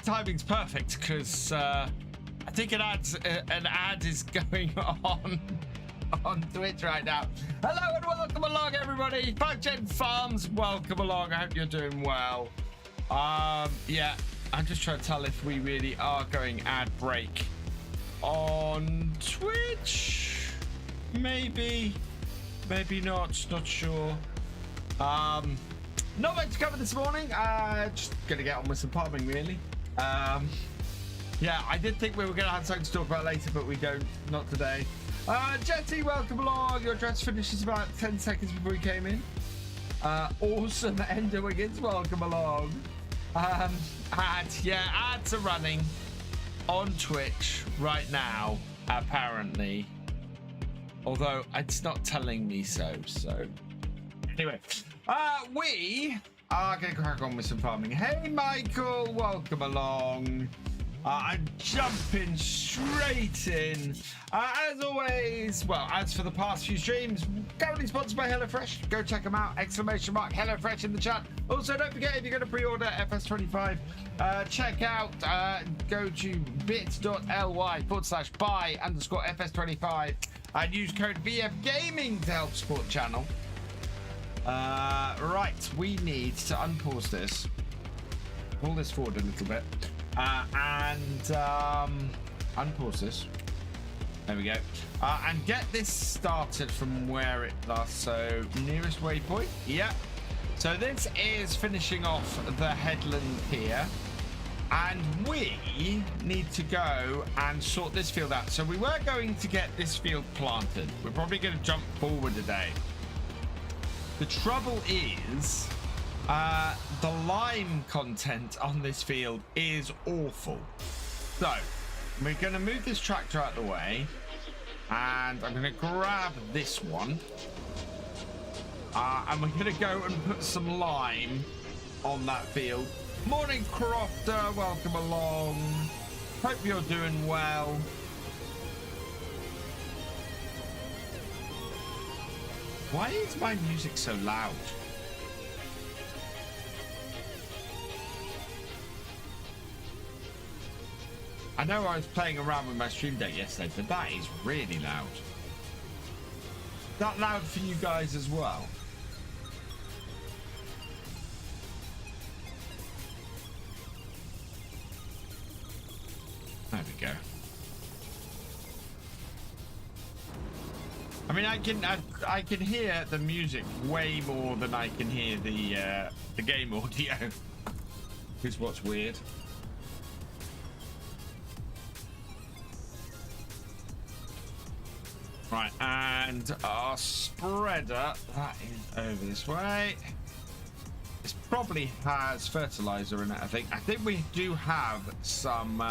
timing's perfect because I think an ad is going on Twitch right now. Hello and welcome along, everybody. 5Gen Farms, welcome along. I hope you're doing well. Yeah, I'm just trying to tell if we really are going ad break on Twitch. Maybe not. Not sure. Not much to cover this morning. Just gonna get on with some farming, really. Yeah, I did think we were gonna have something to talk about later, but we don't. Not today. Jetty, welcome along. Your address finishes about 10 seconds before you came in. Awesome. Ender Wiggins, welcome along. Ads are running on Twitch right now, apparently. Although it's not telling me so. Anyway, we are going to crack on with some farming. Hey, Michael, welcome along. I'm jumping straight in. As always, well, as for the past few streams, currently sponsored by HelloFresh. Go check them out. ! HelloFresh in the chat. Also, don't forget, if you're going to pre-order FS25, check out, go to bit.ly/buy_FS25 and use code VFGaming to help support the channel. Right, we need to unpause this, pull this forward a little bit, and unpause this. There we go. And get this started from where it last. So nearest waypoint. Yeah. So this is finishing off the headland here, and we need to go and sort this field out. So we were going to get this field planted. We're probably going to jump forward today. The trouble is, the lime content on this field is awful. So we're going to move this tractor out of the way, and I'm going to grab this one, and we're going to go and put some lime on that field. Morning, Crofter, welcome along. Hope you're doing well. Why is my music so loud? I know I was playing around with my stream deck yesterday, but that is really loud. Is that loud for you guys as well? There we go. I mean, I can hear the music way more than I can hear the game audio, which is what's weird. Right, and our spreader, that is over this way. This probably has fertilizer in it, I think. I think we do have some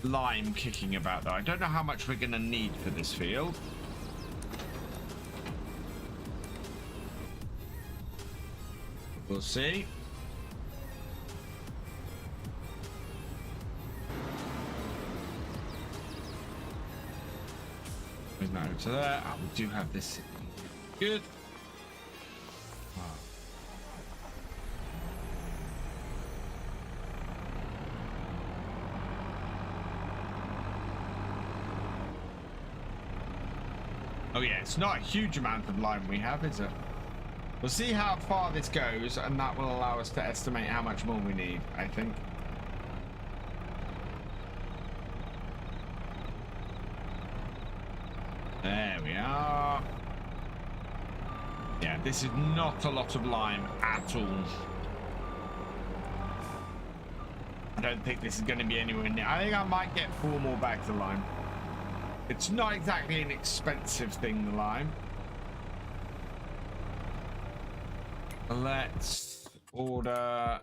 lime kicking about, though. I don't know how much we're going to need for this field. We'll see. There's no to there. Oh, we do have this. Good. Oh yeah, it's not a huge amount of lime we have, is it? We'll see how far this goes, and that will allow us to estimate how much more we need, I think. There we are. Yeah, this is not a lot of lime at all. I don't think this is going to be anywhere near. I think I might get 4 more bags of lime. It's not exactly an expensive thing, the lime. Let's order.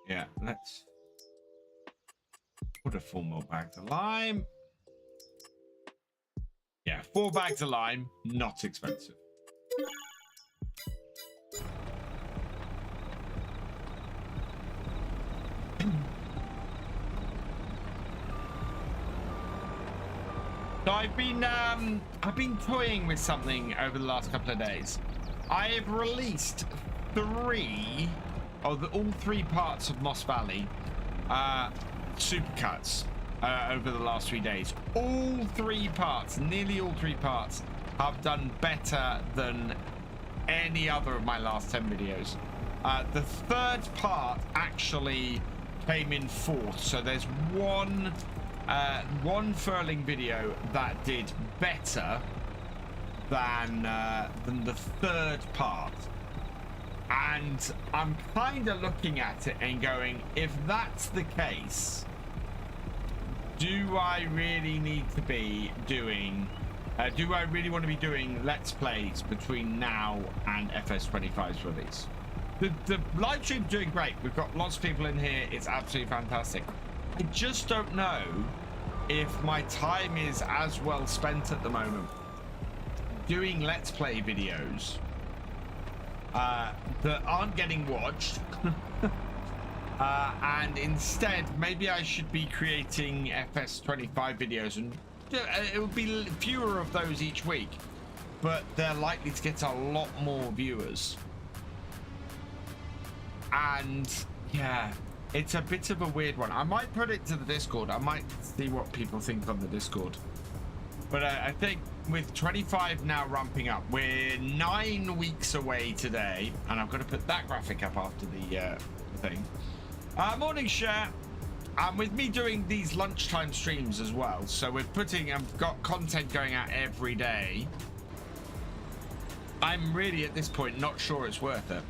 Yeah, let's order 4 more bags of lime. Yeah, 4 bags of lime, not expensive. So I've been toying with something over the last couple of days. I've released all 3 parts of Moss Valley supercuts over the last 3 days. All 3 parts, nearly all 3 parts, have done better than any other of my last 10 videos. The 3rd part actually came in 4th, so there's one furling video that did better than the 3rd part. And I'm kind of looking at it and going, if that's the case, do I really need to be doing, do I really want to be doing Let's Plays between now and FS25's release? The live stream's doing great. We've got lots of people in here. It's absolutely fantastic. I just don't know if my time is as well spent at the moment doing Let's Play videos that aren't getting watched. And instead, maybe I should be creating FS25 videos, and it would be fewer of those each week, but they're likely to get a lot more viewers. And yeah, it's a bit of a weird one. I might put it to the Discord. I might see what people think on the Discord. But I think with 25 now ramping up, we're 9 weeks away today, and I've got to put that graphic up after the thing. Morning share. With me doing these lunchtime streams as well, so I've got content going out every day. I'm really at this point not sure it's worth it.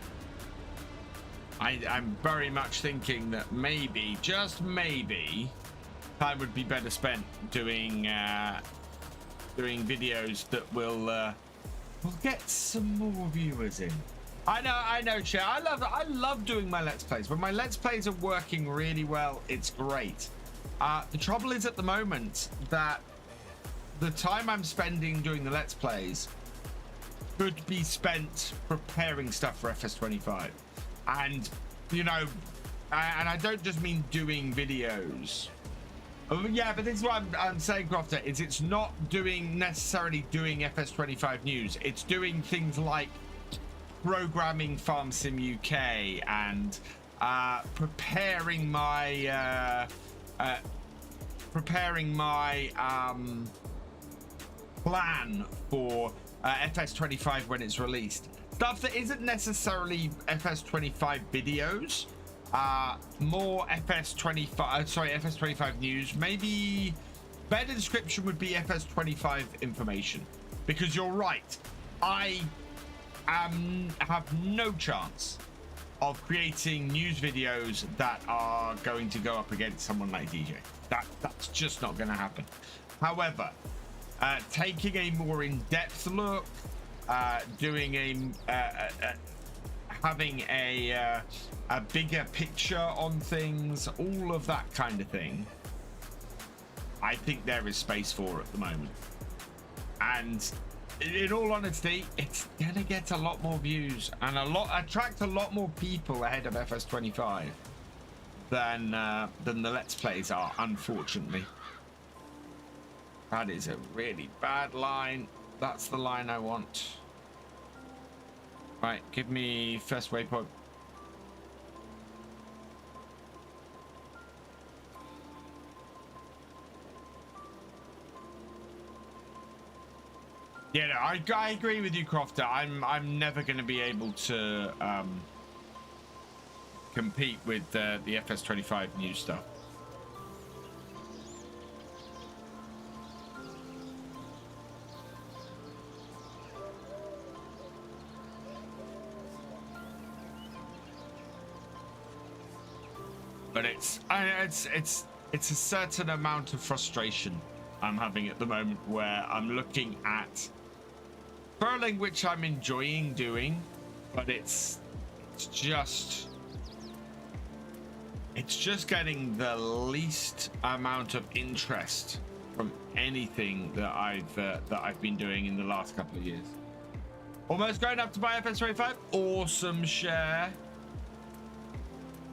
I'm very much thinking that maybe, just maybe, time would be better spent doing videos that will get some more viewers in. I know, Chair. I love doing my Let's Plays. When my Let's Plays are working really well, it's great. The trouble is at the moment that the time I'm spending doing the Let's Plays could be spent preparing stuff for FS25. And, you know, and I don't just mean doing videos. Yeah, but this is what I'm saying, Crofter, is it's not necessarily doing FS25 news. It's doing things like programming Farm Sim UK and preparing my plan for FS25 when it's released. Stuff that isn't necessarily FS25 videos, more FS25 news. Maybe better description would be FS25 information, because you're right, I have no chance of creating news videos that are going to go up against someone like DJ. That's just not going to happen. However, taking a more in-depth look, doing having a bigger picture on things, all of that kind of thing, I think there is space for at the moment. And in all honesty, it's gonna get a lot more views and attract a lot more people ahead of FS25 than the Let's Plays are, unfortunately. That is a really bad line. That's the line I want. Right, give me first waypoint. Yeah, no, I agree with you, Crofter. I'm never going to be able to compete with the FS25 new stuff. But it's a certain amount of frustration I'm having at the moment, where I'm looking at furling, which I'm enjoying doing, but it's just getting the least amount of interest from anything that I've been doing in the last couple of years. Almost going up to buy FS25. Awesome share.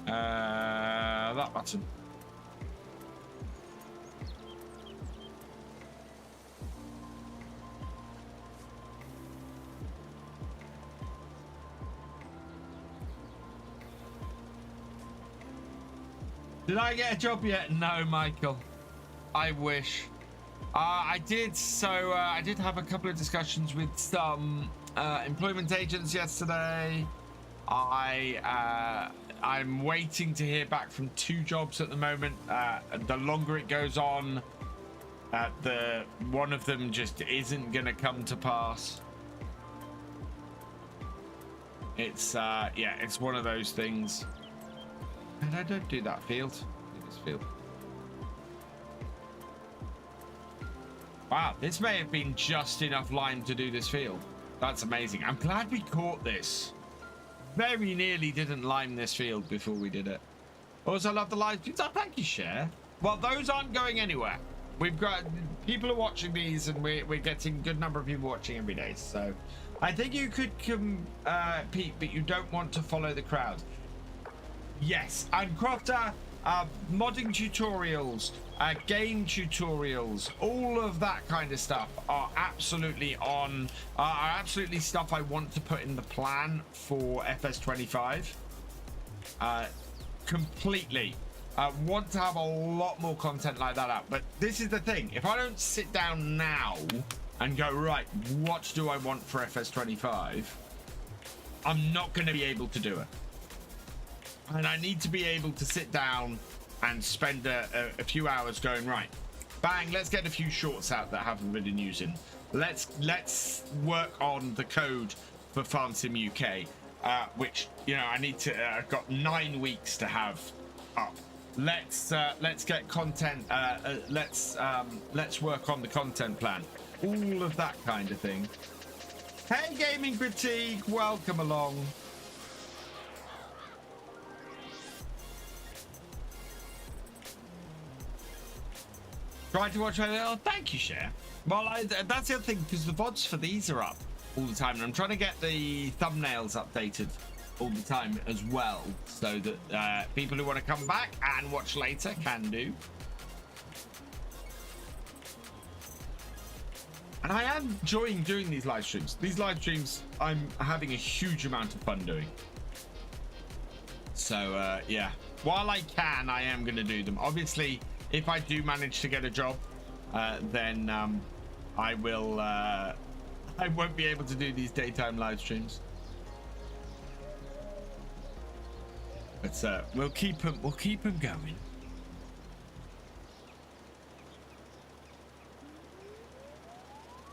That button. Did I get a job yet? No, Michael. I wish. I did. So I did have a couple of discussions with some employment agents yesterday. I'm waiting to hear back from 2 jobs at the moment. The longer it goes on, the one of them just isn't gonna come to pass. It's yeah, it's one of those things. And I don't do that field. Do this field. Wow, this may have been just enough lime to do this field. That's amazing. I'm glad we caught this. Very nearly didn't lime this field before we did it. Also, I love the live streams. Oh, thank you, Share. Well, those aren't going anywhere. We've got people are watching these, and we're getting a good number of people watching every day. So I think you could compete, but you don't want to follow the crowd. Yes, and Crofter, modding tutorials, game tutorials, all of that kind of stuff are absolutely on, are absolutely stuff I want to put in the plan for FS25. Completely. Want to have a lot more content like that out. But this is the thing. If I don't sit down now and go, right, what do I want for FS25? I'm not going to be able to do it. And I need to be able to sit down and spend a few hours going, right, bang, let's get a few shorts out that haven't been using. Let's work on the code for FarmSim UK, which, you know, I need to, I've got 9 weeks to have up. Let's get content, let's work on the content plan. All of that kind of thing. Hey, Gaming Critique, welcome along. Trying to watch. Oh, thank you, Cher. Well, that's the other thing, because the VODs for these are up all the time, and I'm trying to get the thumbnails updated all the time as well, so that people who want to come back and watch later can do. And I am enjoying doing these live streams. These live streams, I'm having a huge amount of fun doing. So yeah, while I can, I am going to do them. Obviously, if I do manage to get a job, then I will. I won't be able to do these daytime live streams. But we'll keep them. We'll keep them going.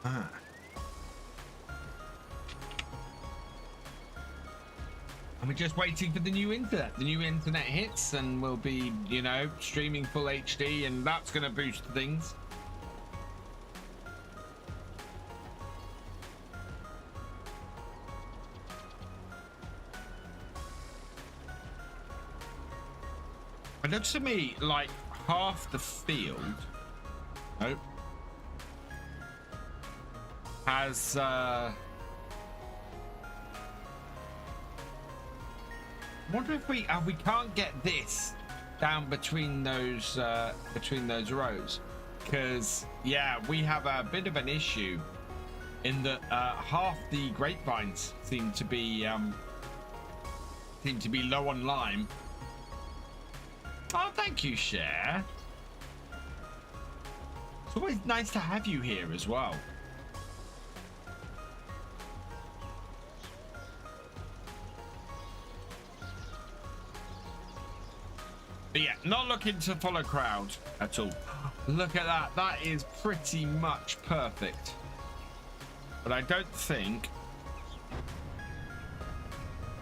Ah. And we're just waiting for the new internet. The new internet hits, and we'll be, you know, streaming full HD, and that's going to boost things. It looks to me like half the field, nope, has wonder if we can't get this down between those rows, because yeah, we have a bit of an issue in that half the grapevines seem to be low on lime. Oh, thank you, Cher. It's always nice to have you here as well. But yeah, not looking to follow crowd at all. Look at that. That is pretty much perfect. But I don't think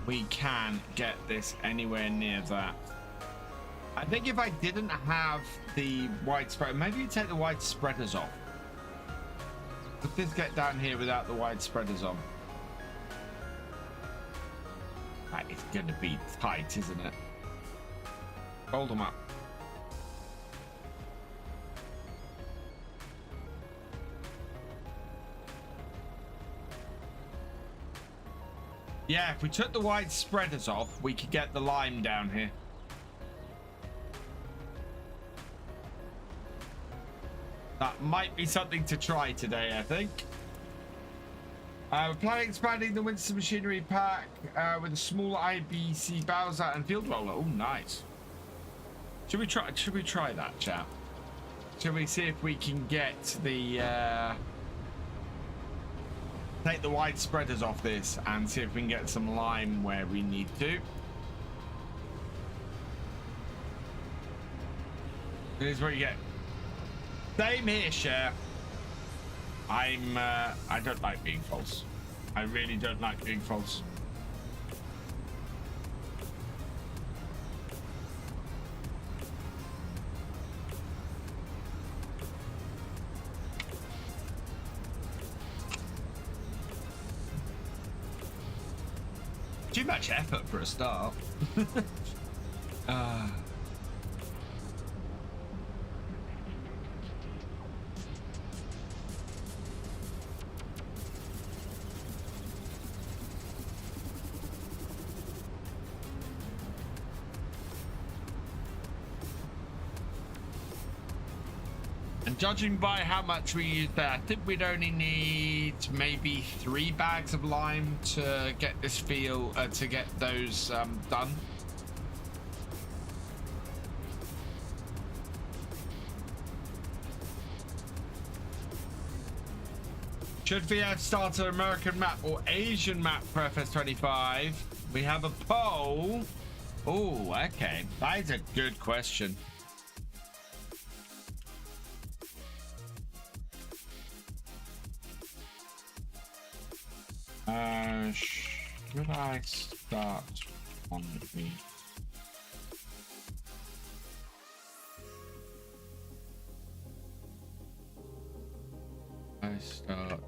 we can get this anywhere near that. I think if I didn't have the widespread, maybe you take the wide spreaders off. Let this get down here without the wide spreaders on. That is going to be tight, isn't it? Hold them up. Yeah, if we took the wide spreaders off, we could get the lime down here. That might be something to try today, I think. We're planning expanding the Winston Machinery Pack with a small IBC Bowser and Field Roller. Oh, nice. Should we try that, chap? Shall we see if we can get the take the wide spreaders off this and see if we can get some lime where we need to? This is what you get. Same here, Cher. I don't like being false. I really don't like being false. Too much effort for a start. And judging by how much we used there, I think we'd only need maybe 3 bags of lime to get this field, to get those done. Should we have started an American map or Asian map for FS25? We have a poll. Oh, okay. That is a good question. Should I start on the... I start...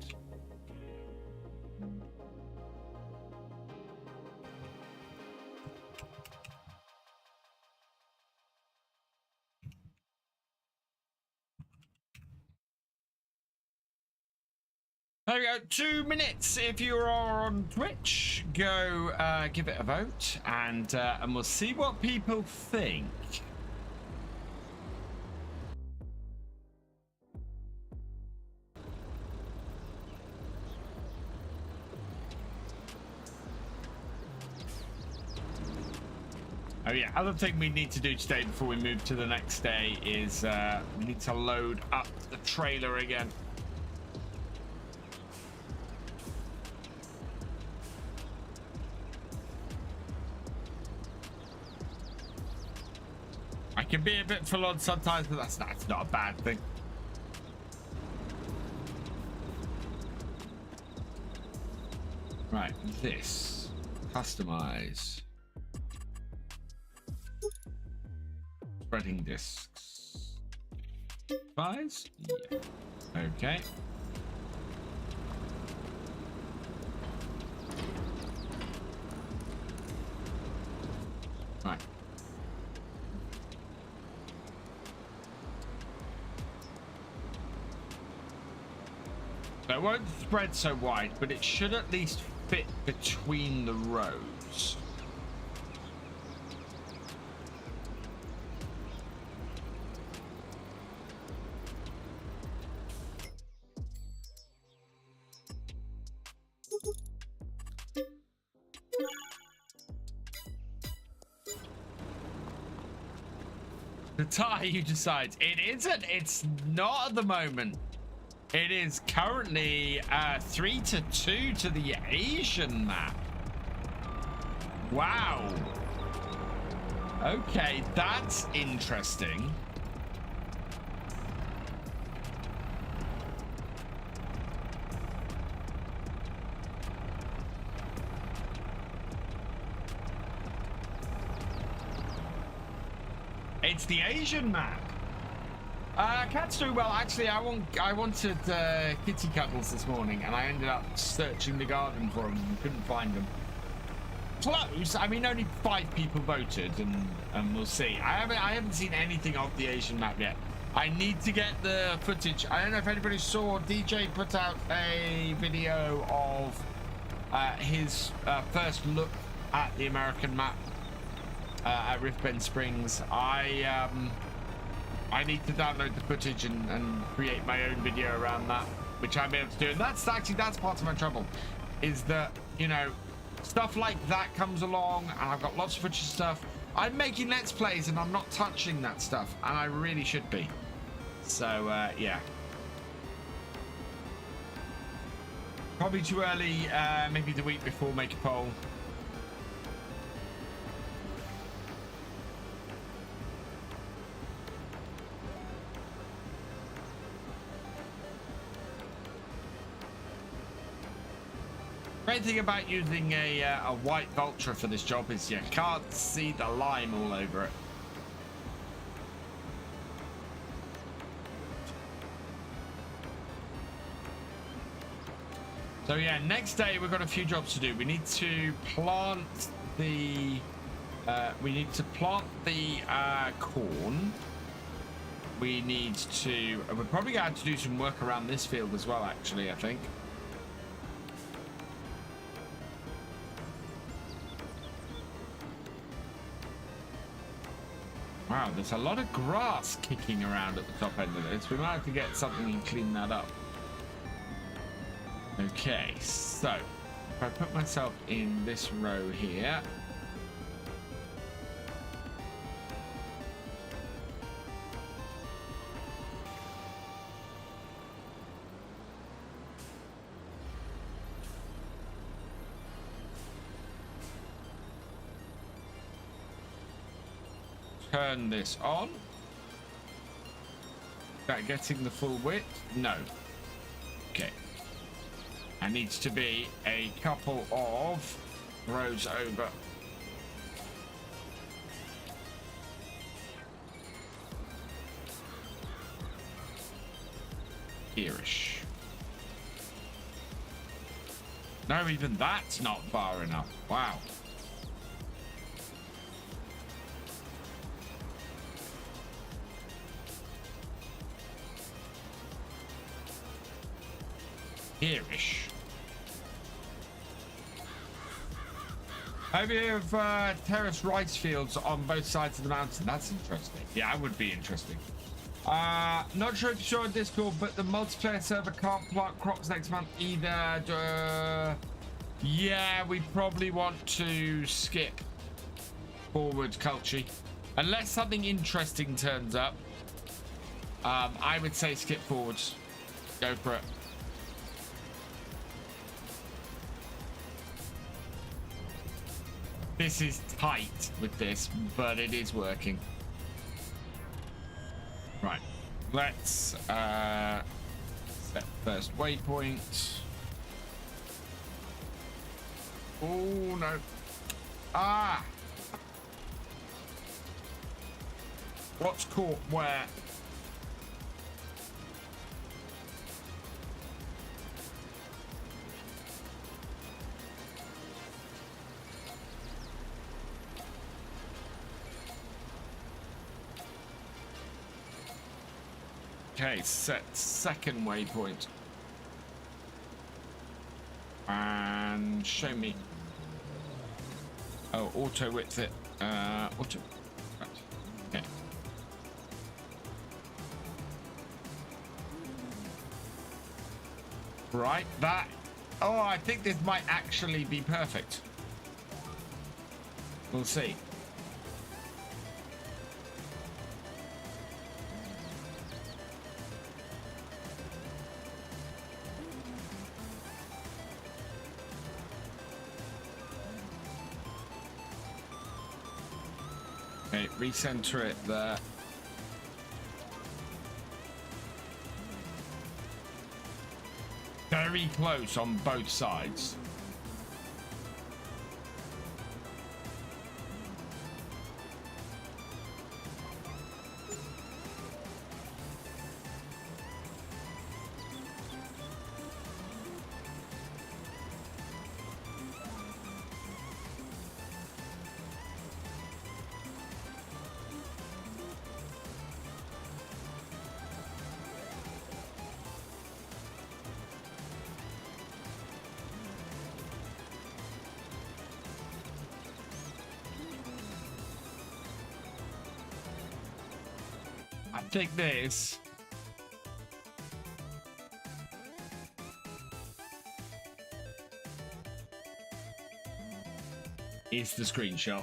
There we go, 2 minutes. If you are on Twitch, go give it a vote, and we'll see what people think. Oh yeah, other thing we need to do today before we move to the next day is we need to load up the trailer again. I can be a bit full on sometimes, but that's not a bad thing. Right, this. Customize. Spreading discs. Size? Yeah. Okay. Right. So it won't spread so wide, but it should at least fit between the rows. The tie, you decide. It isn't. It's not at the moment. It is currently 3-2 to the Asian map. Wow. Okay, that's interesting. It's the Asian map. Cat's doing well. Actually, I wanted kitty cuddles this morning, and I ended up searching the garden for them and couldn't find them. Close. I mean, only 5 people voted, and we'll see. I haven't seen anything of the Asian map yet. I need to get the footage. I don't know if anybody saw DJ put out a video of his first look at the American map at Rift Bend Springs. I need to download the footage and create my own video around that, which I'm able to do. And that's part of my trouble, is that, you know, stuff like that comes along, and I've got lots of footage stuff, I'm making Let's Plays and I'm not touching that stuff, and I really should be. So, yeah. Probably too early, maybe the week before, make a poll. Great thing about using a white Vulture for this job is you can't see the lime all over it. So yeah, next day we've got a few jobs to do. We need to plant the corn. We need to. We're probably going to have to do some work around this field as well. Actually, I think. Wow, there's a lot of grass kicking around at the top end of this. We might have to get something and clean that up. Okay, so if I put myself in this row here. Turn this on. Is that getting the full width? No. Okay. There needs to be a couple of rows over. Here-ish. No, even that's not far enough. Wow. Here-ish. Have you have terraced rice fields on both sides of the mountain? That's interesting. Yeah, that would be interesting. Not sure if you saw in Discord, but the multiplayer server can't plant crops next month either. Yeah, we probably want to skip forward, Culture. Unless something interesting turns up, I would say skip forwards. Go for it. This is tight with this, but it is working. Right, let's set first waypoint. Oh no. Ah! What's caught where? Okay, set second waypoint. And show me. Oh, auto width it. Auto. Right. Okay. Right, that. Oh, I think this might actually be perfect. We'll see. Okay, recenter it there. Very close on both sides. I think this is the screenshot.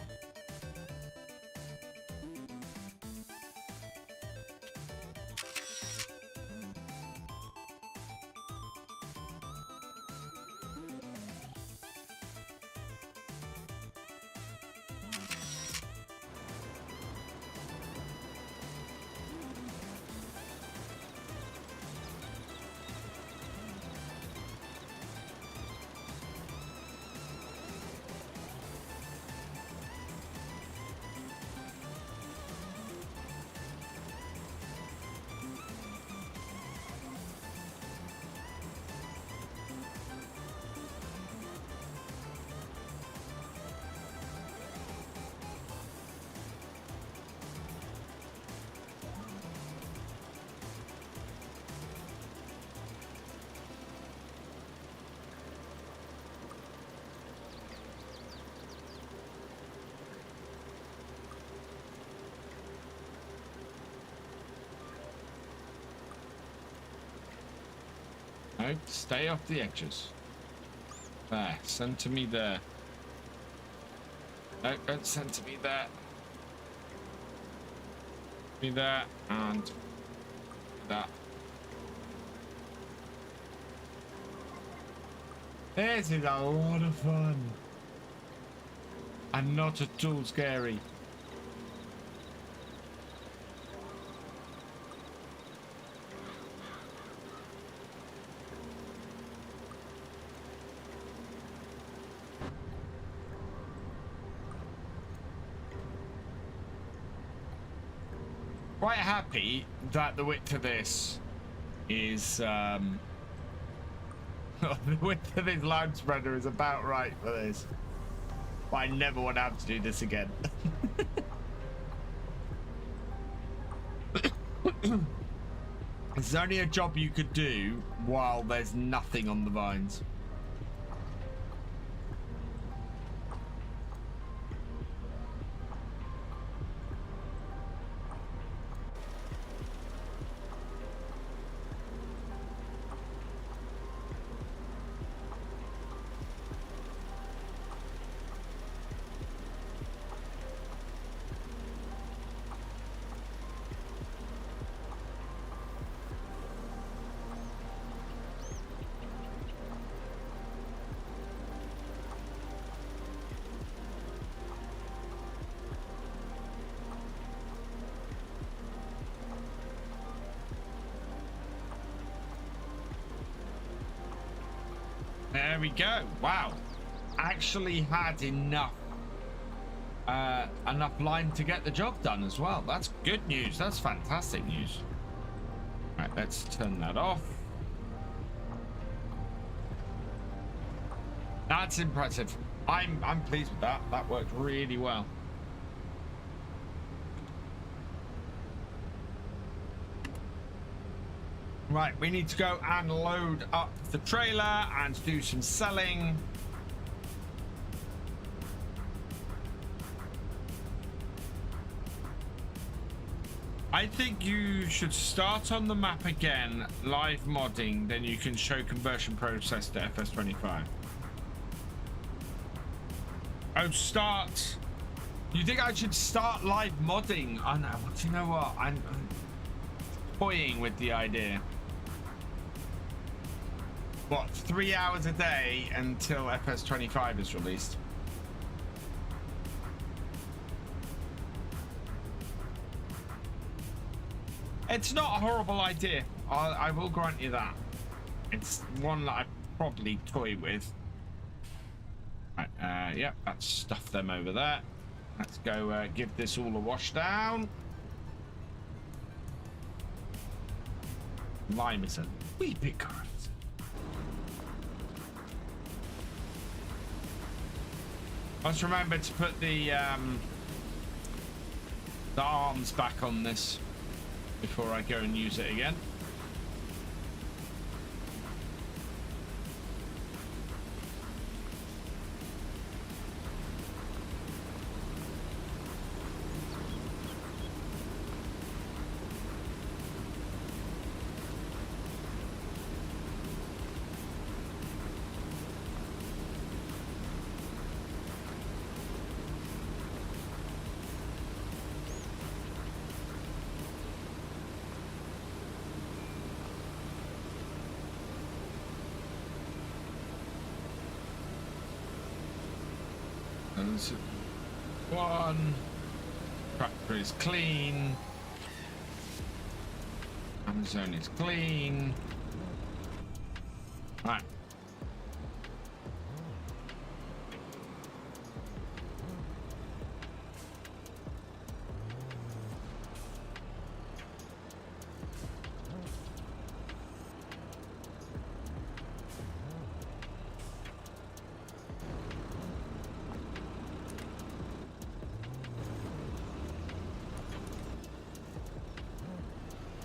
No, stay off the edges. There, centre me there. No, don't centre me there. Me there, and that. This is a lot of fun. And not at all scary. Quite happy that the width of this is the width of this line spreader is about right for this. But I never want to have to do this again. It's only a job you could do while there's nothing on the vines. There we go. Wow. Actually had enough line to get the job done as well. That's good news. That's fantastic news. Right, let's turn that off. That's impressive. I'm pleased with that. That worked really well. Right, we need to go and load up the trailer and do some selling. I think you should start on the map again, live modding, then you can show conversion process to FS25. Oh, start. You think I should start live modding? Oh no, do you know what? I'm toying with the idea. What, 3 hours a day until FS25 is released? It's not a horrible idea. I will grant you that. It's one that I probably toy with. Right, yep, let's stuff them over there. Let's go give this all a wash down. Lime is a wee bit current. Let's remember to put the arms back on this before I go and use it again. One tractor is clean. Amazon is clean. Right.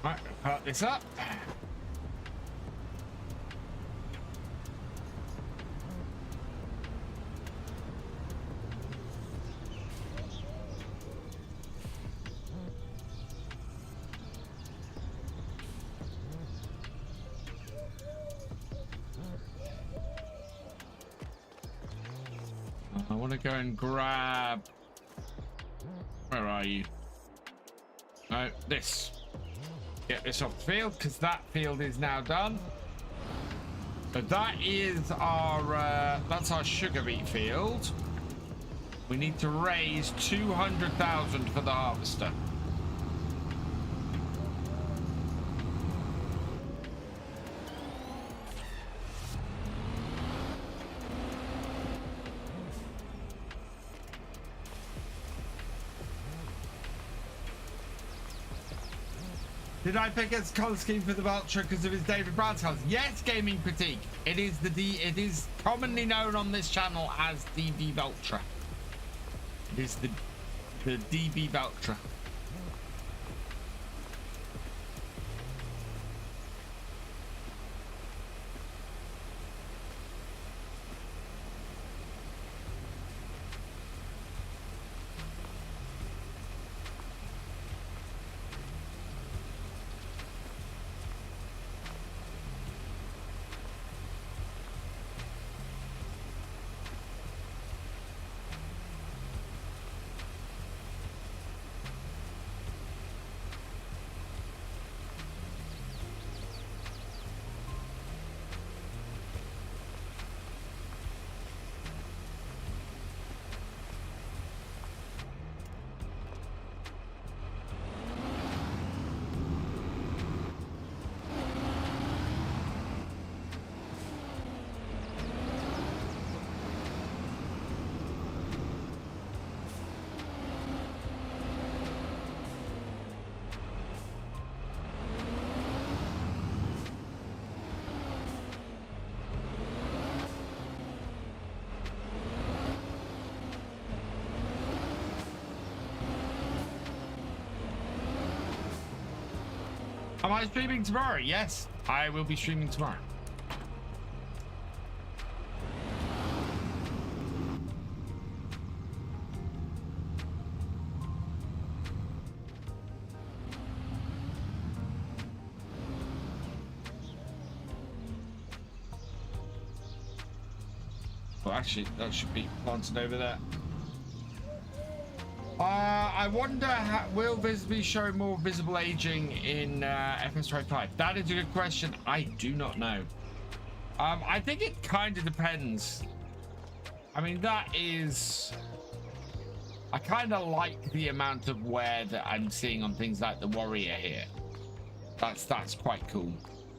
Right, park this up. want to go and grab... Where are you? No, this. Get this off the field, because that field is now done. So that is our... that's our sugar beet field. We need to raise 200,000 for the harvester. Did I pick as colour scheme for the Vulture because of his David Brown's colours? Yes, Gaming Critique. It is it is commonly known on this channel as DB Vulture. It is the DB Vulture. Am I streaming tomorrow? Yes, I will be streaming tomorrow. Well, actually, that should be planted over there. I wonder, will this be showing more visible aging in FS25? That is a good question. I do not know. I think it kind of depends. I mean, that is... I kind of like the amount of wear that I'm seeing on things like the Warrior here. That's quite cool.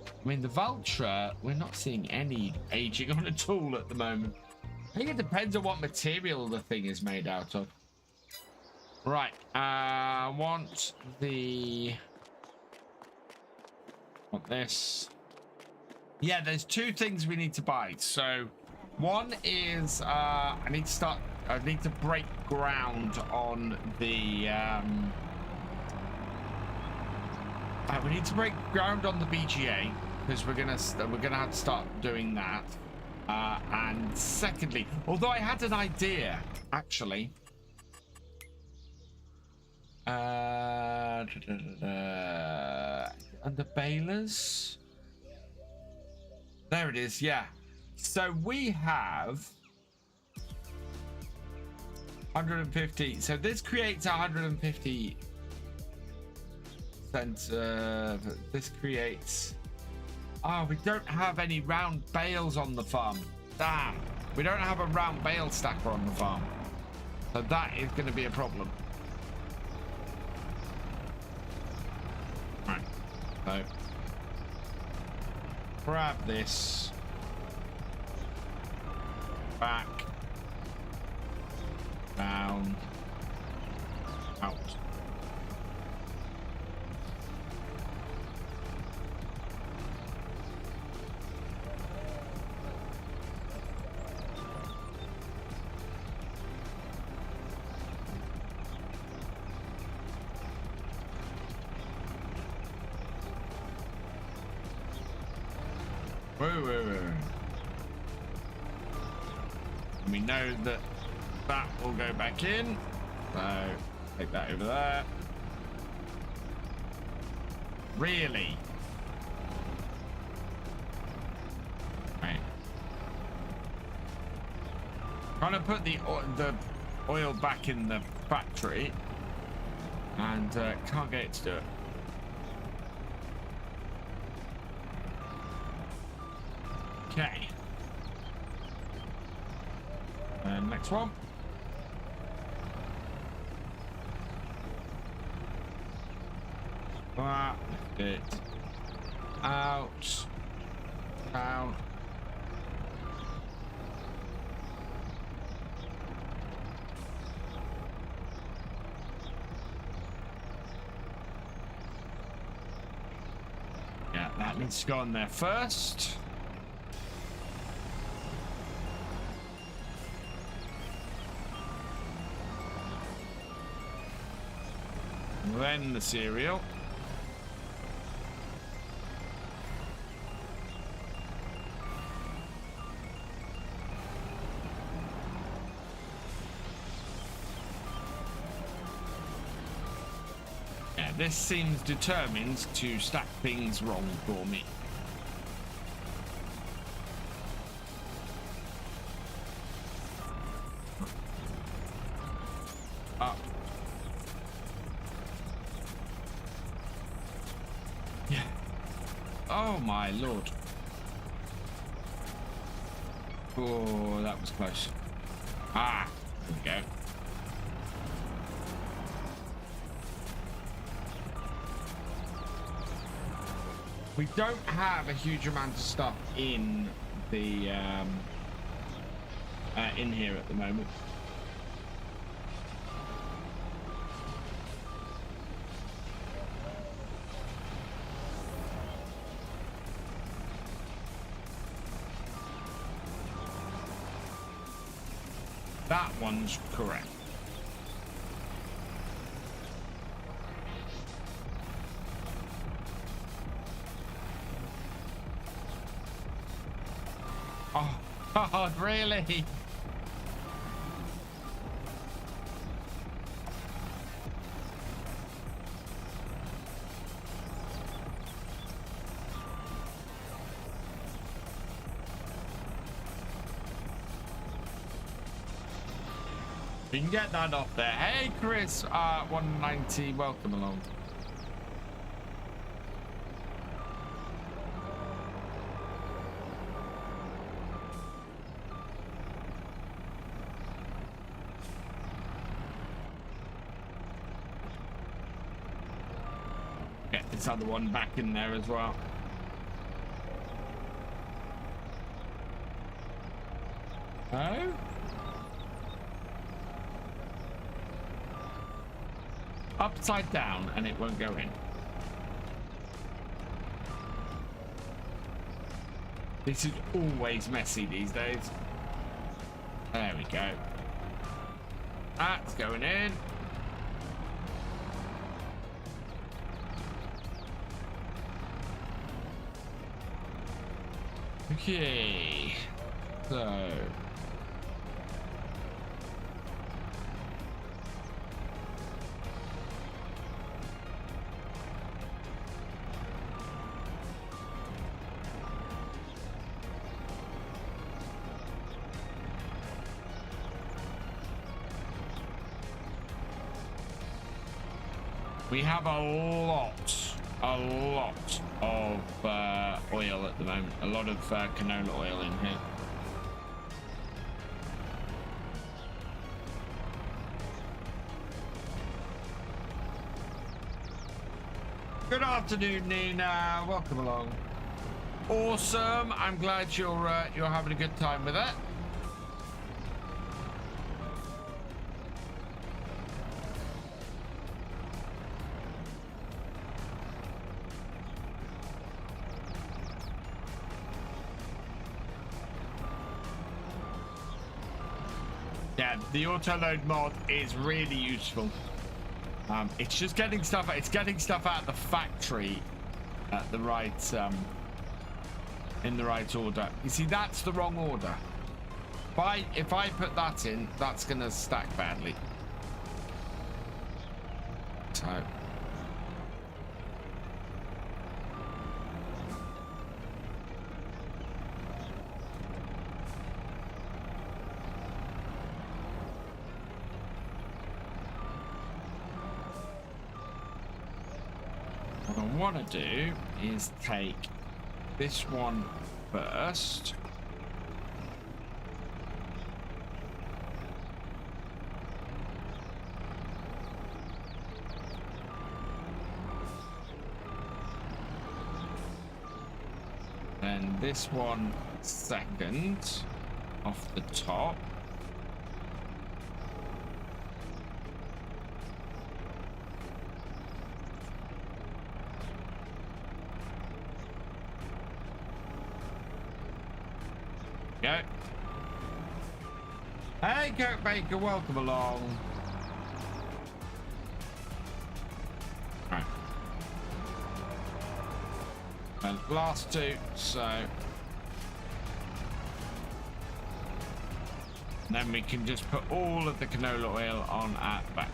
I mean, the Vulture, we're not seeing any aging on at all at the moment. I think it depends on what material the thing is made out of. Right, want this. Yeah, there's two things we need to buy. So one is I need to break ground on the we need to break ground on the BGA, because we're gonna have to start doing that. And secondly, although I had an idea actually. Under balers, there it is. Yeah, so we have 150, so this creates 150 cent. This creates, we don't have any round bales on the farm. Damn, we don't have a round bale stacker on the farm, so that is going to be a problem. Right, so grab this, back, down, out. Whoa. We know that that will go back in, so take that over there. Really? Right. Trying to put the oil back in the factory, and can't get it to do it. Okay. And next one. That it out, down. Yeah, that needs to go on there first. Then the cereal. Yeah, this seems determined to stack things wrong for me. Up. Yeah. Oh my lord. Oh, that was close. Ah, there we go. We don't have a huge amount of stuff in the in here at the moment. That one's correct. Oh, really? You can get that off there. Hey, Chris, 190, welcome along. Get this other one back in there as well. Oh? Upside down and it won't go in. This is always messy these days. There we go. That's going in. Okay. So we have a lot of oil at the moment. A lot of canola oil in here. Good afternoon, Nina. Welcome along. Awesome. I'm glad you're having a good time with it. Yeah, the auto load mod is really useful. It's just getting stuff. It's getting stuff out of the factory at the right, in the right order. You see, that's the wrong order. If I put that in, that's gonna stack badly. So. I want to do is take this one first. And this one second off the top. Go. Hey, Kirk Baker, welcome along. Right. And last two, so. And then we can just put all of the canola oil on at the back.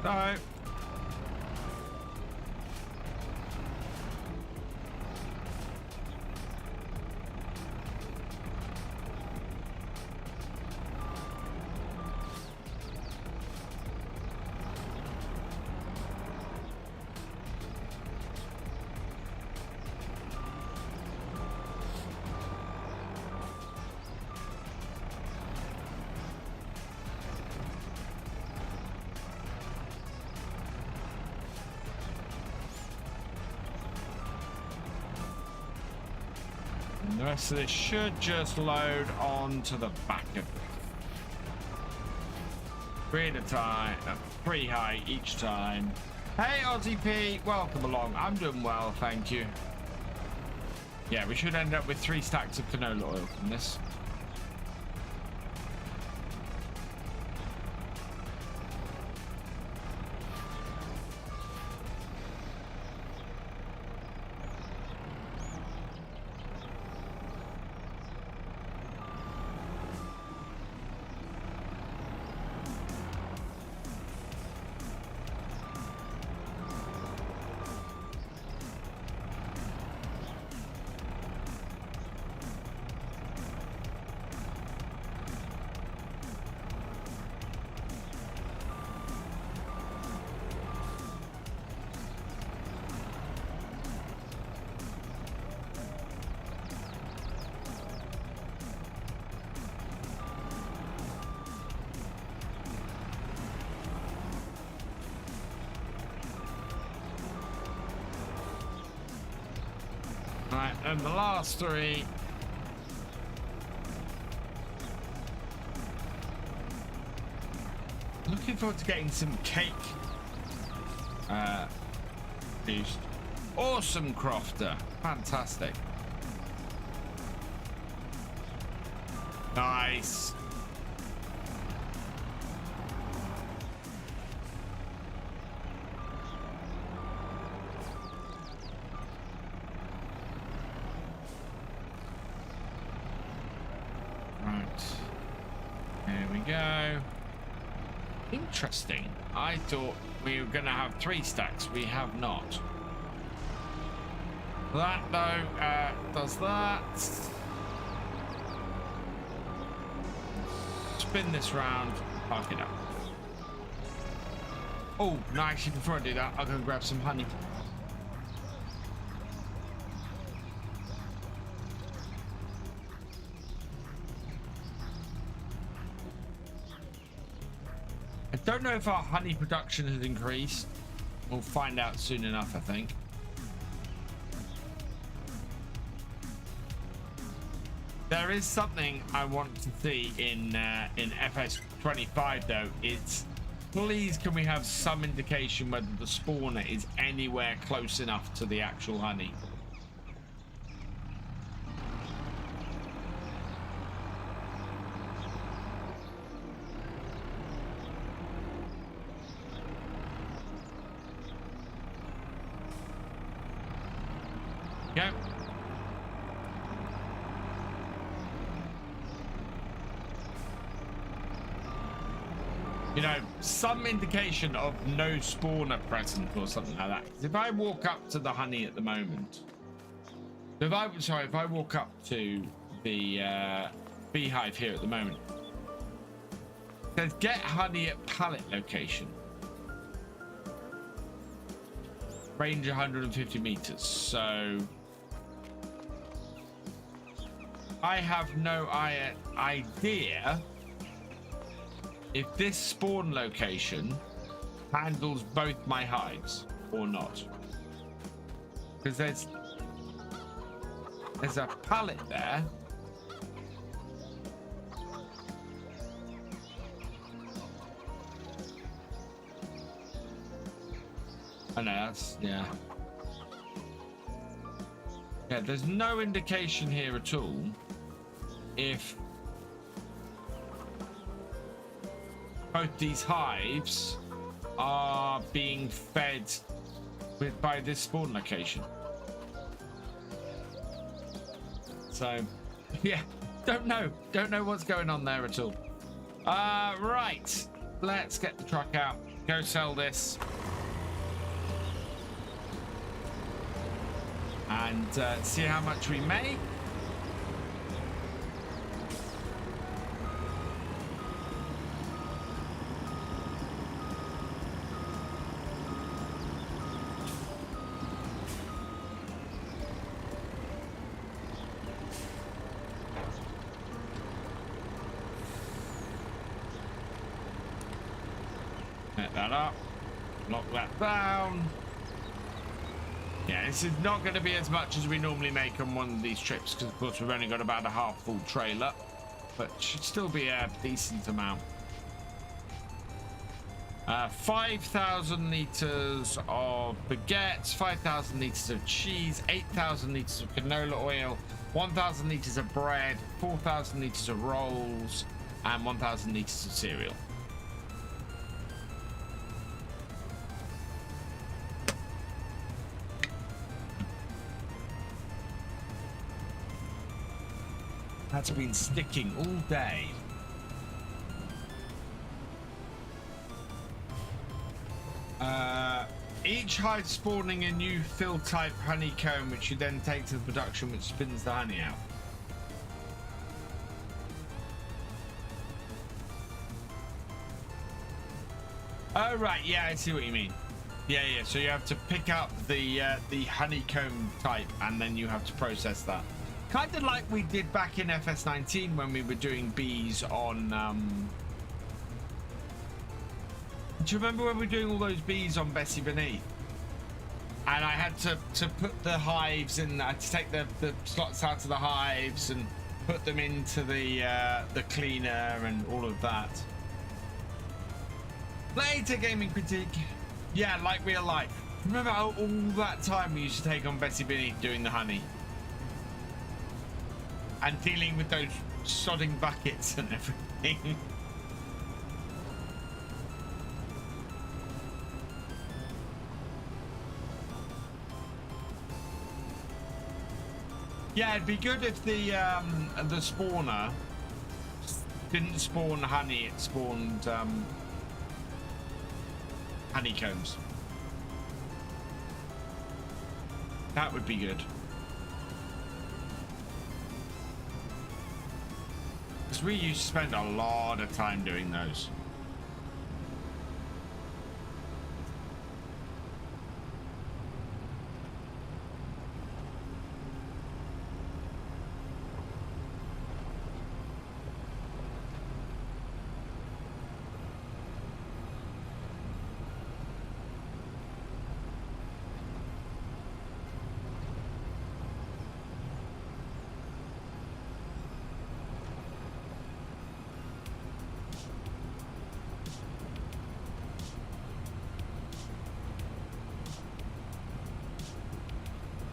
No. The rest of this should just load onto the back of it. 3 at a time, 3 high each time. Hey Aussie P, welcome along. I'm doing well, thank you. Yeah, we should end up with 3 stacks of canola oil from this. Right, and the last 3. Looking forward to getting some cake produced. Awesome crofter, fantastic. Nice. Interesting. I thought we were going to have 3 stacks. We have not. That though does that. Spin this round. Park it up. Oh, no, actually, before I do that, I'll go and grab some honey. I don't know if our honey production has increased. We'll find out soon enough, I think. There is something I want to see in FS25 though. It's please can we have some indication whether the spawner is anywhere close enough to the actual honey? Go. You know, some indication of no spawner present or something like that. If I walk up to the honey at the moment, if I walk up to the beehive here at the moment, it says get honey at pallet location. Range 150 meters. So I have no idea if this spawn location handles both my hives or not, because there's a pallet there. I know that's, yeah, there's no indication here at all if both these hives are being fed by this spawn location. So yeah, don't know what's going on there at all. Right, let's get the truck out, go sell this, and see how much we make. That up, lock that down. Yeah, this is not going to be as much as we normally make on one of these trips, because of course we've only got about a half full trailer, but should still be a decent amount. 5,000 litres of baguettes, 5,000 litres of cheese, 8,000 litres of canola oil, 1,000 litres of bread, 4,000 litres of rolls, and 1,000 litres of cereal. That's been sticking all day. Each hive spawning a new fill type honeycomb, which you then take to the production, which spins the honey out. Oh right, yeah, I see what you mean. Yeah, so you have to pick up the honeycomb type, and then you have to process that. Kind of like we did back in FS19 when we were doing bees on... Do you remember when we were doing all those bees on Bessie Beneath? And I had to put the hives in, to take the slots out of the hives and put them into the cleaner and all of that. Later, Gaming Critique. Yeah, like real life. Remember all that time we used to take on Bessie Beneath doing the honey? And dealing with those sodding buckets and everything. Yeah, it'd be good if the spawner didn't spawn honey, it spawned honeycombs. That would be good. Because we used to spend a lot of time doing those.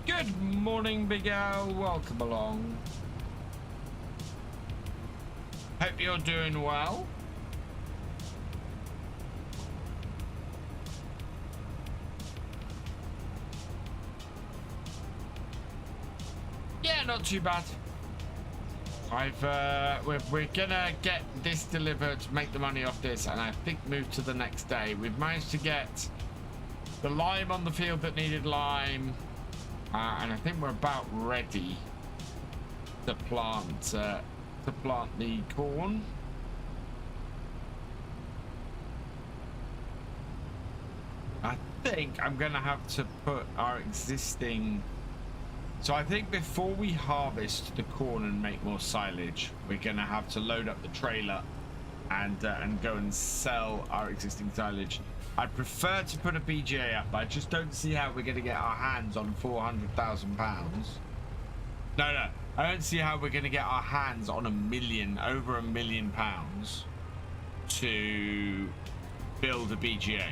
Good morning, Big Al. Welcome along. Hope you're doing well. Yeah, not too bad. We're gonna get this delivered, make the money off this, and I think move to the next day. We've managed to get the lime on the field that needed lime, and I think we're about ready to plant the corn. I think I'm gonna have to put our existing. So I think before we harvest the corn and make more silage, we're gonna have to load up the trailer and go and sell our existing silage. I'd prefer to put a BGA up, but I just don't see how we're gonna get our hands on £400,000. No, I don't see how we're gonna get our hands on over £1 million to build a BGA.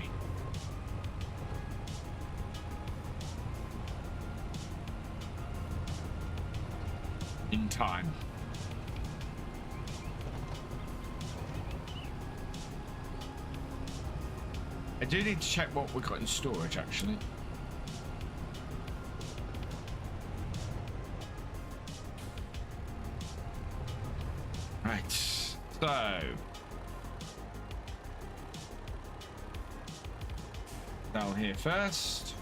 In time. I do need to check what we've got in storage, actually. Right, so down here first.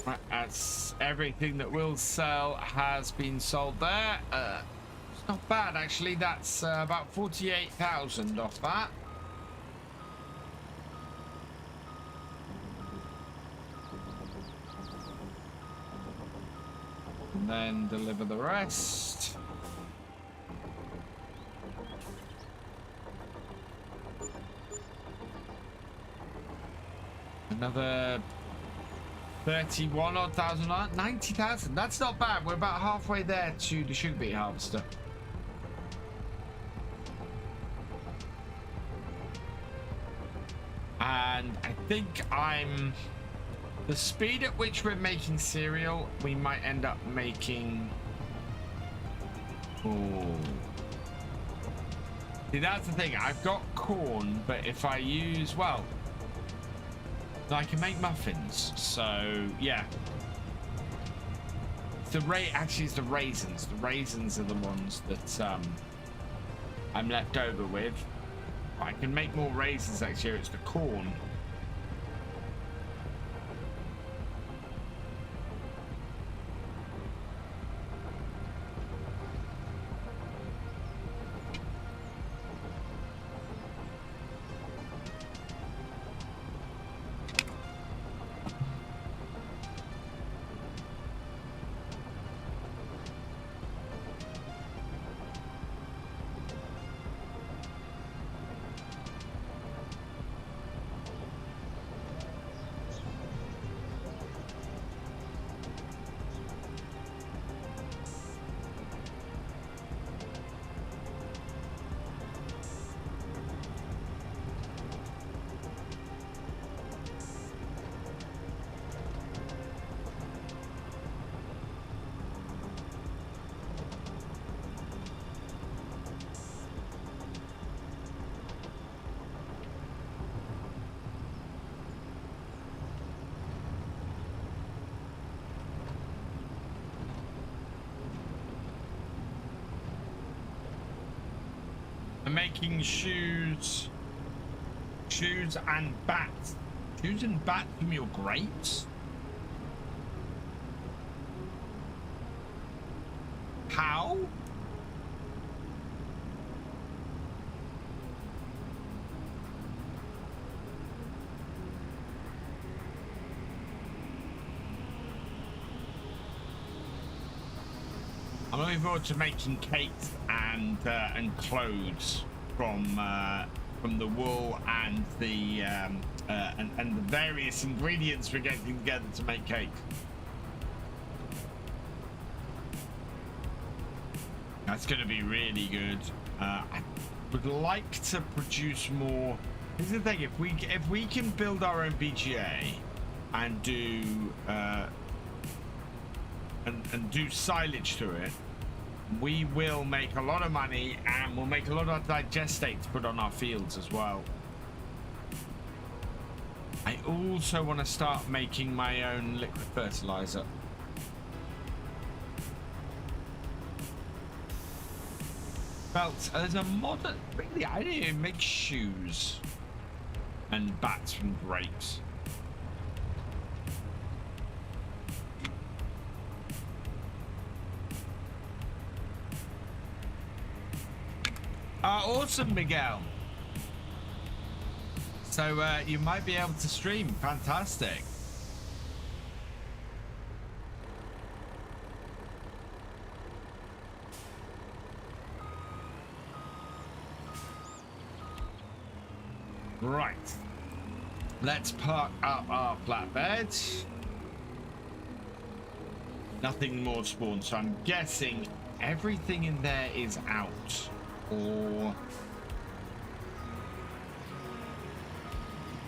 Right, that's everything that will sell has been sold there. It's not bad, actually. That's about 48,000 off that. And then deliver the rest. Another 31 odd thousand, 90,000. That's not bad. We're about halfway there to the sugar beet harvester. And I think the speed at which we're making cereal, we might end up making. Oh, see, that's the thing. I've got corn, but if I use, well, I can make muffins, so yeah. Actually, it's the raisins. The raisins are the ones that I'm left over with. I can make more raisins next year. It's the corn. I'm making shoes and bats. Shoes and bats from your grapes? How? I'm looking forward to making cakes and clothes from the wool and the various ingredients we're getting together to make cake. That's going to be really good. would like to produce more. This is the thing, if we can build our own BGA and do and do silage to it, we will make a lot of money, and we'll make a lot of digestate to put on our fields as well. I also want to start making my own liquid fertilizer. Belts. There's a modern. Really, I didn't even make shoes and bats from grapes. Awesome, Miguel. So you might be able to stream. Fantastic. Right. Let's park up our flatbed. Nothing more spawned, so I'm guessing everything in there is out. Or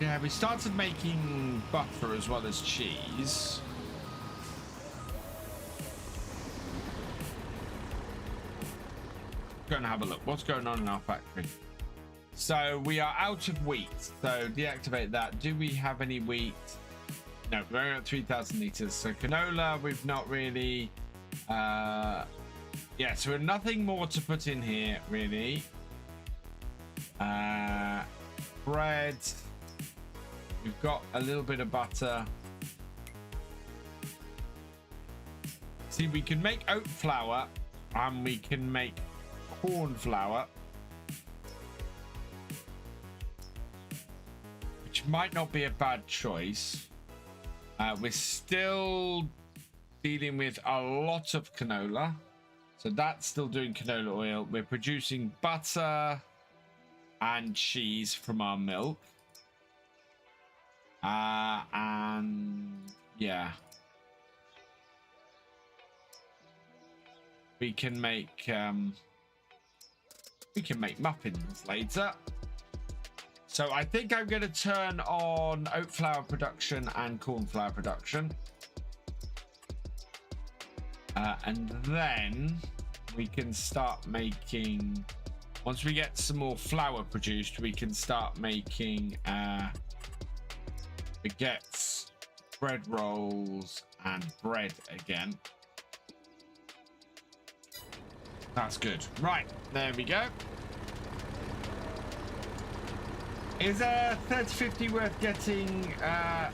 yeah, we started making butter as well as cheese. Go and have a look. What's going on in our factory? So we are out of wheat. So deactivate that. Do we have any wheat? No, we're only at 3,000 liters. So canola, we've not really. Yeah, so we're nothing more to put in here, really. Bread. We've got a little bit of butter. See, we can make oat flour and we can make corn flour, which might not be a bad choice. We're still dealing with a lot of canola. So that's still doing canola oil. We're producing butter and cheese from our milk. And yeah. We can make muffins later. So I think I'm going to turn on oat flour production and corn flour production. And then we can start making, once we get some more flour produced, we can start making baguettes, bread rolls, and bread again. That's good. Right, there we go. Is a 3050 worth getting? I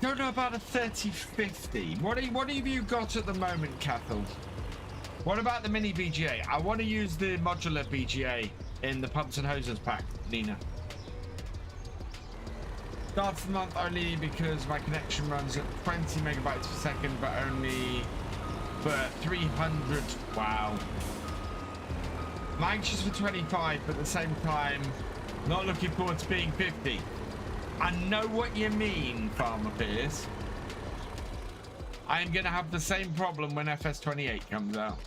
don't know about a 3050. What have you got at the moment, Cathal? What about the mini BGA? I want to use the modular BGA in the pumps and hoses pack, Nina. Starts the month only because my connection runs at 20 megabytes per second, but only for 300. Wow. I'm anxious for 25, but at the same time, not looking forward to being 50. I know what you mean, Farmer Pierce. I am going to have the same problem when FS28 comes out.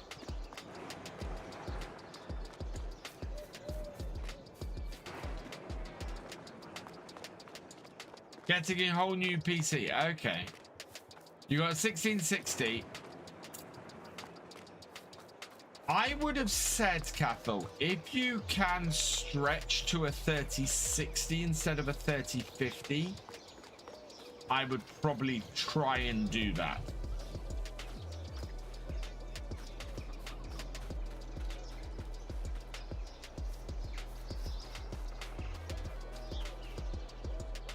Getting a whole new PC. Okay. You got a 1660. I would have said, Cathal, if you can stretch to a 3060 instead of a 3050, I would probably try and do that.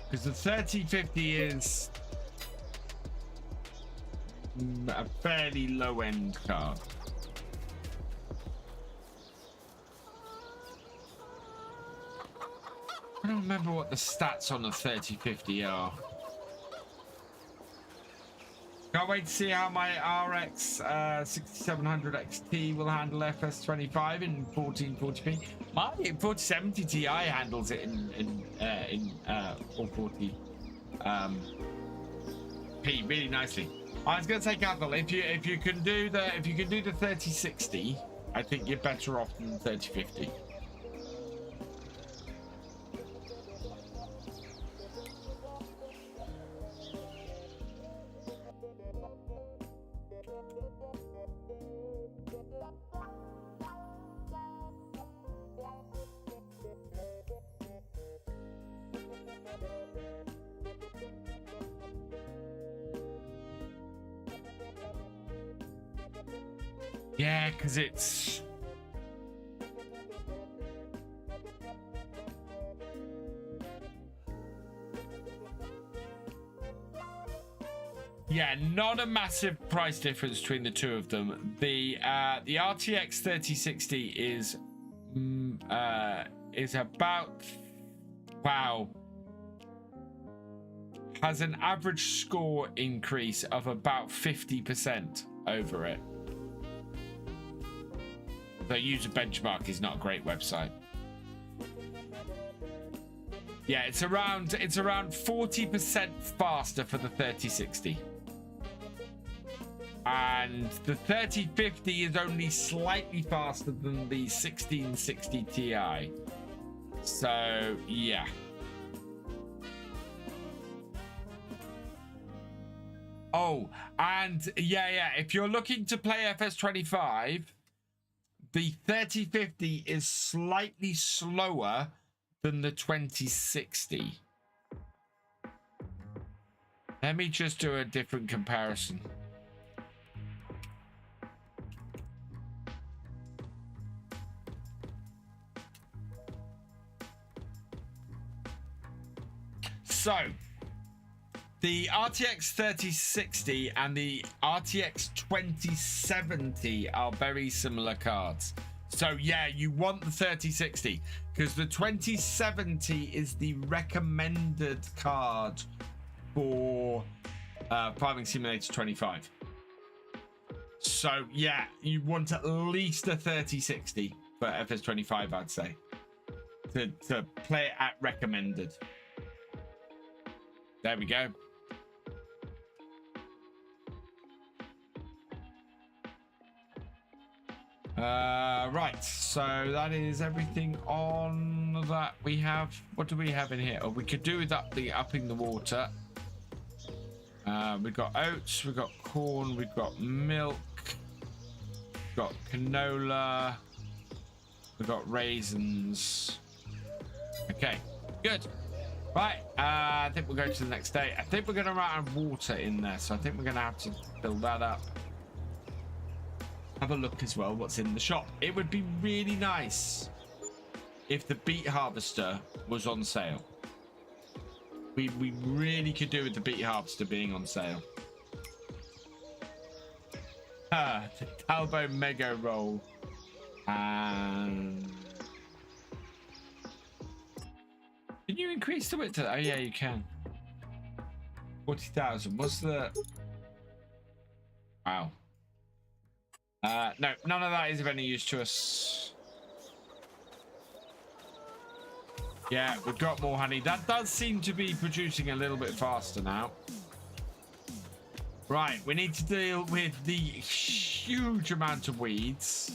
Because the 3050 is a fairly low-end card. I don't remember what the stats on the 3050 are. Can't wait to see how my RX 6700 XT will handle FS25 in 1440p. My 4070 Ti handles it in 440p really nicely. I was going to say, Cathal, if you can do the 3060, I think you're better off than 3050. Yeah, because it's... Yeah, not a massive price difference between the two of them. The RTX 3060 is about, wow, has an average score increase of about 50% over it. The user benchmark is not a great website. Yeah, it's around 40% faster for the 3060. And the 3050 is only slightly faster than the 1660 Ti. So, yeah. Oh, and yeah, if you're looking to play FS25, the 3050 is slightly slower than the 2060. Let me just do a different comparison. So, the RTX 3060 and the RTX 2070 are very similar cards. So yeah, you want the 3060 because the 2070 is the recommended card for Farming Simulator 25. So yeah, you want at least a 3060 for FS25, I'd say, to play it at recommended. There we go. Right, so that is everything on that we have. What do we have in here? Oh, we could do with upping the water. We've got oats, we've got corn, we've got milk, we've got canola, we've got raisins. Okay, good. Right, I think we'll go to the next day. I think we're going to run out of water in there, so I think we're going to have to fill that up. Have a look as well what's in the shop. It would be really nice if the beet harvester was on sale. We really could do with the beet harvester being on sale. The Tallboy Mega Roll. And can you increase the width? Oh yeah, you can. 40,000. What's the... Wow. No, none of that is of any use to us. Yeah, we've got more honey. That does seem to be producing a little bit faster now. Right, we need to deal with the huge amount of weeds.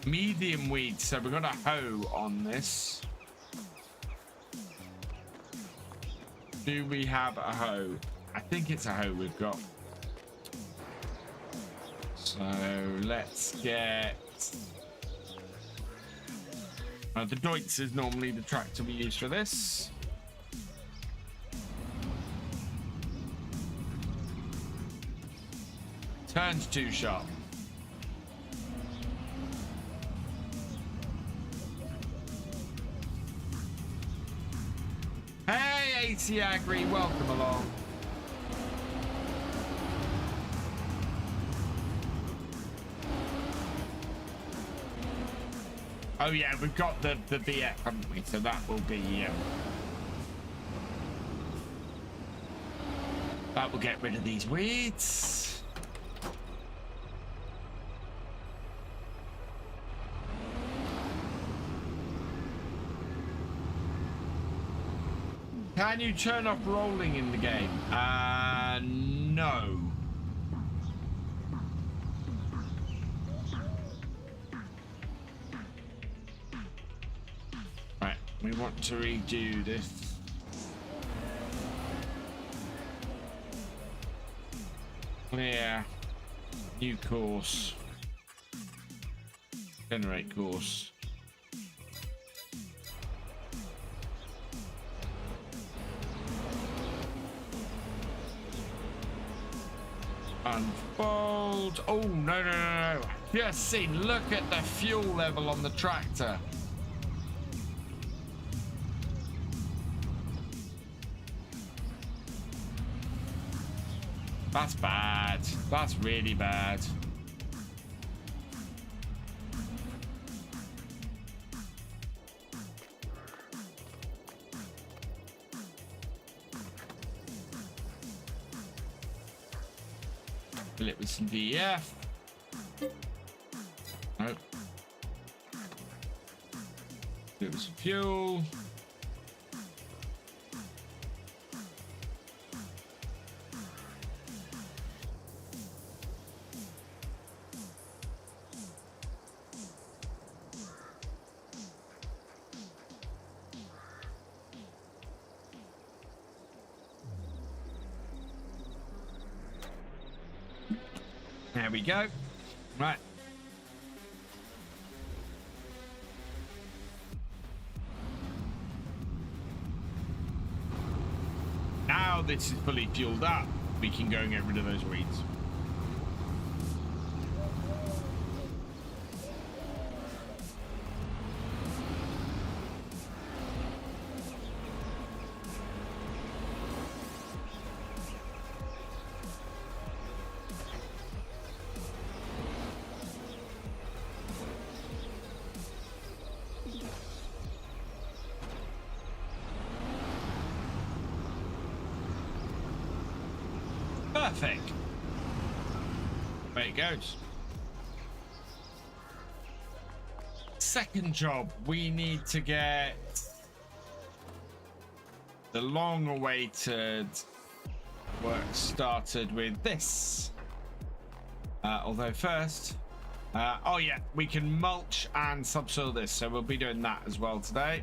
Medium weeds, so we've got a hoe on this. Do we have a hoe? I think it's a hoe we've got. So let's get... the Deutz is normally the tractor we use for this. Turns too sharp. Hey, AC Agri, welcome along. Oh yeah, we've got the BF, haven't we? So that will be that will get rid of these weeds. Can you turn off rolling in the game? No. We want to redo this. Clear. New course. Generate course. Unfold. Oh, no. Just seen. Look at the fuel level on the tractor. That's bad. That's really bad. Fill it with some DEF. Nope. Fill it with some fuel. There we go. Right. Now this is fully fueled up, we can go and get rid of those weeds. Perfect. There it goes. Second job, we need to get the long-awaited work started with this. Although first, oh yeah, we can mulch and subsoil this, so we'll be doing that as well today.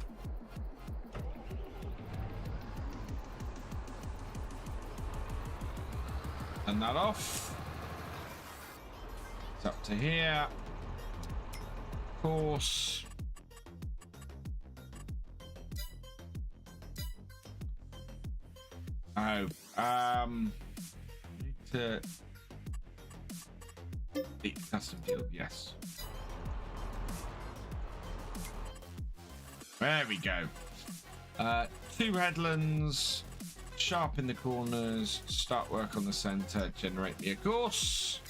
Turn that off. It's up to here. Course. Oh, need to custom field, yes. There we go. 2 headlands. Sharpen the corners, start work on the center, generate me a course.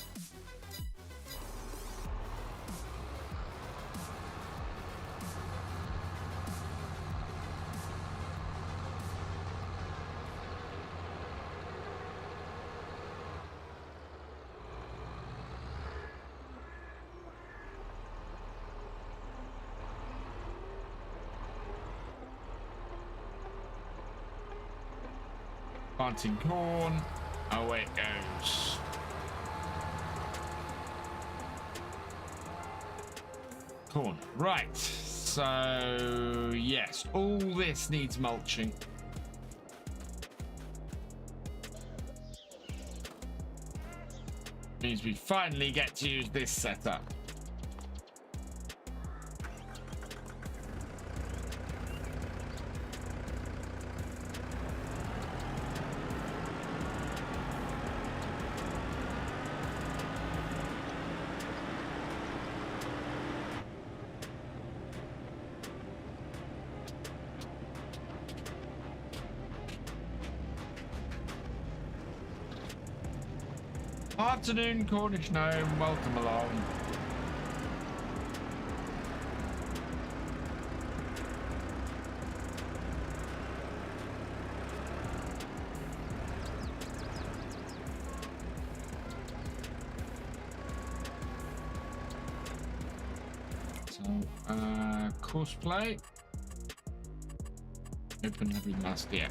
Planting corn. Away it goes. Corn. Right. So, yes. All this needs mulching. Means we finally get to use this setup. Afternoon, Cornish gnome. Welcome along. So, course play. Open every last yet.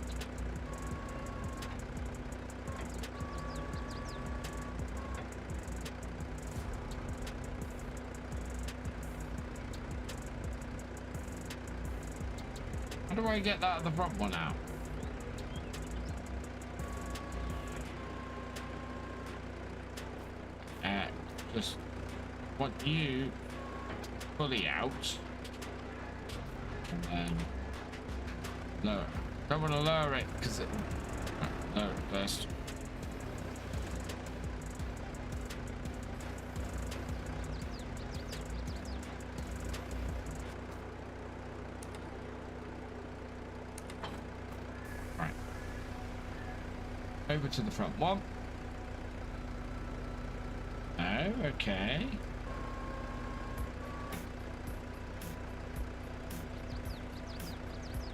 How do I get that the front one out? Just want you fully out. And then lower. Don't want to lower it because it. Lower it first. Right. Over to the front one. Oh, okay.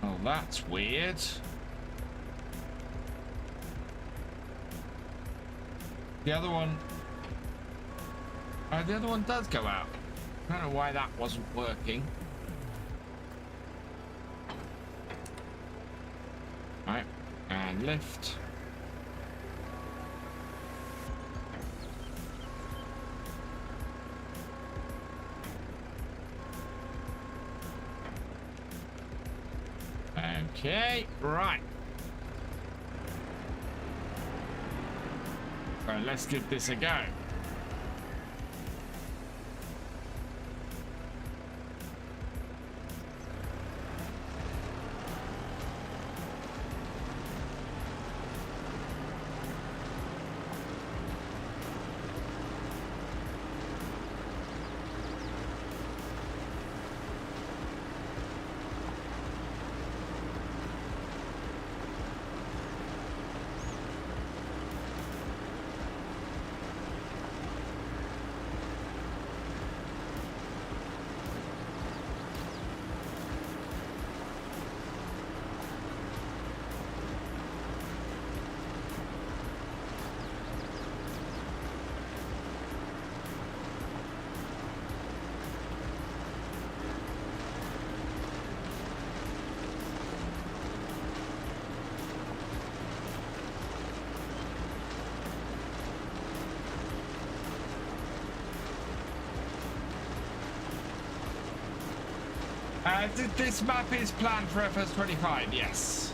Oh, that's weird. The other one... Oh, the other one does go out. I don't know why that wasn't working. Right, and lift. Okay, right. So let's give this a go. This map is planned for FS25, yes.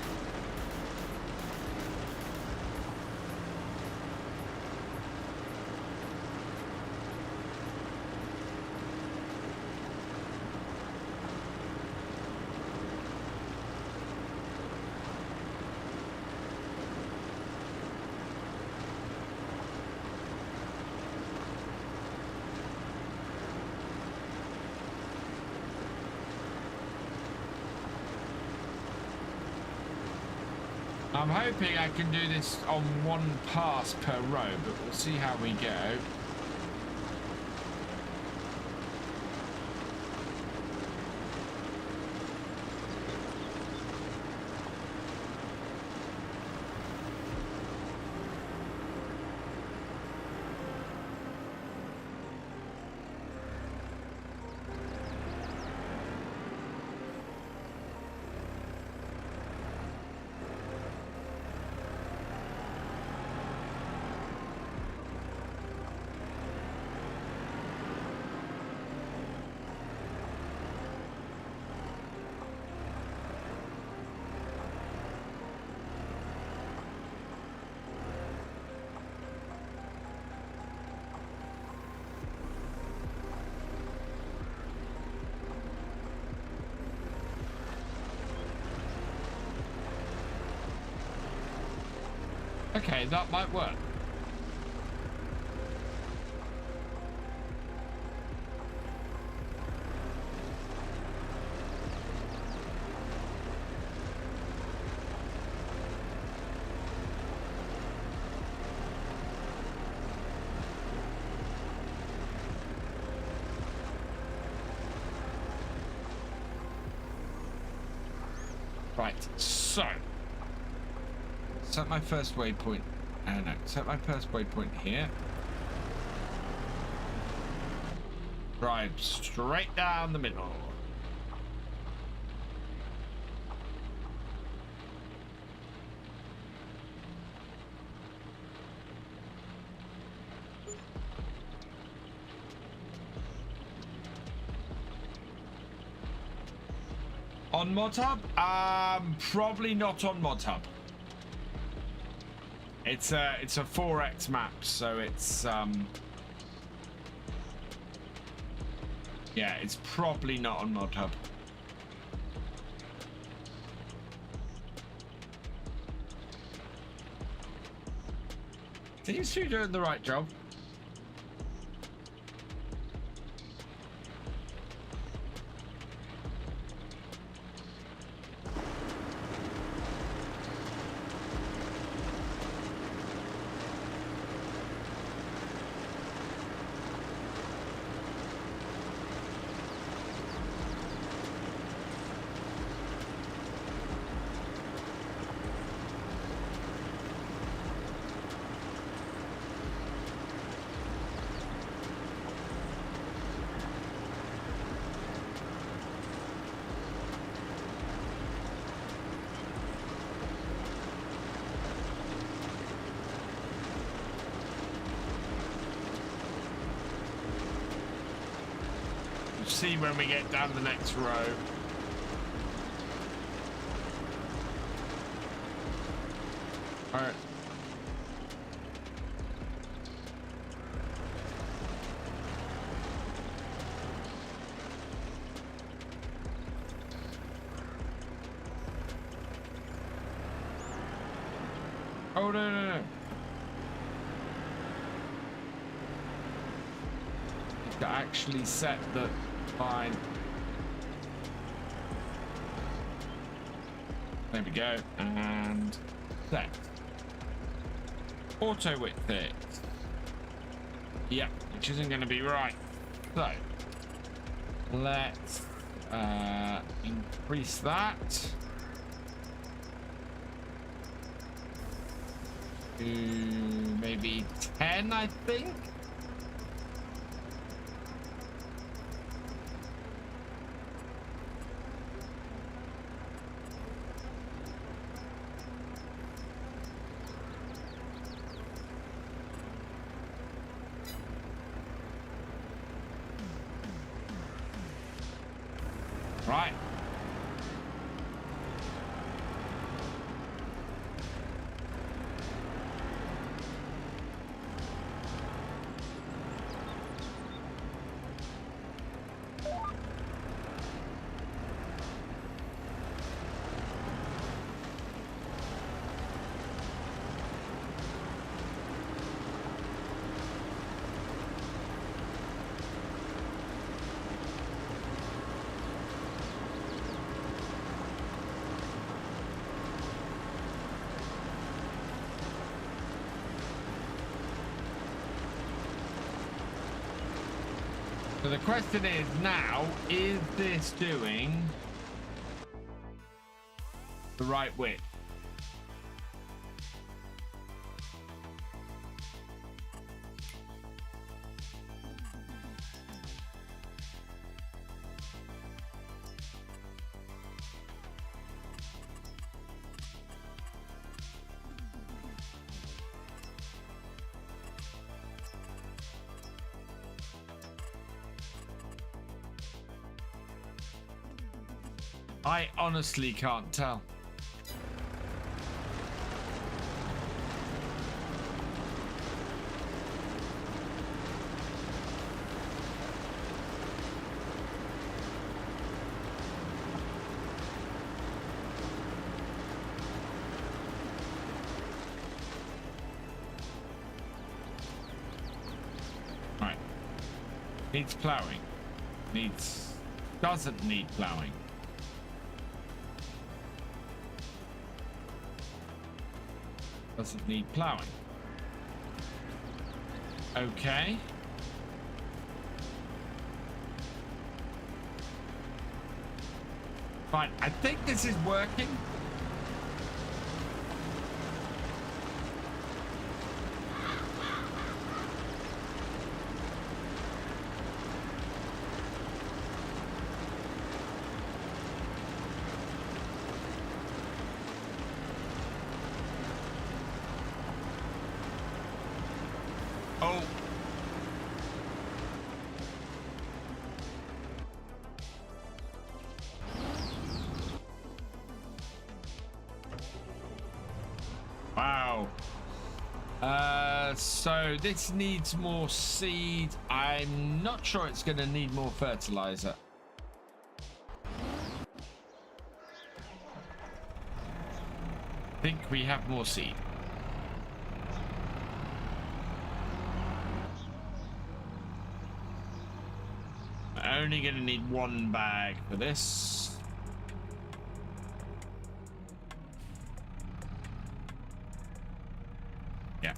I'm hoping I can do this on one pass per row, but we'll see how we go. Okay, that might work. Right, so set my first waypoint. No, set my first waypoint here. Drive straight down the middle. On Mod Hub? Probably not on Mod Hub. It's a 4x map, so it's yeah, it's probably not on Mod Hub. Seems to be doing the right job. See when we get down the next row. All right. Oh, no. To actually set the line. There we go. And set. Auto width it. Yep, which isn't going to be right. So let's increase that to maybe 10, I think. Right. So the question is now, is this doing the right width? I honestly can't tell. Right. Needs plowing. Doesn't need plowing. Doesn't need plowing. Okay. Fine. I think this is working. Oh. Wow. So this needs more seed. I'm not sure it's going to need more fertilizer. I think we have more seed. We're only going to need 1 bag for this. Yeah.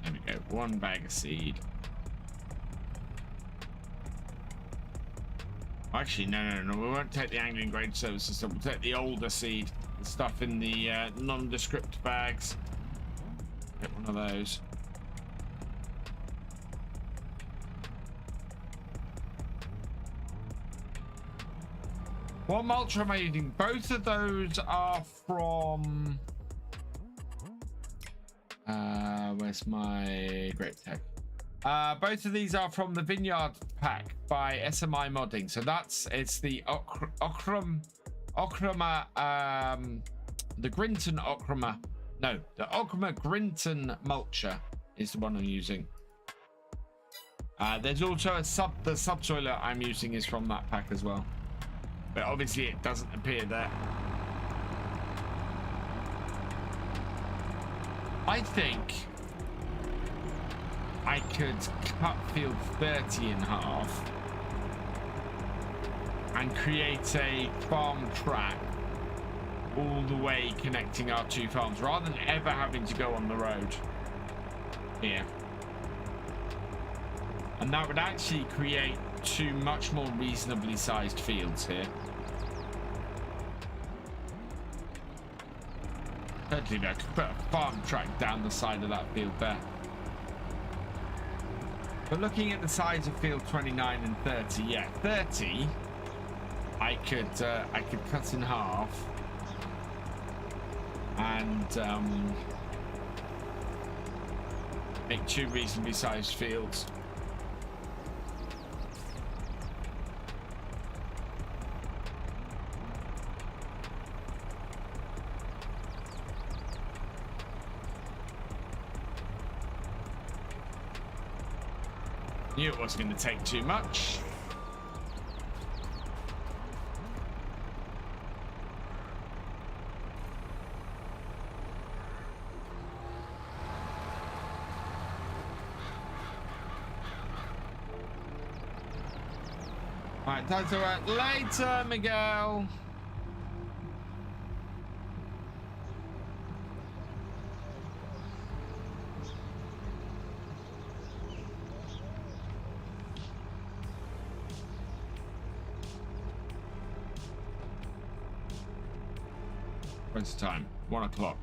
There we go. 1 bag of seed. Actually, no. We won't take the angling grade services stuff. We'll take the older seed. The stuff in the nondescript bags. Get one of those. What mulch am I using? Both of those are from... where's my grape tech? Both of these are from the Vineyard Pack by SMI Modding. So it's the Ochrama, the Grinton Ochrama. No, the Ochrama Grinton Mulcher is the one I'm using. There's also the subsoiler I'm using is from that pack as well. But obviously it doesn't appear there. I think I could cut field 30 in half and create a farm track all the way connecting our 2 farms rather than ever having to go on the road here. And that would actually create 2 much more reasonably sized fields here. Certainly, I could put a farm track down the side of that field there. But looking at the size of field 29 and 30, yeah, 30, I could cut in half and make 2 reasonably sized fields. Knew it wasn't going to take too much. Right, time to work later, Miguel. What's the time? 1 o'clock.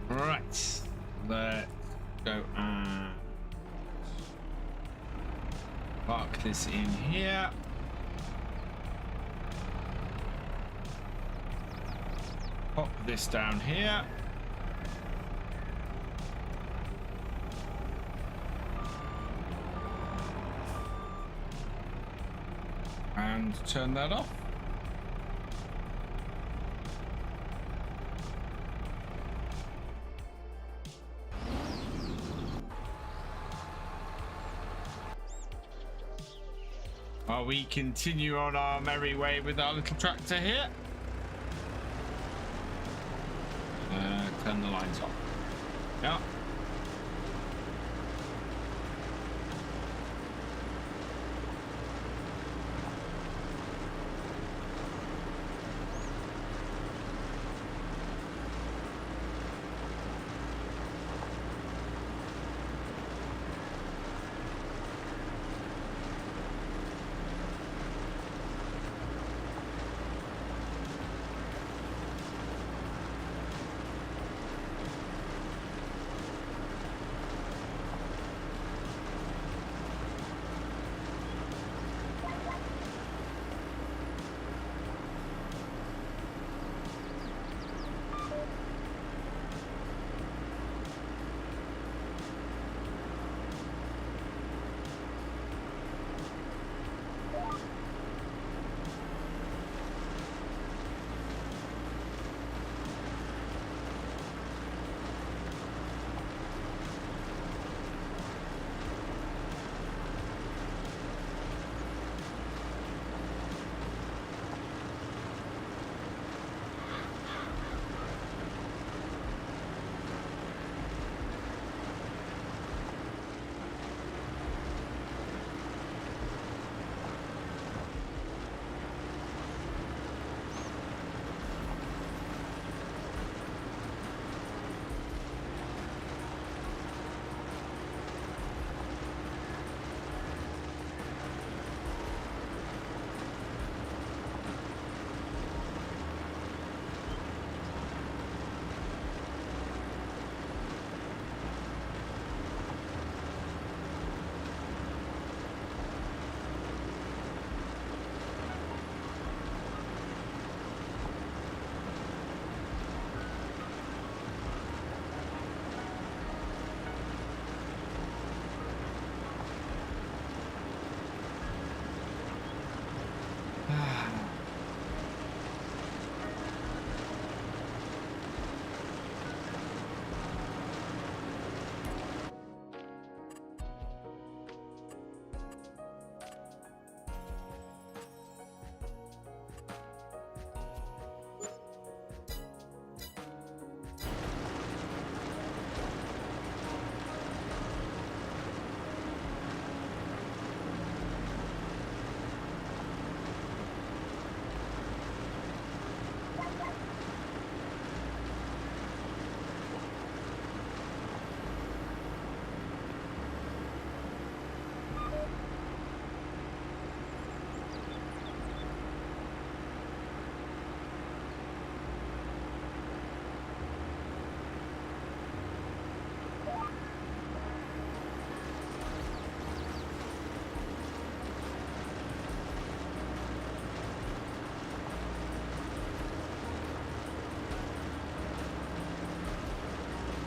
Right. Let's go and park this in here. Pop this down here. And turn that off. While we continue on our merry way with our little tractor here. Turn the lines off. Yeah.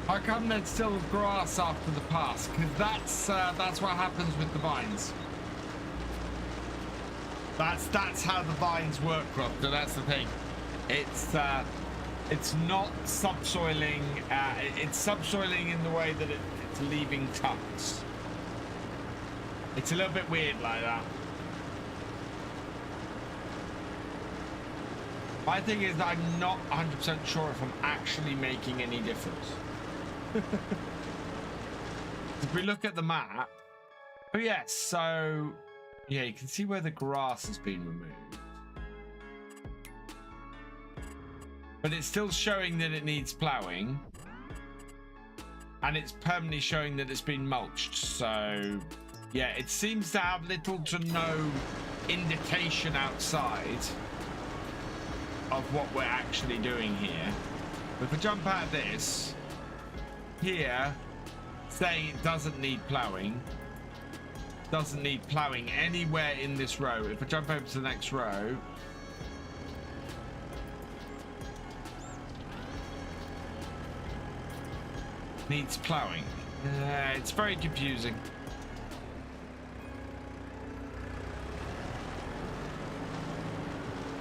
How come there's still grass after the pass? Because that's what happens with the vines. That's how the vines work, Crofter. That's the thing. It's not subsoiling. It's subsoiling in the way that it's leaving tufts. It's a little bit weird like that. My thing is that I'm not 100% sure if I'm actually making any difference. If we look at the map, oh yes, so yeah, you can see where the grass has been removed, but it's still showing that it needs ploughing, and it's permanently showing that it's been mulched. So yeah, it seems to have little to no indication outside of what we're actually doing here. If we jump out of this here, saying it doesn't need ploughing anywhere in this row. If I jump over to the next row, needs ploughing. It's very confusing.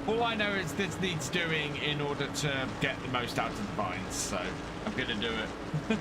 All I know is this needs doing in order to get the most out of the vines, so I'm gonna do it.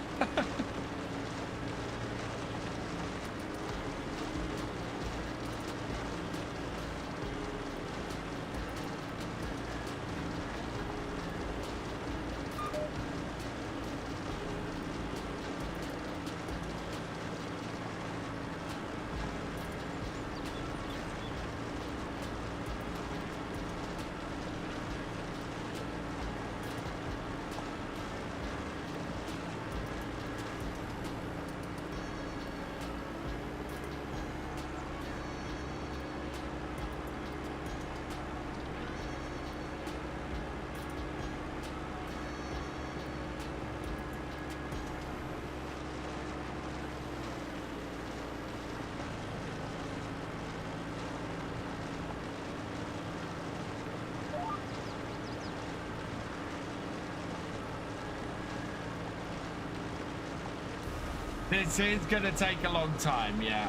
This is going to take a long time, yeah.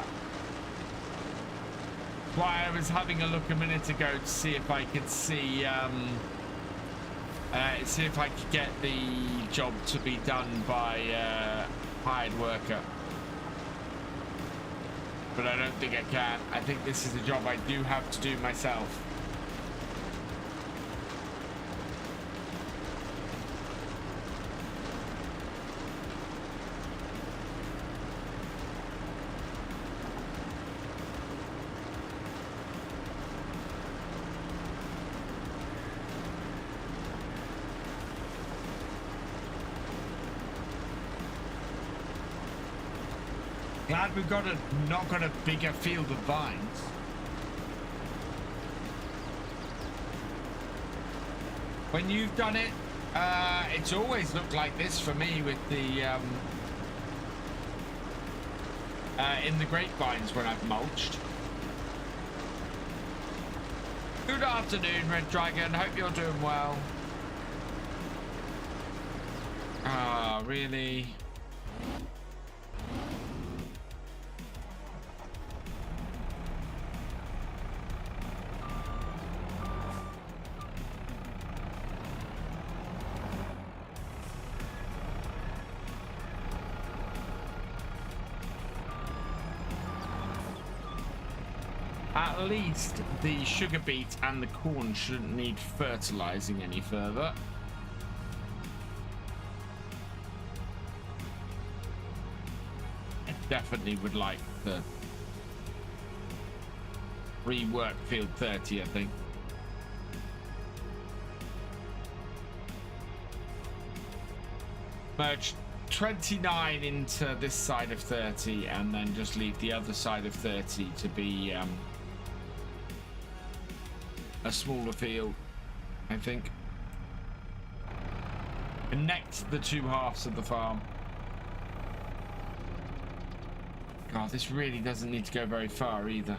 Why I was having a look a minute ago to see if I could see if I could get the job to be done by hired worker. But I don't think I can. I think this is a job I do have to do myself. Glad we've not got a bigger field of vines. When you've done it, it's always looked like this for me with the in the grapevines when I've mulched. Good afternoon, Red Dragon. Hope you're doing well. Ah, really? At least the sugar beet and the corn shouldn't need fertilizing any further. I definitely would like to rework field 30, I think. Merge 29 into this side of 30 and then just leave the other side of 30 to be a smaller field, I think. Connect the two halves of the farm. God, this really doesn't need to go very far either.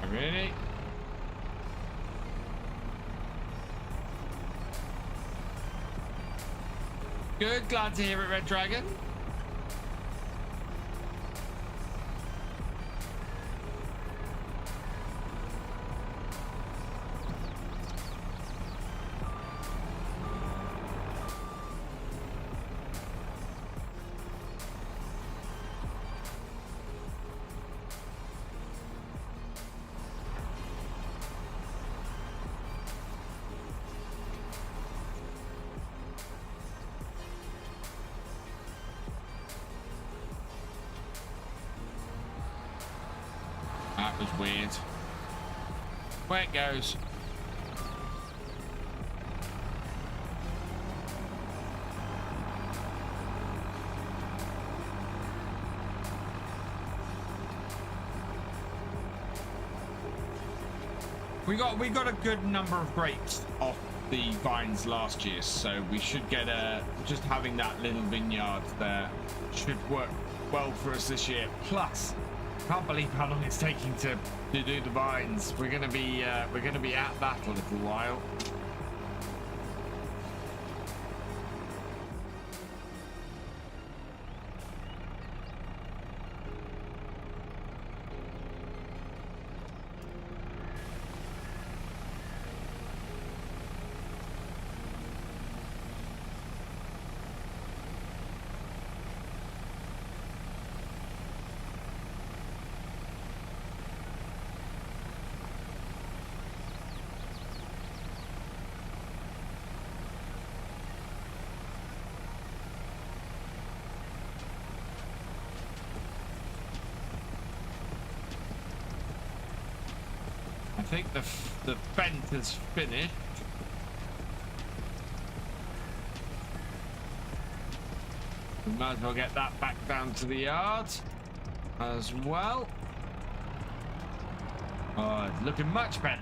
Really? Good, glad to hear it, Red Dragon. That was weird. Where it goes. We got a good number of grapes off the vines last year, so we should get just having that little vineyard there should work well for us this year. Plus, can't believe how long it's taking to do the vines. We're gonna be at that a little while. I think the fence is finished. We might as well get that back down to the yard as well. Oh, it's looking much better.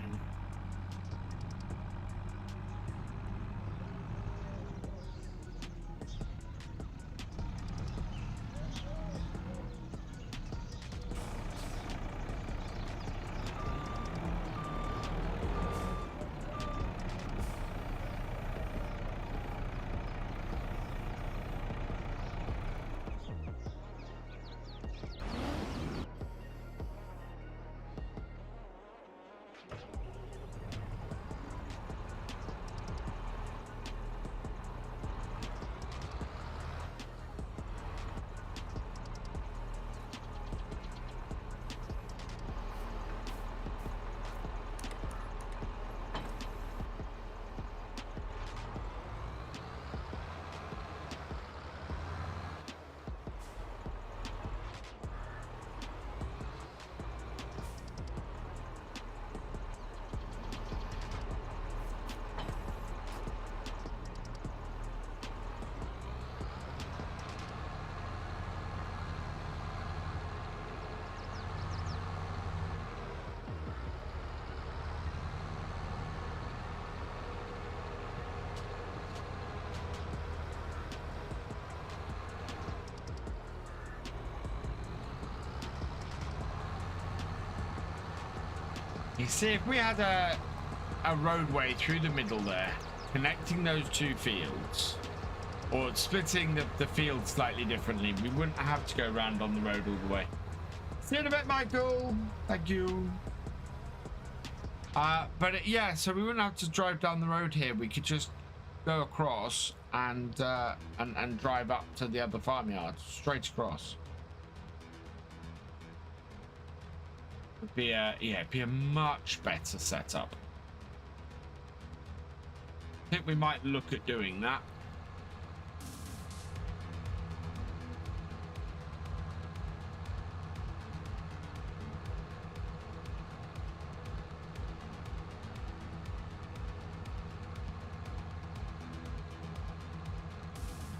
You see, if we had a roadway through the middle there, connecting those two fields, or splitting the field slightly differently, we wouldn't have to go around on the road all the way. See you in a bit, Michael. Thank you. Yeah, so we wouldn't have to drive down the road here. We could just go across and drive up to the other farmyard, straight across. It'd be a much better setup. I think we might look at doing that.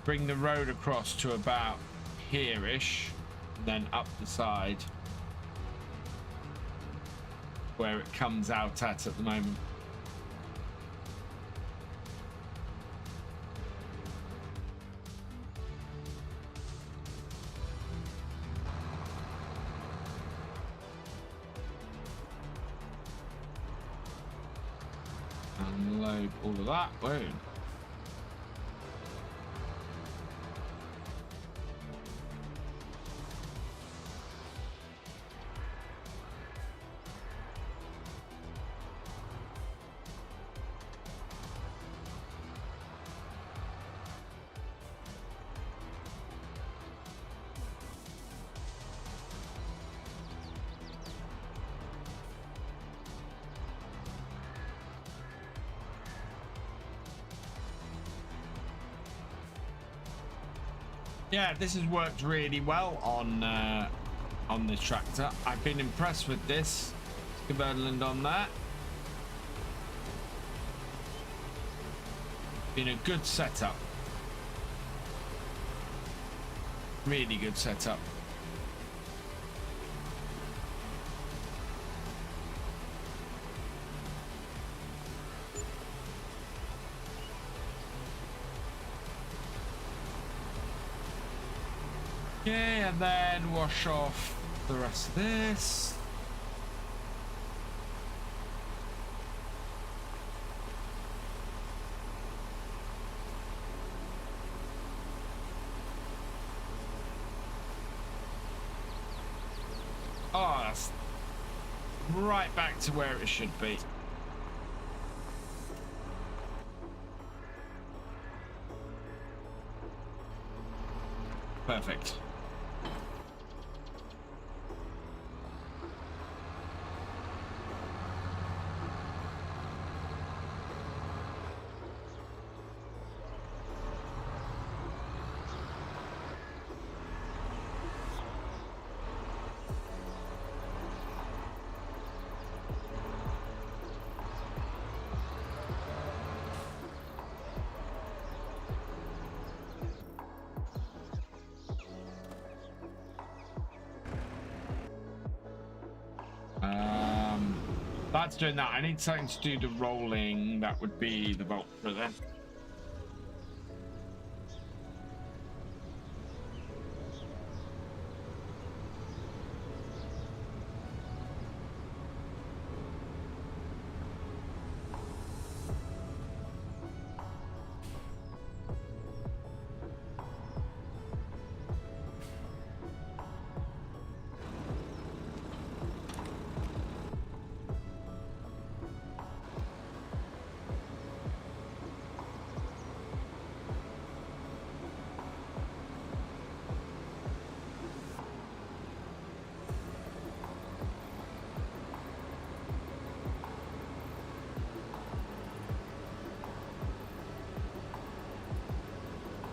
Bring the road across to about here-ish, then up the side where it comes out at the moment. Unload all of that. Whoa. Yeah, this has worked really well on this tractor. I've been impressed with this. Skibberland on that. Been a good setup. Really good setup. Okay, and then wash off the rest of this. Oh, that's right back to where it should be. Perfect. That's doing that. I need something to do the rolling. That would be the Vulture then.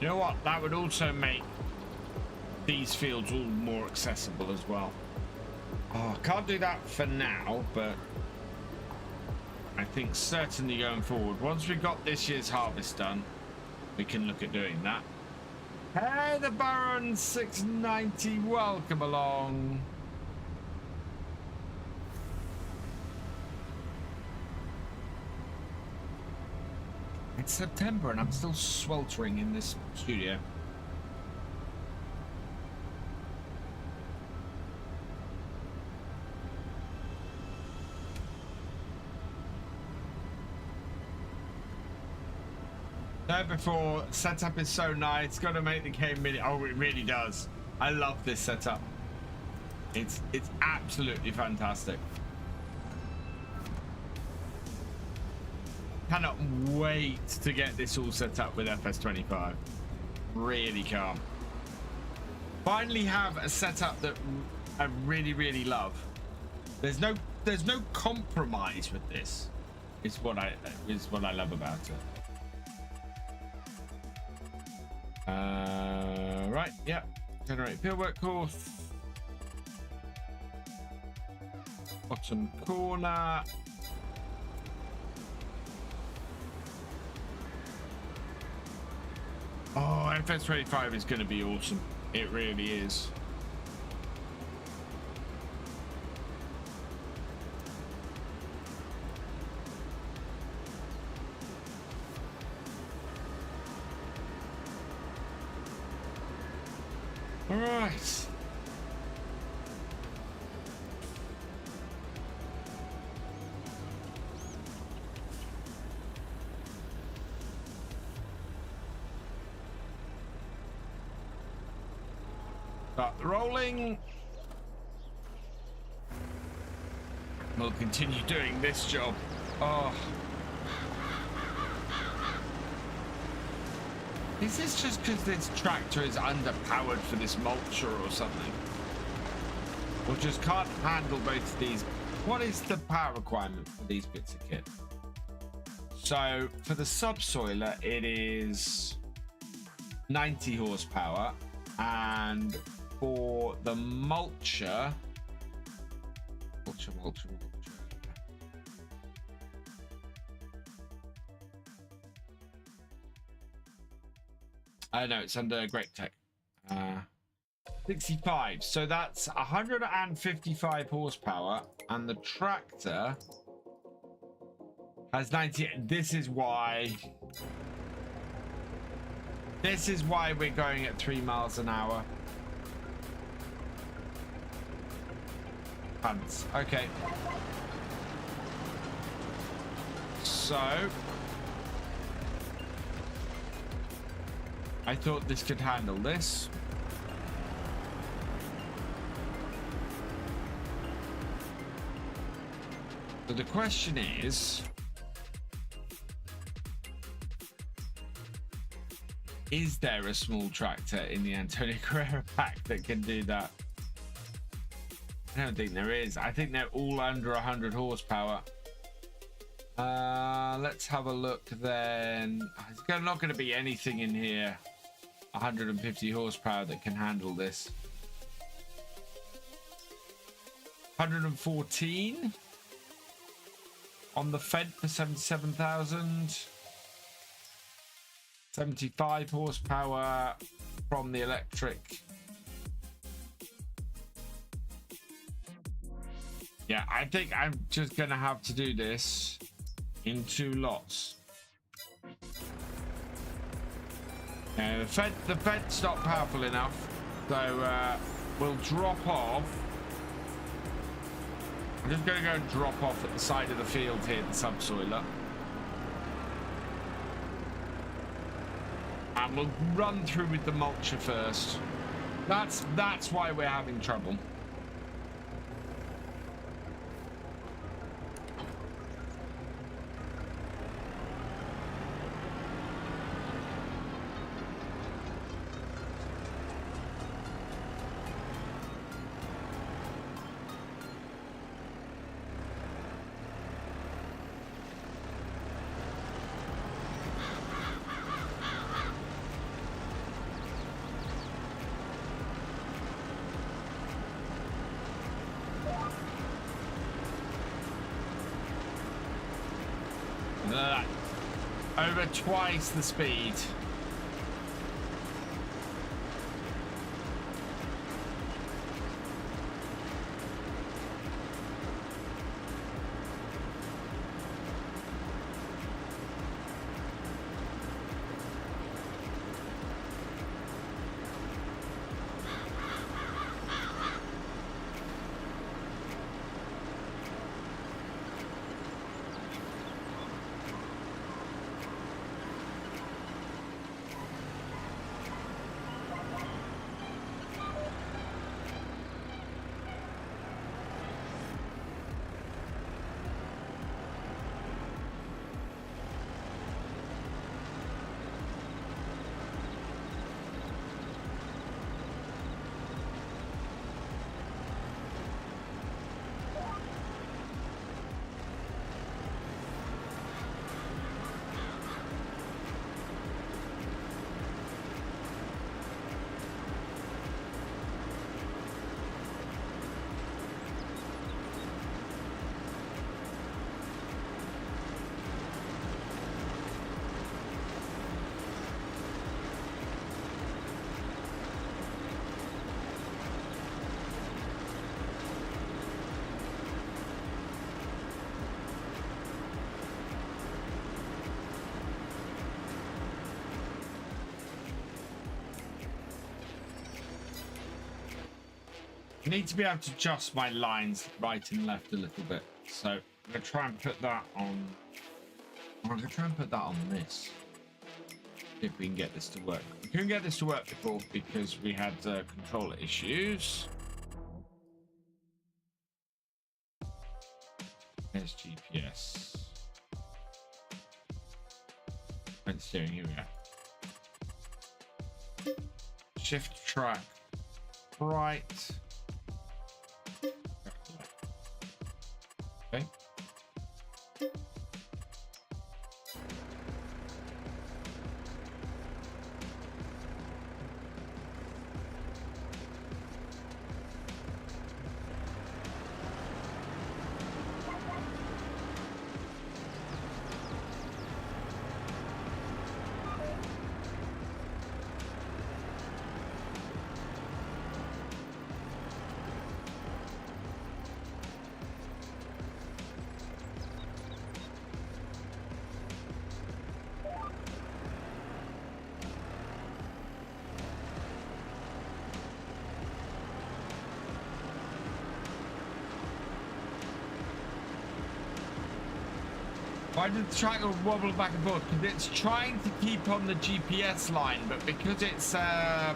You know what? That would also make these fields all more accessible as well. Oh, can't do that for now, but I think certainly going forward, once we've got this year's harvest done, we can look at doing that. Hey, the Baron 690, welcome along. It's September and I'm still sweltering in this studio. There before, setup is so nice, got to make the KiwiMedic. Oh, it really does. I love this setup. It's absolutely fantastic. Cannot wait to get this all set up with FS25. Really can't. Finally have a setup that I really love. There's no compromise with this. Is what I love about it. Right, yeah. Generate fieldwork course. Bottom corner. Oh, FS25 is going to be awesome. It really is. All right. Start rolling. We'll continue doing this job. Oh. Is this just because this tractor is underpowered for this mulcher or something? Or just can't handle both of these? What is the power requirement for these bits of kit? So for the subsoiler, it is 90 horsepower. And for the mulcher, mulcher. I know it's under Great Tech. 65. So that's 155 horsepower, and the tractor has 90. This is why we're going at 3 miles an hour. Pants. Okay. So I thought this could handle this. So the question is there a small tractor in the Antonio Carrera pack that can do that? I don't think there is. I think they're all under 100 horsepower. Let's have a look then. There's not going to be anything in here 150 horsepower that can handle this. 114 on the Fed for 77,000. 75 horsepower from the electric. Yeah, I think I'm just gonna have to do this in 2 lots. The Fed's not powerful enough, so we'll drop off. I'm just gonna go and drop off at the side of the field here, the subsoiler. And we'll run through with the mulcher first. That's why we're having trouble. Over twice the speed. need to be able to adjust my lines right and left a little bit. So I'm going to try and put that on. I'm going to try and put that on this. If we can get this to work. We couldn't get this to work before because we had controller issues. There's GPS. And steering, here we go. Shift track right. Okay. Why did the tractor wobble back and forth? Because it's trying to keep on the GPS line, but because it's a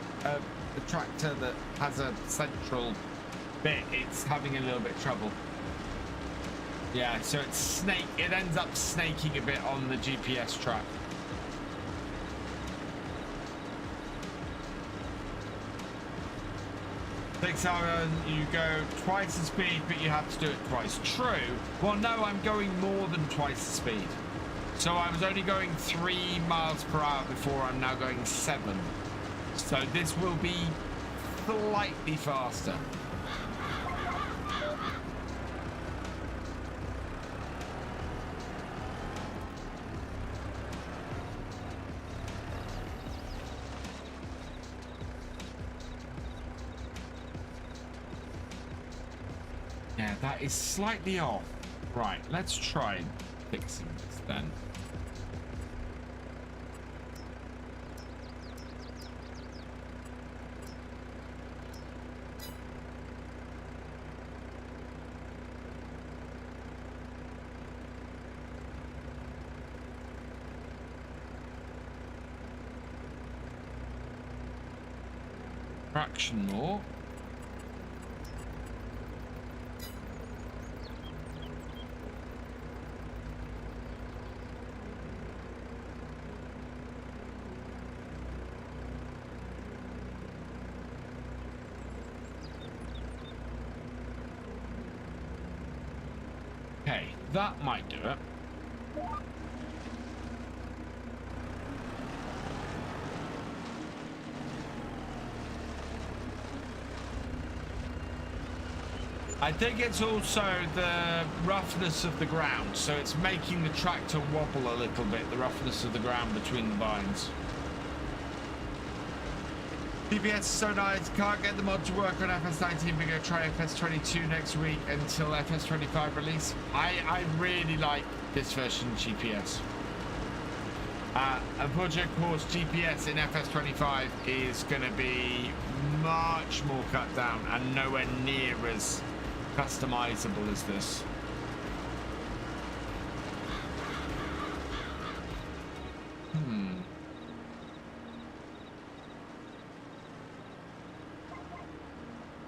tractor that has a central bit, it's having a little bit of trouble. Yeah, so it ends up snaking a bit on the GPS track. 6 hours, you go twice the speed, but you have to do it twice. True. Well, no, I'm going more than twice the speed. So I was only going 3 miles per hour before. I'm now going 7. So this will be slightly faster. Yeah, that is slightly off. Right, let's try fixing this then. Traction more. Okay, that might do it. I think it's also the roughness of the ground, so it's making the tractor wobble a little bit, the roughness of the ground between the vines. DBS is so nice, can't get the mod to work on FS19, we're going to try FS22 next week until FS25 release. I really like this version of GPS. Unfortunately, of course, GPS in FS25 is going to be much more cut down and nowhere near as customizable as this.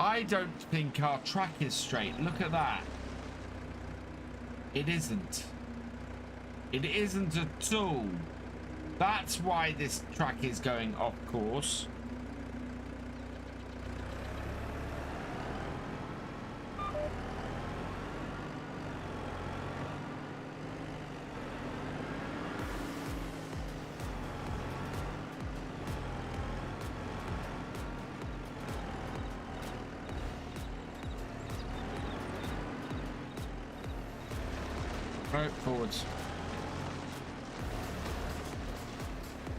I don't think our track is straight. Look at that. It isn't. It isn't at all. That's why this track is going off course. Right, forwards.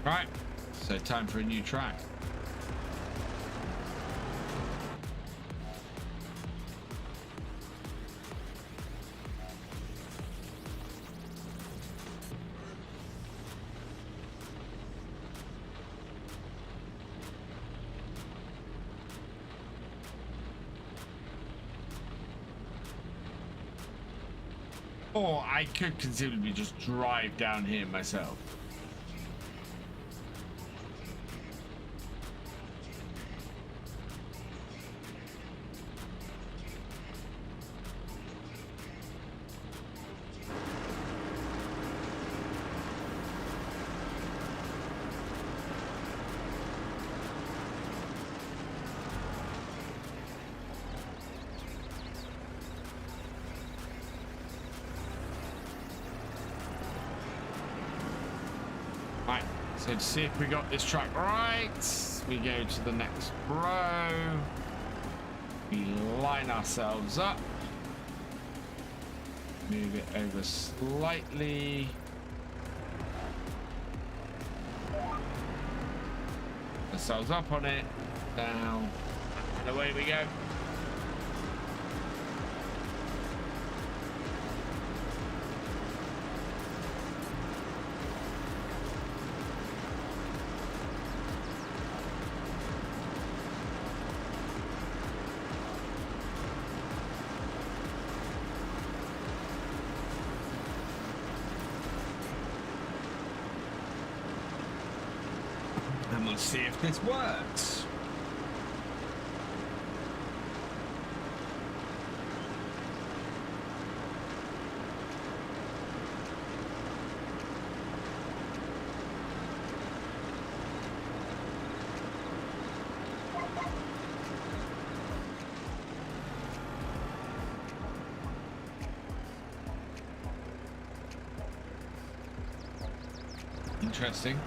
Right, so time for a new track. Or I could conceivably just drive down here myself. Right, so to see if we got this track right, we go to the next row, we line ourselves up, move it over slightly, ourselves up on it, down, and away we go. And we'll see if this works. Interesting.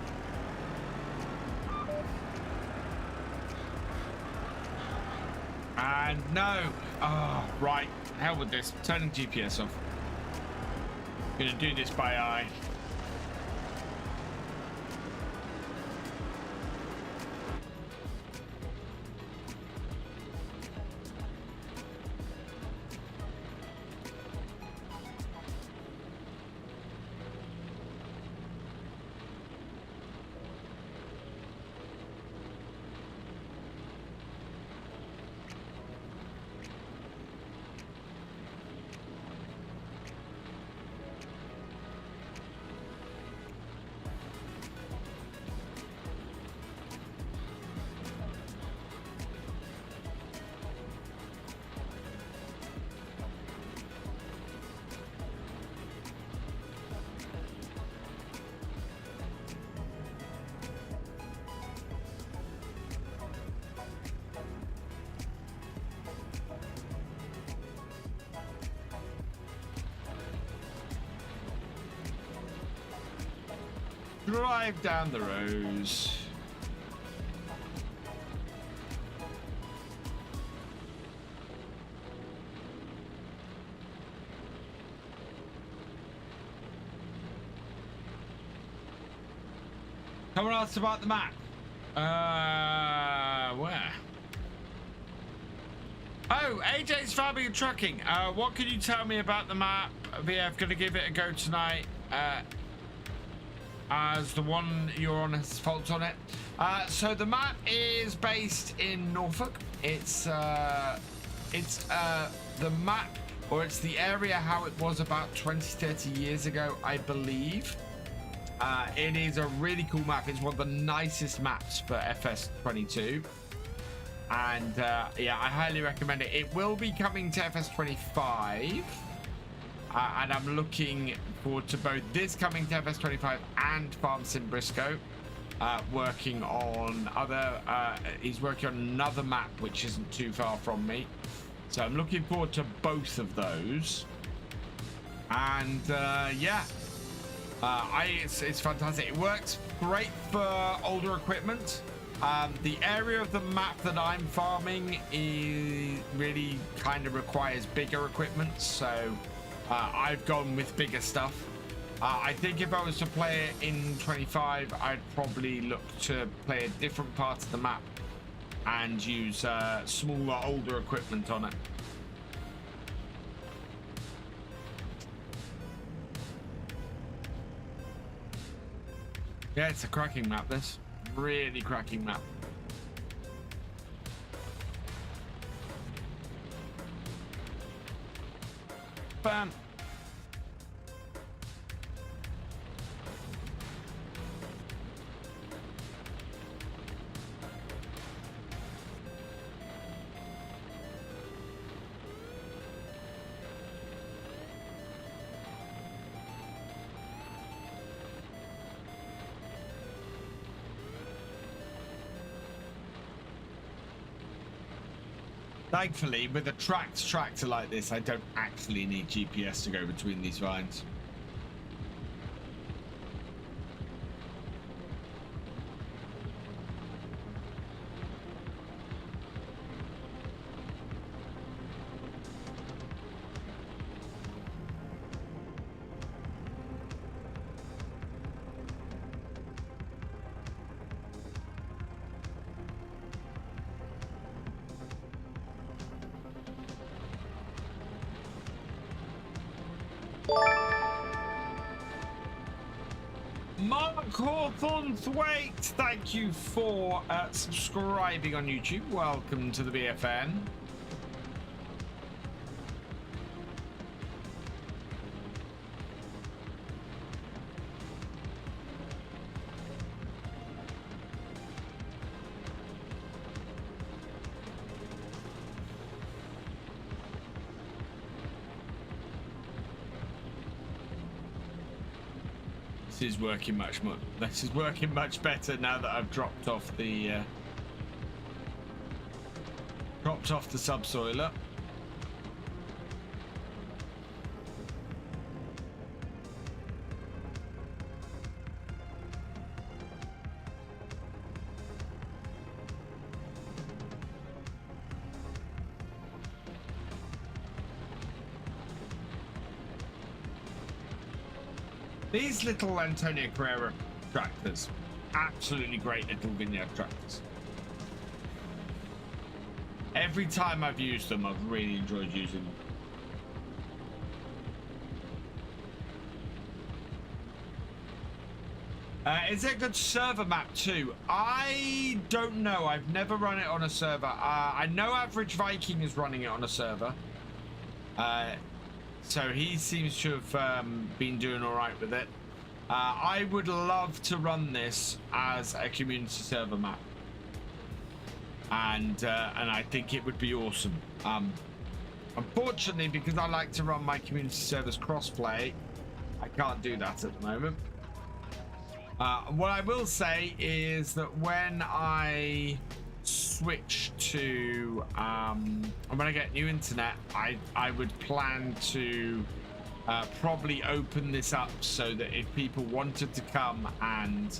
And no. Oh, right. Hell with this. Turning GPS off. Gonna do this by eye. Drive down the rows. Someone asked about the map. Where? Oh, AJ's farming and trucking. What can you tell me about the map? VF gonna give it a go tonight. As the one you're on has faults on it. So the map is based in Norfolk. It's the map, or it's the area how it was about 20-30 years ago, I believe. It is a really cool map. It's one of the nicest maps for FS22. And yeah, I highly recommend it. It will be coming to FS25. And I'm looking forward to both this coming to FS25 and Farm Sim Briscoe. Working on other, he's working on another map which isn't too far from me. So I'm looking forward to both of those. And yeah, it's fantastic. It works great for older equipment. The area of the map that I'm farming is really kind of requires bigger equipment. So I've gone with bigger stuff. I think if I was to play it in 25, I'd probably look to play a different part of the map and use smaller, older equipment on it. Yeah, it's a cracking map, this. Really cracking map. Bam. Thankfully, with a tracked tractor like this, I don't actually need GPS to go between these vines. Mark Hawthornthwaite, thank you for subscribing on YouTube. Welcome to the BFN. This is working much better now that I've dropped off the subsoiler. These little Antonio Carrera tractors, absolutely great little vineyard tractors. Every time I've used them, I've really enjoyed using them. Is it a good server map too? I don't know. I've never run it on a server. I know AverAgeViking is running it on a server. So he seems to have been doing all right with it. I would love to run this as a community server map, and I think it would be awesome. Unfortunately, because I like to run my community servers crossplay, I can't do that at the moment. What I will say is that when I switch to when I get new internet, I would plan to probably open this up so that if people wanted to come and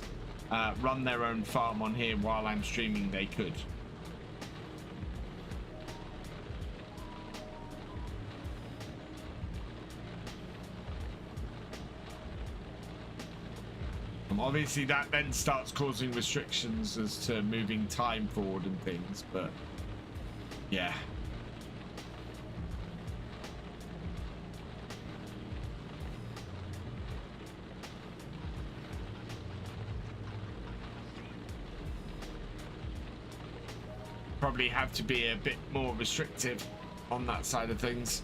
run their own farm on here while I'm streaming, they could. Obviously that then starts causing restrictions as to moving time forward and things, but yeah. Probably have to be a bit more restrictive on that side of things.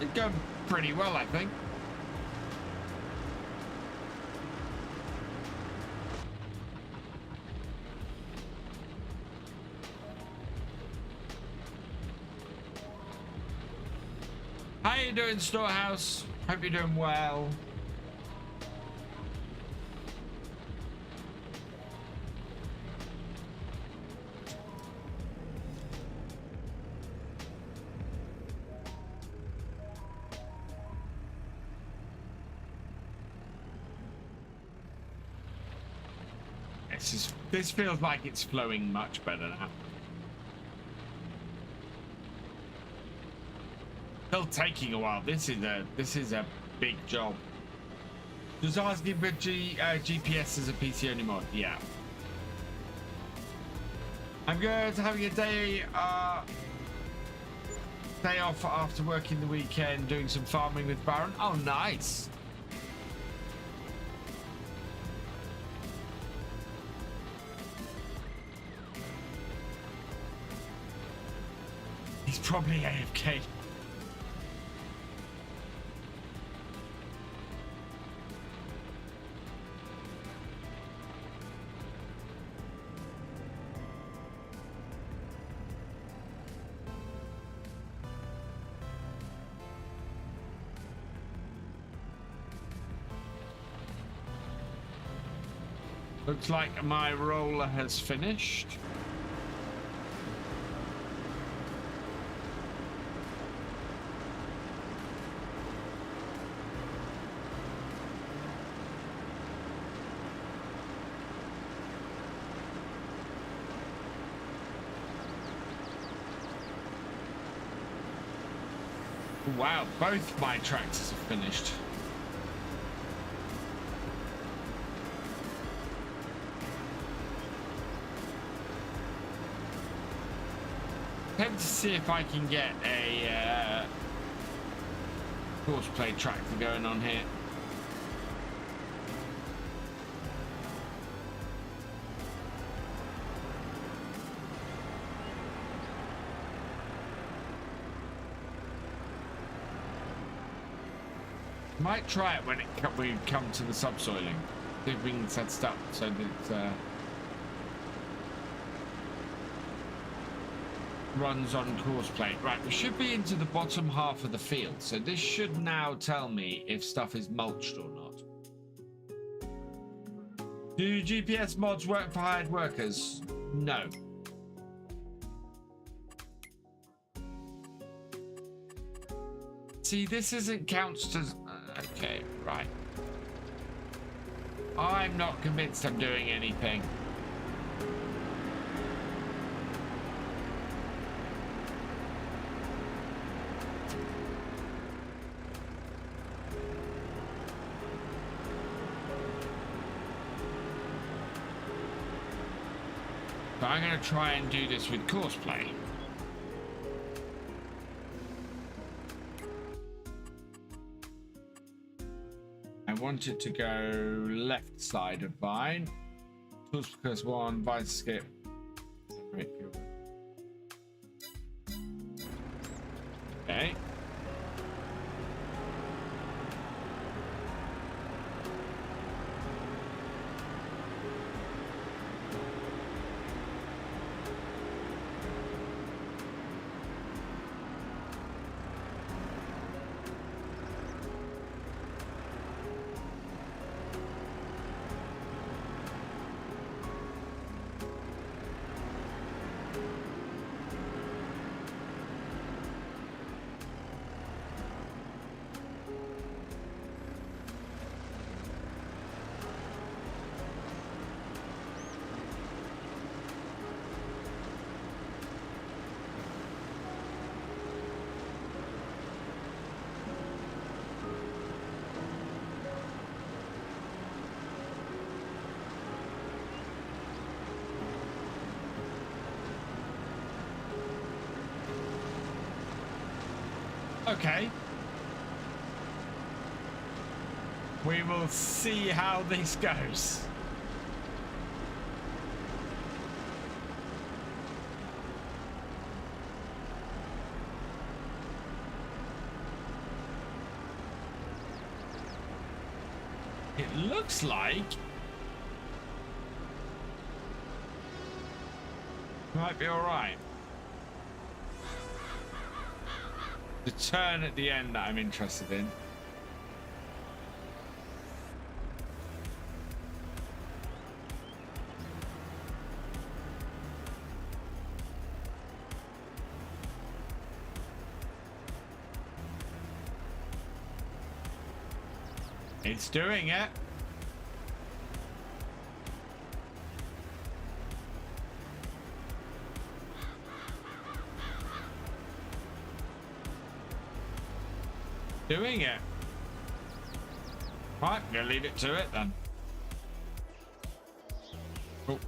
It's going pretty well, I think. How you doing, Storehouse? Hope you're doing well. This feels like it's flowing much better now. Still taking a while. This is a big job. Just asking for GPS as a PC only mod. Yeah. I'm good. Having a day off after working the weekend, doing some farming with Baron. Oh, nice. He's probably AFK. Looks like my roller has finished. Wow, both my tractors have finished. Attempt to see if I can get a horseplay tractor going on here. Might try it when we come to the subsoiling. See if we can set it up so that runs on course plate. Right, we should be into the bottom half of the field, so this should now tell me if stuff is mulched or not. Do GPS mods work for hired workers? No. See, this isn't counts as... okay, right. I'm not convinced I'm doing anything. But I'm going to try and do this with course play. I want it to go left side of vine. Tools because one, vine skip. Okay. Okay. We will see how this goes. It looks like might be all right. The turn at the end that I'm interested in. It's doing it. Doing it. Right, I'm gonna leave it to it then. Oh.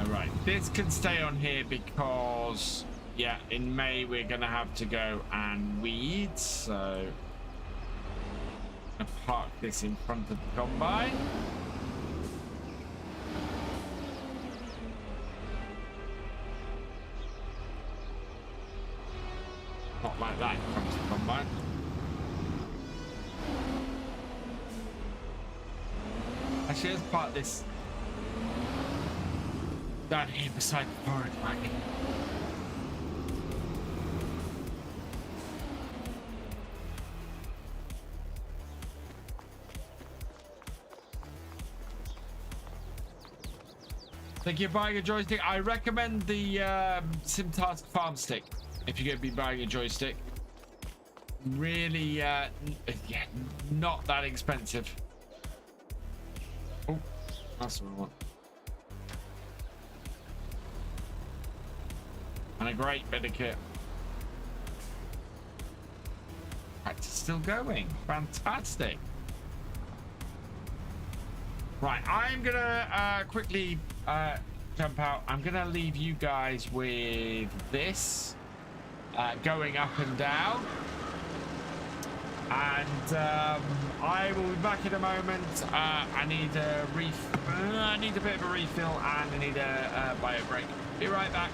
Right, this can stay on here because, yeah, in May we're gonna have to go and weed, so I'll park this in front of the combine. Not like that in front of the combine. Actually, let's park this down here beside the forward wagon. Think you're buying a joystick? I recommend the SimTask Farm Stick if you're going to be buying a joystick. Really, yeah, not that expensive. Oh, that's what I want. And a great bit of kit. Right, it's still going. Fantastic. Right, I'm gonna quickly jump out. I'm gonna leave you guys with this going up and down, and I will be back in a moment. I need a I need a bit of a refill, and I need a bio break. Be right back.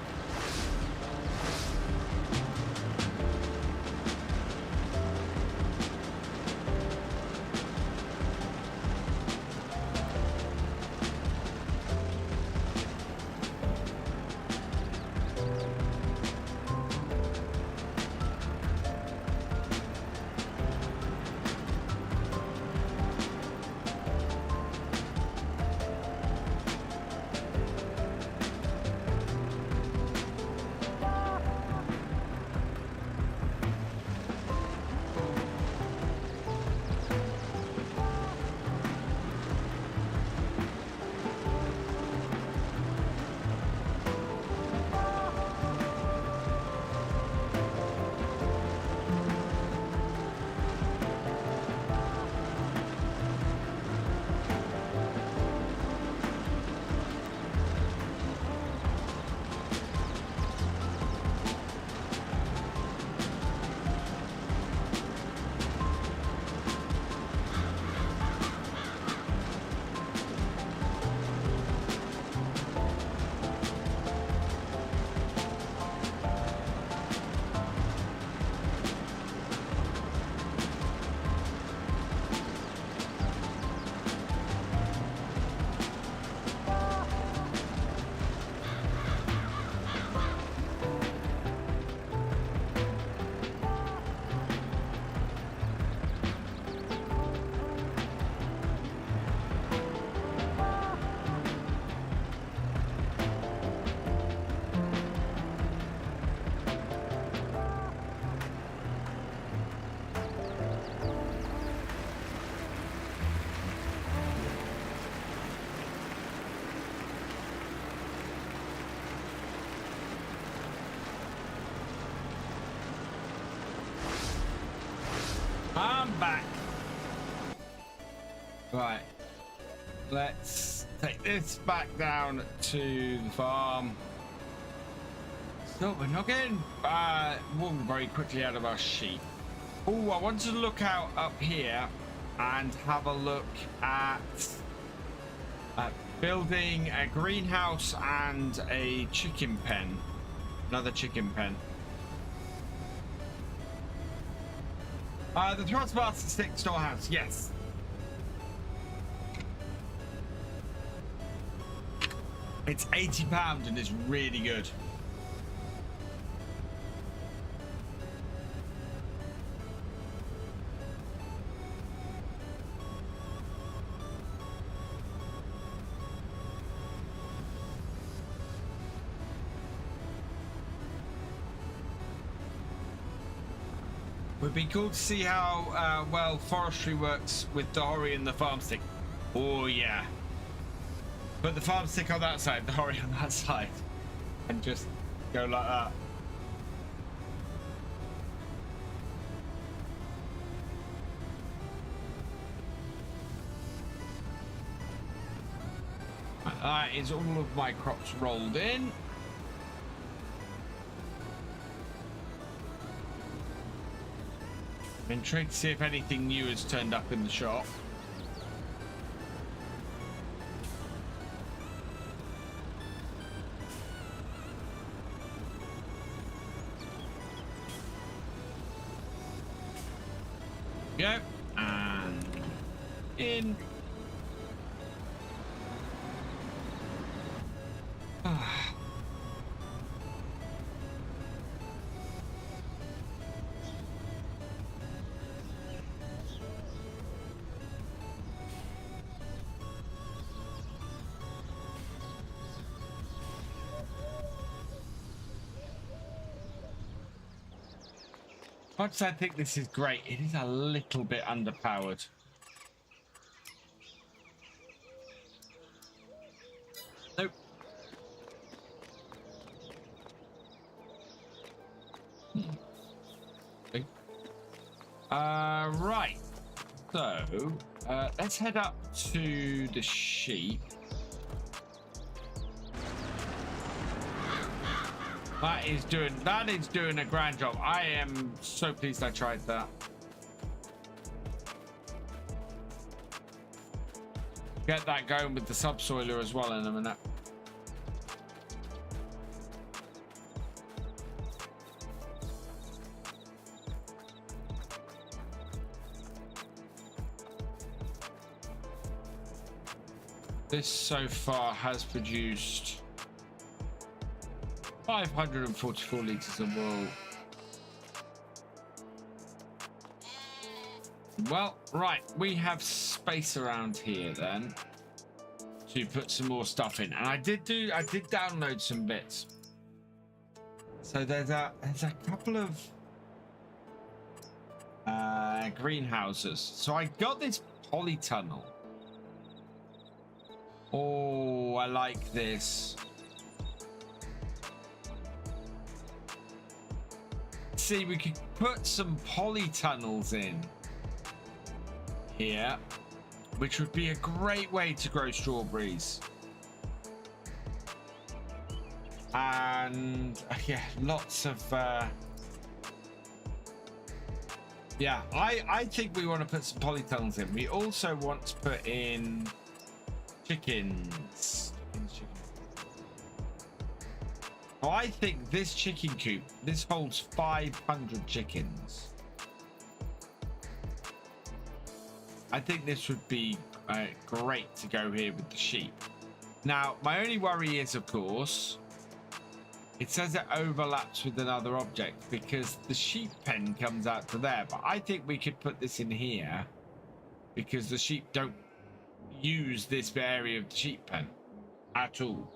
I'm back. Right, let's take this back down to the farm. So we're not getting warmed very quickly out of our sheep. Oh, I wanted to look out up here and have a look at building a greenhouse and a chicken pen. Another chicken pen. The Thrustmaster Stick storehouse, yes. It's £80 and it's really good. Would be cool to see how well forestry works with the Horry and the farm stick. Oh yeah. Put the farm stick on that side, the Horry on that side, and just go like that. That is all of my crops rolled in. I'm intrigued to see if anything new has turned up in the shop. Go and in. Much as I think this is great, it is a little bit underpowered. Nope. Okay. Right. So, let's head up to the sheep. That is doing a grand job. I am so pleased I tried that. Get that going with the subsoiler as well in a minute. This so far has produced 544 litres of wool. Well, right, we have space around here then to put some more stuff in, and I did download some bits. So there's a couple of greenhouses. So I got this polytunnel. Oh, I like this. See, we could put some polytunnels in here, which would be a great way to grow strawberries. And yeah, lots of yeah, I think we want to put some polytunnels in. We also want to put in chickens. Oh, I think this chicken coop, this holds 500 chickens. I think this would be great to go here with the sheep. Now, my only worry is, of course, it says it overlaps with another object because the sheep pen comes out to there. But I think we could put this in here because the sheep don't use this area of the sheep pen at all.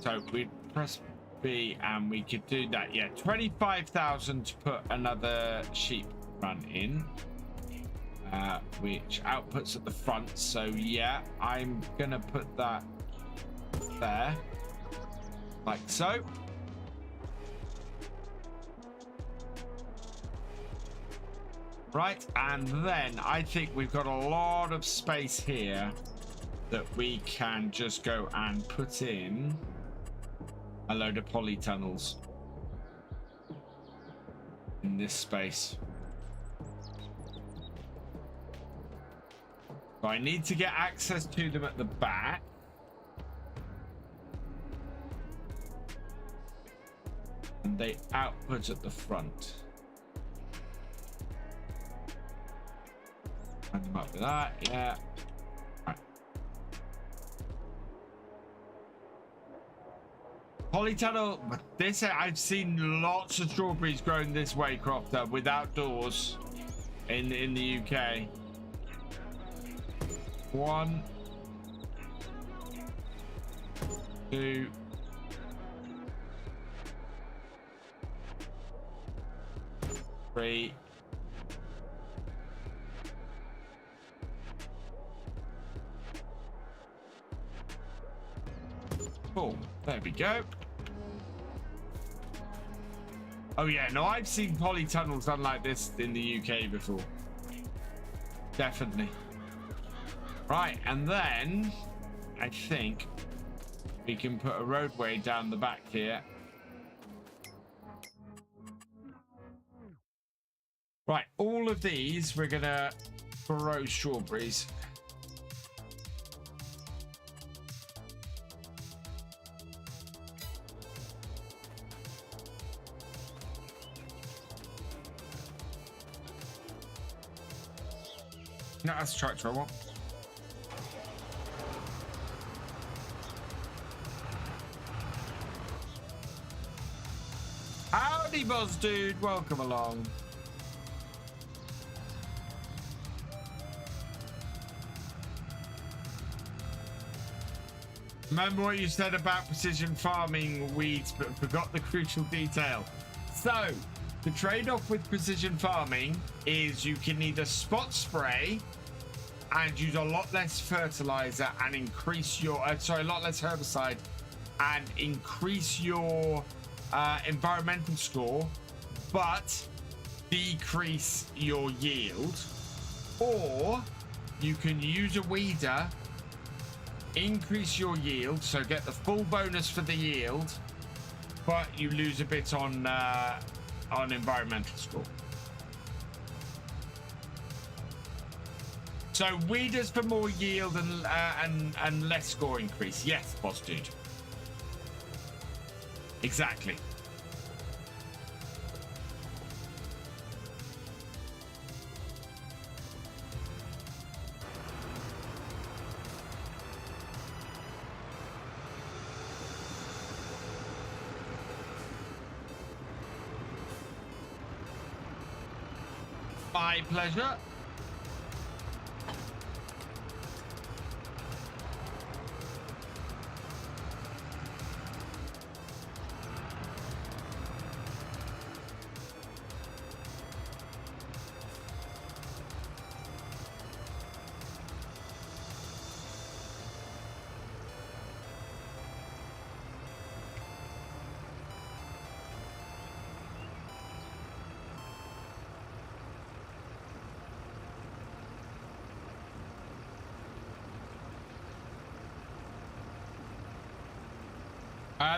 So we'd press B and we could do that. Yeah, 25,000 to put another sheep run in, which outputs at the front. So yeah, I'm gonna put that there, like so. Right, and then I think we've got a lot of space here that we can just go and put in a load of polytunnels in this space. So I need to get access to them at the back. And they output at the front. Line them up with that, yeah. Polytunnel, but this, I've seen lots of strawberries growing this way, Crofter, without doors in the UK. 1, 2, 3. Oh, there we go. Oh yeah, no, I've seen polytunnels done like this in the UK before. Definitely. Right, and then I think we can put a roadway down the back here. Right, all of these we're gonna grow strawberries. No, that's the tractor I want. Howdy, Buzz dude. Welcome along. Remember what you said about precision farming weeds, but forgot the crucial detail. So, the trade-off with precision farming is you can either spot spray and use a lot less fertilizer and increase your, a lot less herbicide and increase your environmental score, but decrease your yield. Or you can use a weeder, increase your yield, so get the full bonus for the yield, but you lose a bit on environmental score. So weeders for more yield and less score increase. Yes, boss dude. Exactly. My pleasure.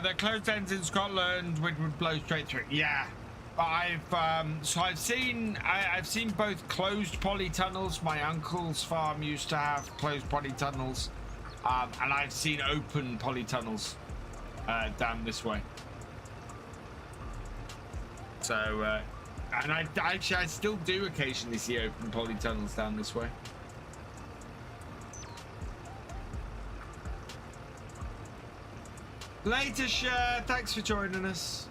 They're closed ends in Scotland, which would blow straight through. Yeah, I've seen both closed polytunnels. My uncle's farm used to have closed polytunnels, and I've seen open polytunnels down this way. So, and I still do occasionally see open polytunnels down this way. Later, Cher. Thanks for joining us.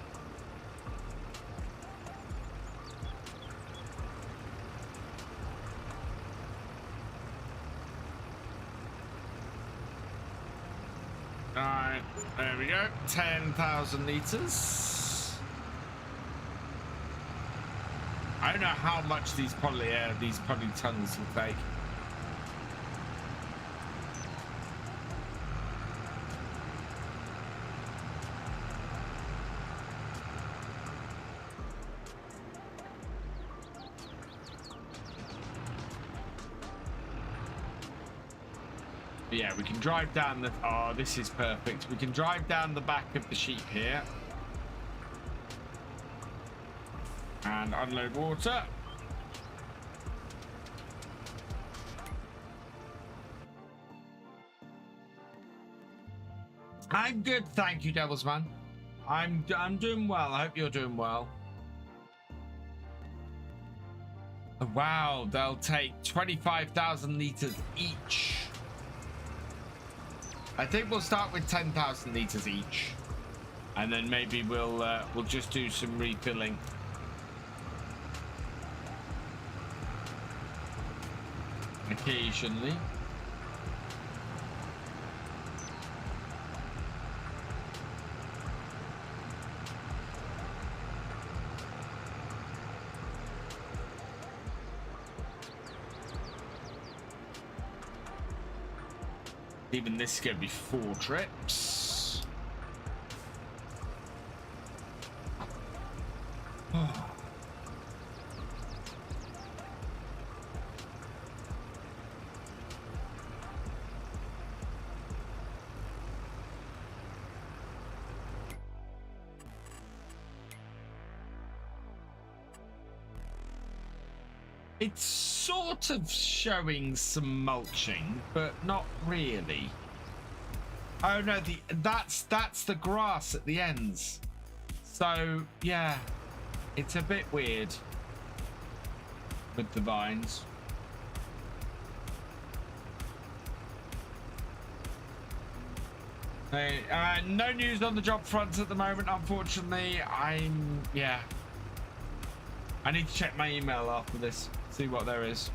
Alright, there we go. 10,000 litres. I don't know how much these polytunnels will take. Yeah, we can drive down the... Oh, this is perfect. We can drive down the back of the sheep here. And unload water. I'm good, thank you, Devils Man. I'm doing well. I hope you're doing well. Wow, they'll take 25,000 litres each. I think we'll start with 10,000 litres each, and then maybe we'll just do some refilling. Occasionally. Even this is going to be 4 trips. It's sort of showing some mulching, but not really. Oh no, that's the grass at the ends. So yeah, it's a bit weird with the vines. No news on the job front at the moment, unfortunately. Yeah. I need to check my email after this, see what there is.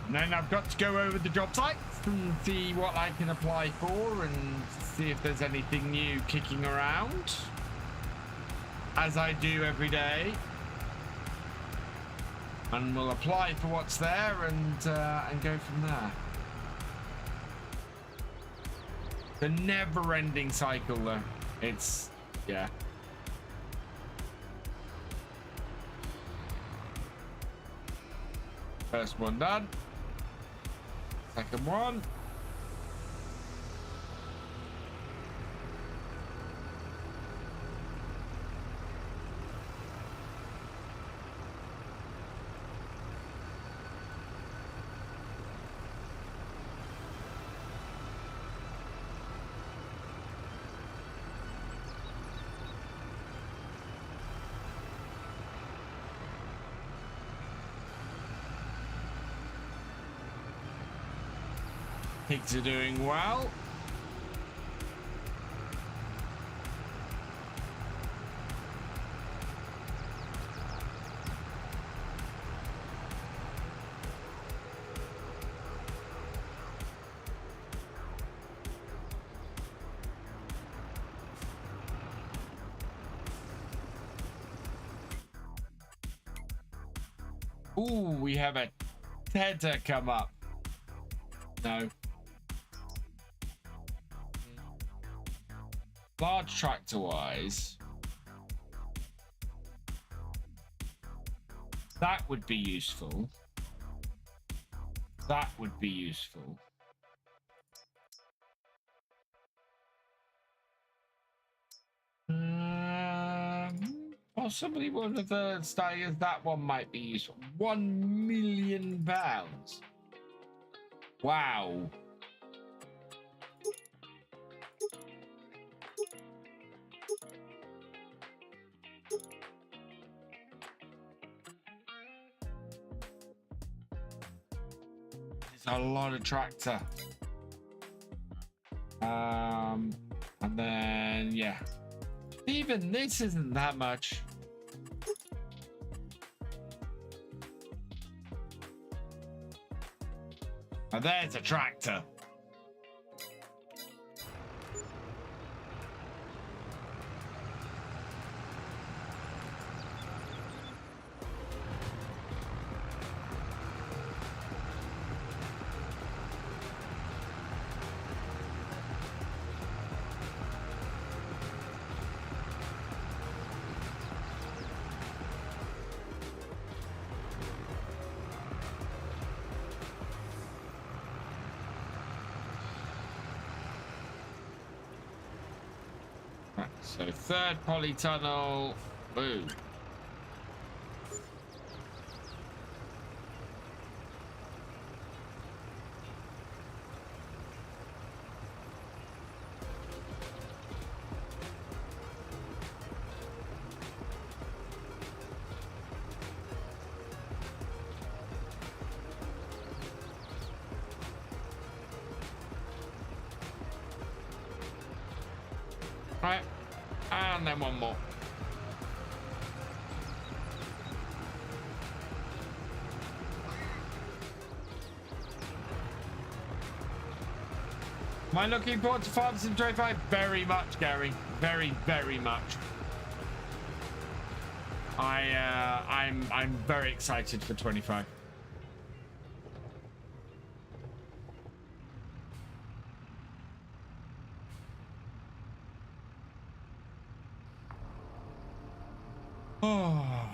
And then I've got to go over the job sites and see what I can apply for and see if there's anything new kicking around, as I do every day. And we'll apply for what's there and go from there. The never-ending cycle, though. It's, yeah. First one done. Second one. Pigs are doing well. Ooh, we have a Tedder come up. No. Large tractor wise, that would be useful. That would be useful. Possibly one of the Steyers. That one might be useful. £1 million. Wow. A lot of tractor. And then yeah, even this isn't that much. And there's a tractor. So third polytunnel, boom. Right. And then one more. Am I looking forward to Farm Sim 25? Very much, Gary. Very, very much. I'm very excited for 25. Oh.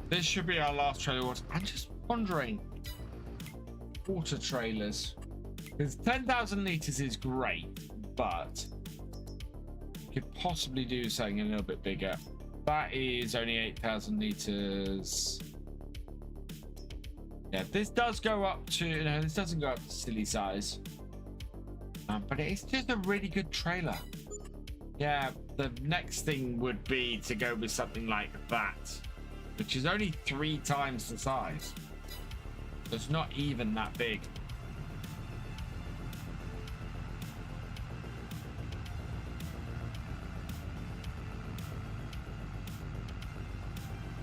This should be our last trailer. I'm just wondering, water trailers, because 10,000 liters is great, but you could possibly do something a little bit bigger. That is only 8,000 liters. Yeah, this does go up to, no, this doesn't go up to silly size, but it's just a really good trailer. Yeah, the next thing would be to go with something like that, which is only 3 times the size. It's not even that big.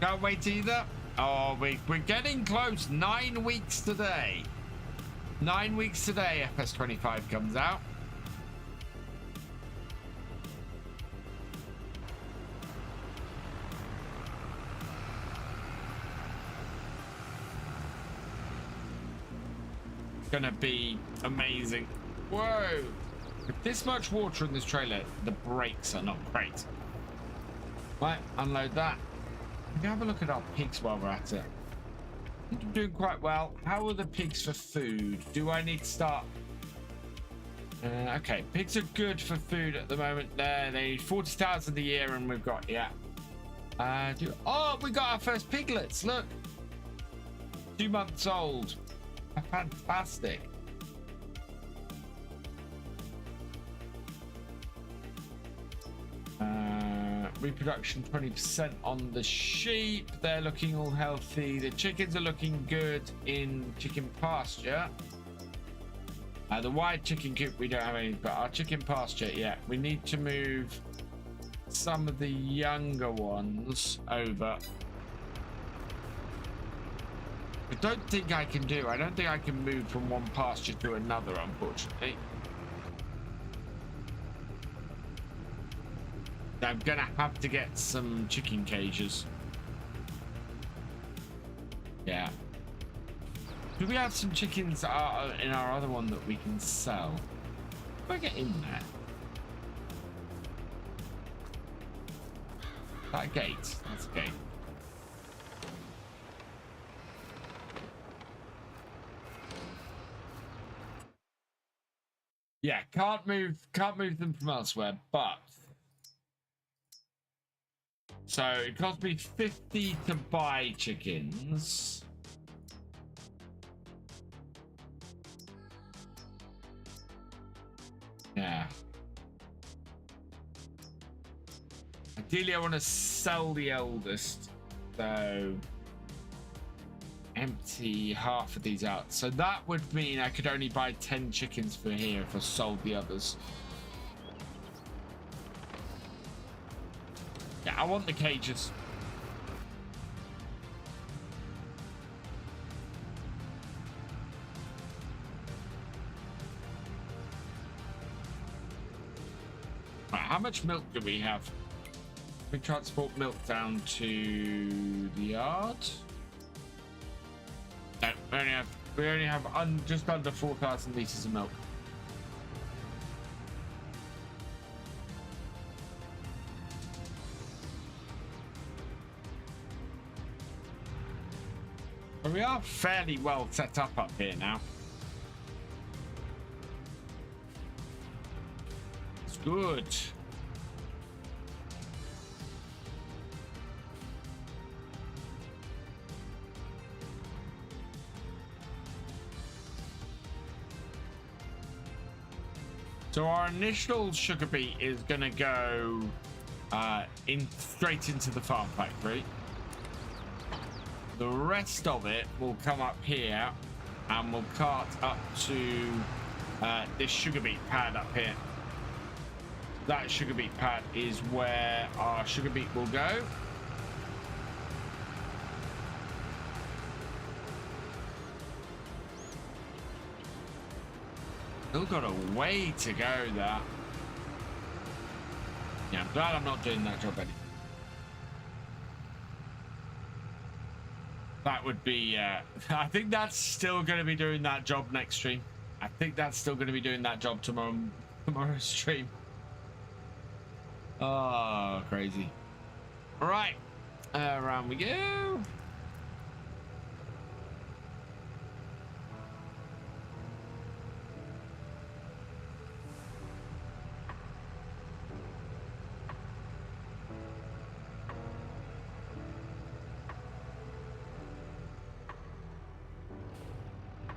Can't wait either. Oh, we're getting close. 9 weeks today. 9 weeks today, FS25 comes out. Gonna be amazing. Whoa, with this much water in this trailer, the brakes are not great. Right, unload that. We can have a look at our pigs while we're at it. I think I'm doing quite well. How are the pigs for food? Do I need to start? Okay, pigs are good for food at the moment. They need 40,000 a year, and we've got, yeah. Oh, we got our first piglets. Look, 2 months old. Fantastic. Reproduction 20% on the sheep. They're looking all healthy. The chickens are looking good in chicken pasture. The wide chicken coop, we don't have any, but our chicken pasture, yeah. We need to move some of the younger ones over. I don't think I can move from one pasture to another, unfortunately. I'm gonna have to get some chicken cages. Yeah. Do we have some chickens in our other one that we can sell? Can I get in there? Is that a gate? That's a gate. Yeah, can't move them from elsewhere, but so it cost me 50 to buy chickens. Yeah. Ideally, I want to sell the eldest, so empty half of these out. So that would mean I could only buy 10 chickens for here if I sold the others. Yeah, I want the cages. Right, how much milk do we have? We transport milk down to the yard. No, we only have just under 4,000 liters of milk. But we are fairly well set up here now. It's good. So our initial sugar beet is gonna go straight into the farm factory. The rest of it will come up here and we'll cart up to this sugar beet pad up here. That sugar beet pad is where our sugar beet will go. Still got a way to go there. Yeah, I'm glad I'm not doing that job anymore. That would be, I think that's still going to be doing that job next stream. I think that's still going to be doing that job tomorrow's stream. Oh, crazy. All right, around we go.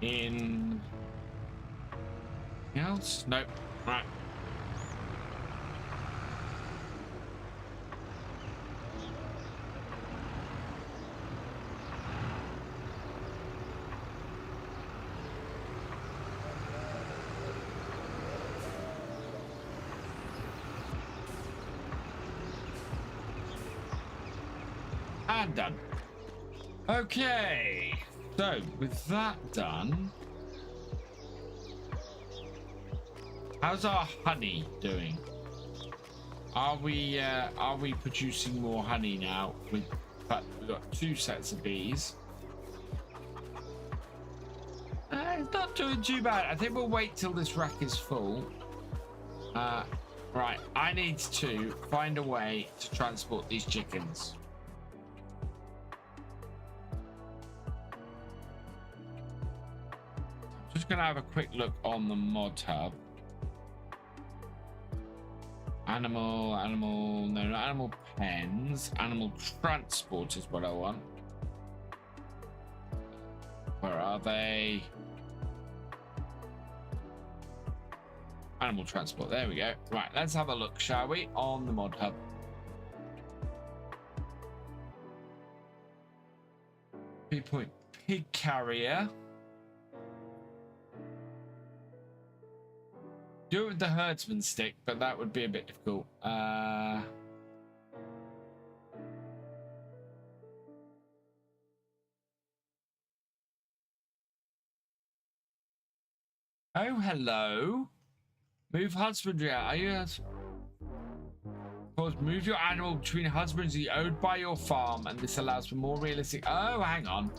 in... Anything else? Nope. Right. And done. Okay, so with that done, how's our honey doing? Are we producing more honey now? In fact, we've got 2 sets of bees. It's not doing too bad. I think we'll wait till this rack is full. Right, I need to find a way to transport these chickens. Just gonna have a quick look on the mod hub. Animal pens. Animal transport is what I want. Where are they? Animal transport, there we go. Right, let's have a look, shall we, on the mod hub. Point pig carrier. Do it with the herdsman stick, but that would be a bit difficult. Oh, hello. Move husbandry out. Are you? Move your animal between husbandry owned by your farm, and this allows for more realistic. Oh, hang on.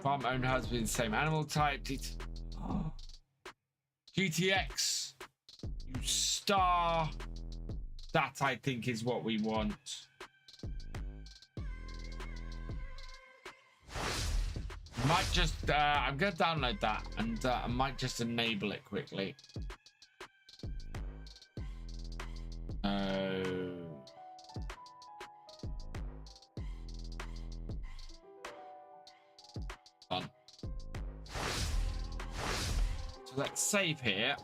Farm owned husband, same animal type. GTX, you star. That I think is what we want. Might just I'm gonna download that and I might just enable it quickly. Done. So let's save here.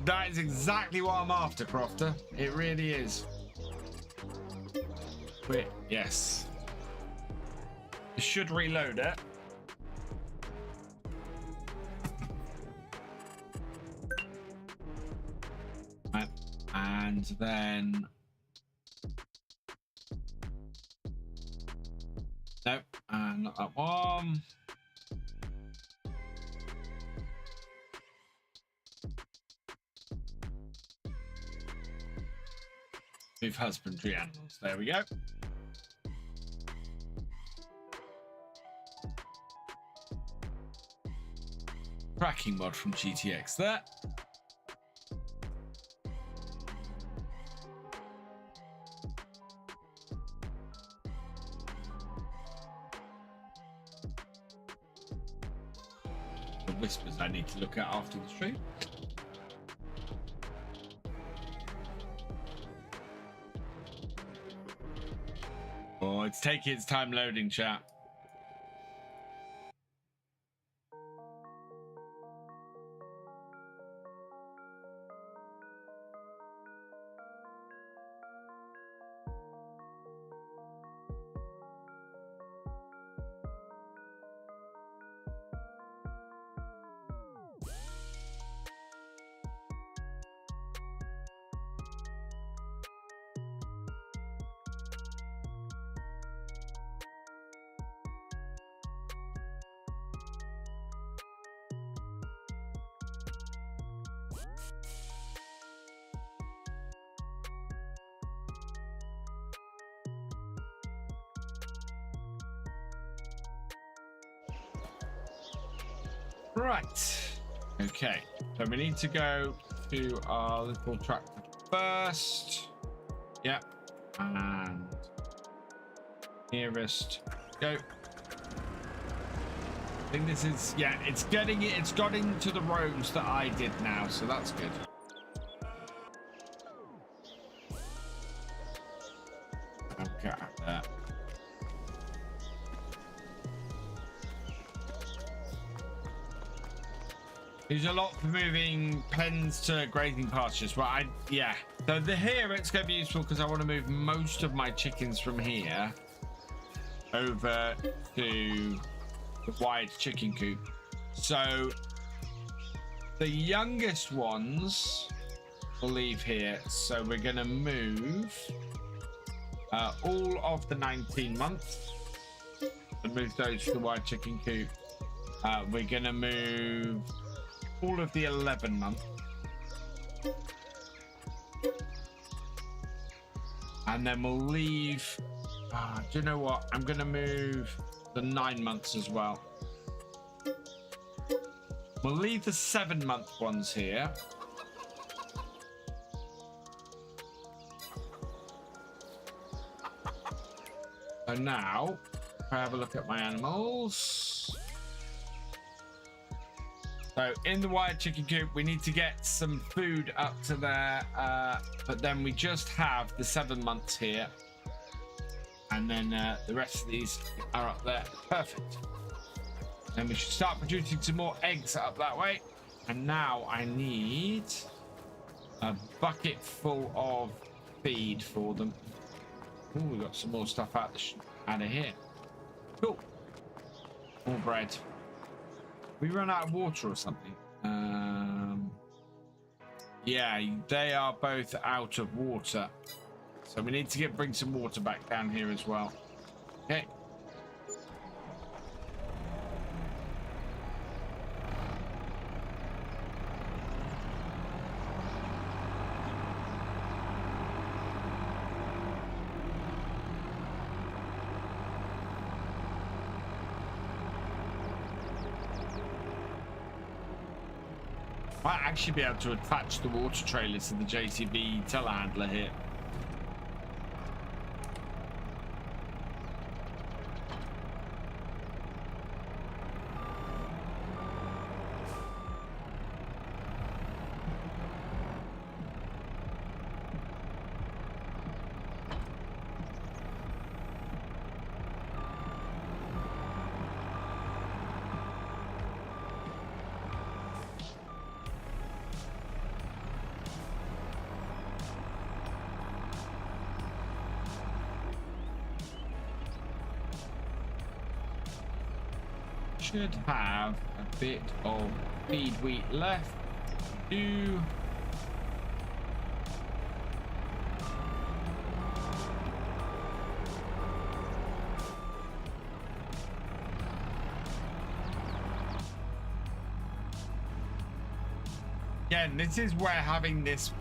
That is exactly what I'm after, Crofter. It really is. Wait, yes. It should reload it. Right. And then nope, not that one. Move husbandry animals. There we go. Tracking mod from GTX there. The whispers I need to look at after the stream. Oh, it's taking its time loading, chat. Right. Okay. So we need to go to our little tractor first. Yep. And Nearest. Go. I think this is, yeah, it's getting it. It's got into the roads that I did now, so that's good. Okay, there. There's a lot for moving pens to grazing pastures, but yeah. So here it's going to be useful because I want to move most of my chickens from here over to the wide chicken coop. So the youngest ones will leave here. So we're going to move all of the 19 months and move those to the wide chicken coop. We're going to move all of the 11 months. And then we'll leave, do you know what? I'm going to move the 9 months as well. We'll leave the 7-month ones here. So now, if I have a look at my animals. So in the wired chicken coop, we need to get some food up to there, but then we just have the 7 months here. And then the rest of these are up there. Perfect. Then we should start producing some more eggs up that way. And now I need a bucket full of feed for them. Oh, we got some more stuff out of here. Cool. More bread. We run out of water or something. Yeah, they are both out of water. So we need to bring some water back down here as well. Okay. Might actually be able to attach the water trailers to the JCB telehandler here. Should have a bit of feed wheat left. Do again, this is where having this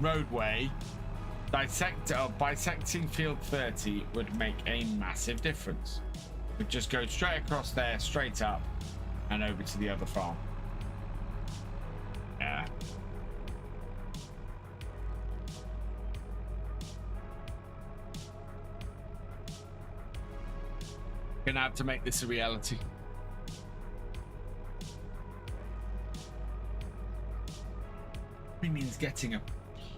roadway bisecting field 30 would make a massive difference. We'd just go straight across there, straight up, and over to the other farm. Yeah. Gonna have to make this a reality. It means getting a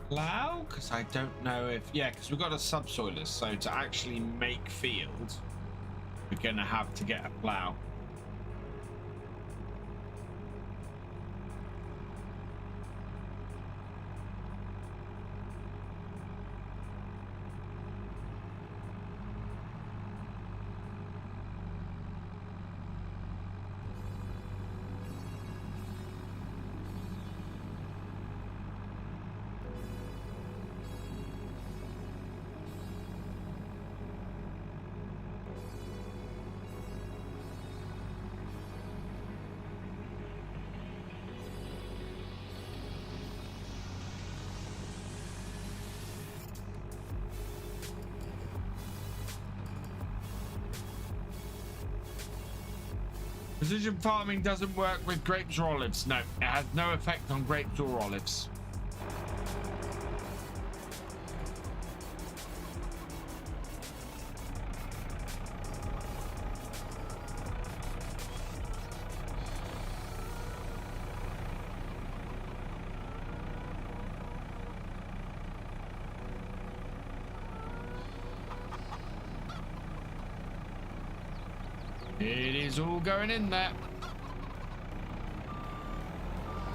plow, because I don't know if, yeah, because we've got a subsoiler, so to actually make fields, we're gonna have to get a plow. Precision farming doesn't work with grapes or olives. No, it has no effect on grapes or olives. It is all going in there.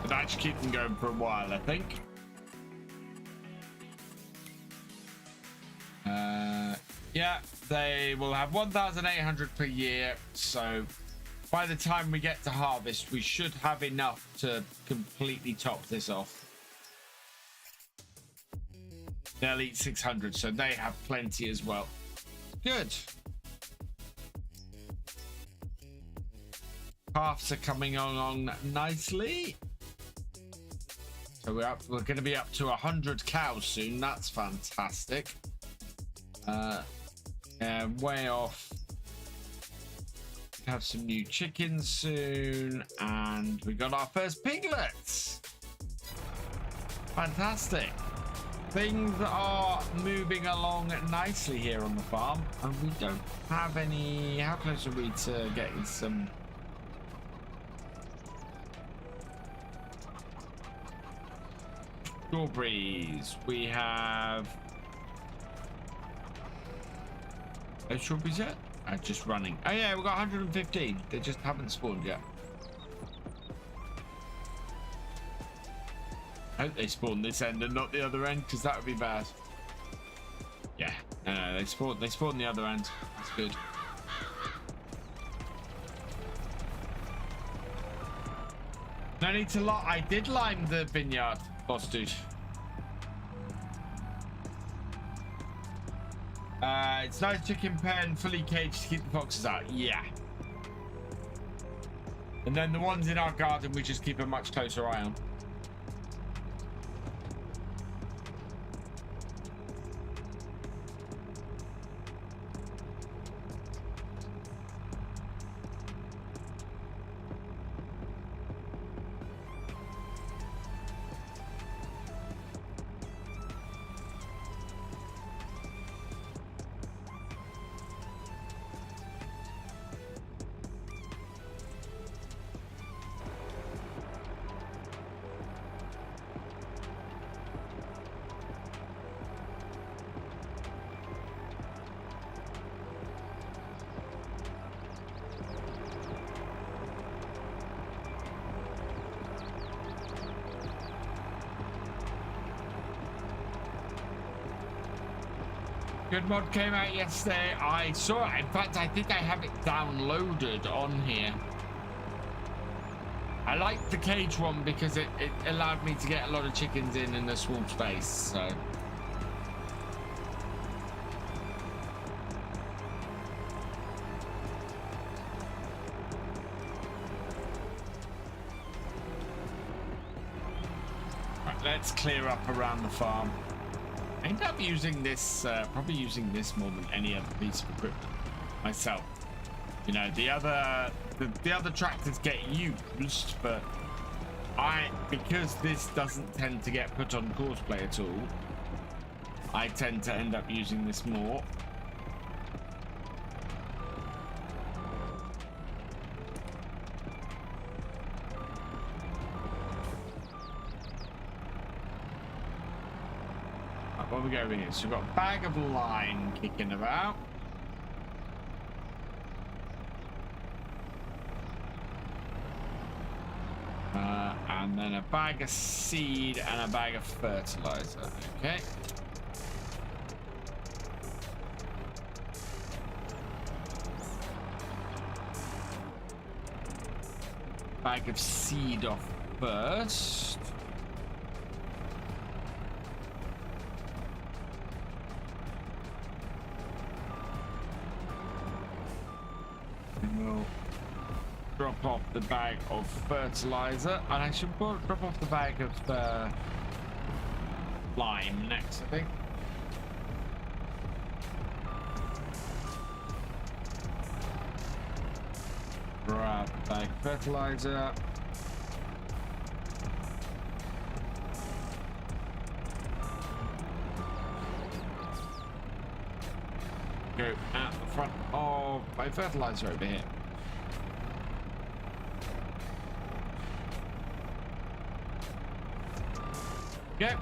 But that should keep them going for a while, I think. Yeah, they will have 1,800 per year. So by the time we get to harvest, we should have enough to completely top this off. They'll eat 600, so they have plenty as well. Good. Calves are coming along nicely. So we're going to be up to 100 cows soon. That's fantastic. Way off. Have some new chickens soon, and we got our first piglets. Fantastic. Things are moving along nicely here on the farm, and we don't have any. How close are we to getting some? Strawberries. We have. Strawberries yet? Just running. Oh yeah, we've got 115. They just haven't spawned yet. I hope they spawn this end and not the other end, because that would be bad. Yeah, no, they spawn the other end. That's good. No need to lie. I did lime the vineyard, boss dude. It's nice chicken pen, fully caged to keep the foxes out. Yeah. And then the ones in our garden, we just keep a much closer eye on. Good mod came out yesterday. I saw it. In fact, I think I have it downloaded on here. I liked the cage one because it allowed me to get a lot of chickens in a small space. So. Right, let's clear up around the farm. I end up using this, probably using this more than any other piece of equipment myself. You know, the other tractors get used, but because this doesn't tend to get put on courseplay at all, I tend to end up using this more. What we go over here? So we've got a bag of lime kicking about. And then a bag of seed and a bag of fertilizer. Okay. Bag of seed off first. We'll drop off the bag of fertilizer, and I should drop off the bag of lime next, I think. Grab the bag of fertilizer. Go at the front of my fertilizer over here. Okay.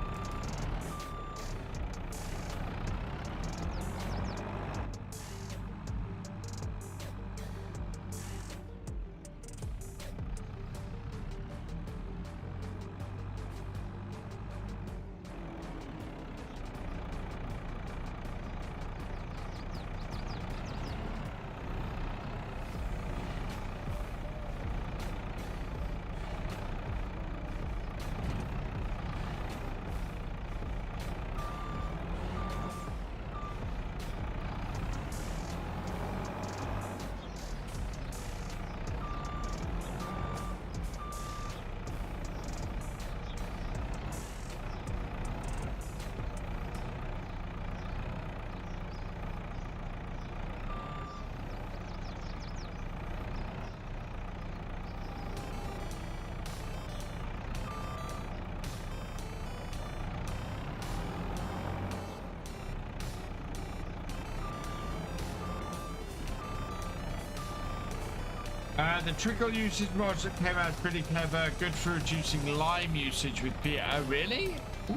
The trickle usage mod that came out is pretty clever. Good for reducing lime usage with Peter. Oh, really? Ooh.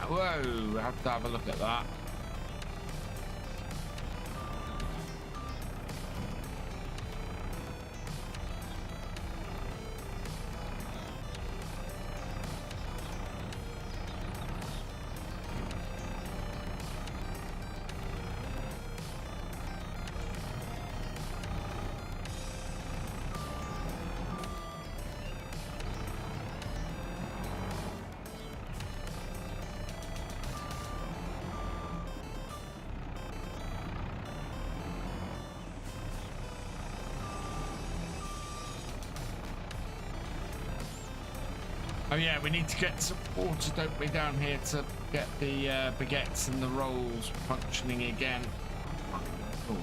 Whoa, I have to have a look at that. Oh yeah, we need to get some water, don't we, down here to get the baguettes and the rolls functioning again. Oh.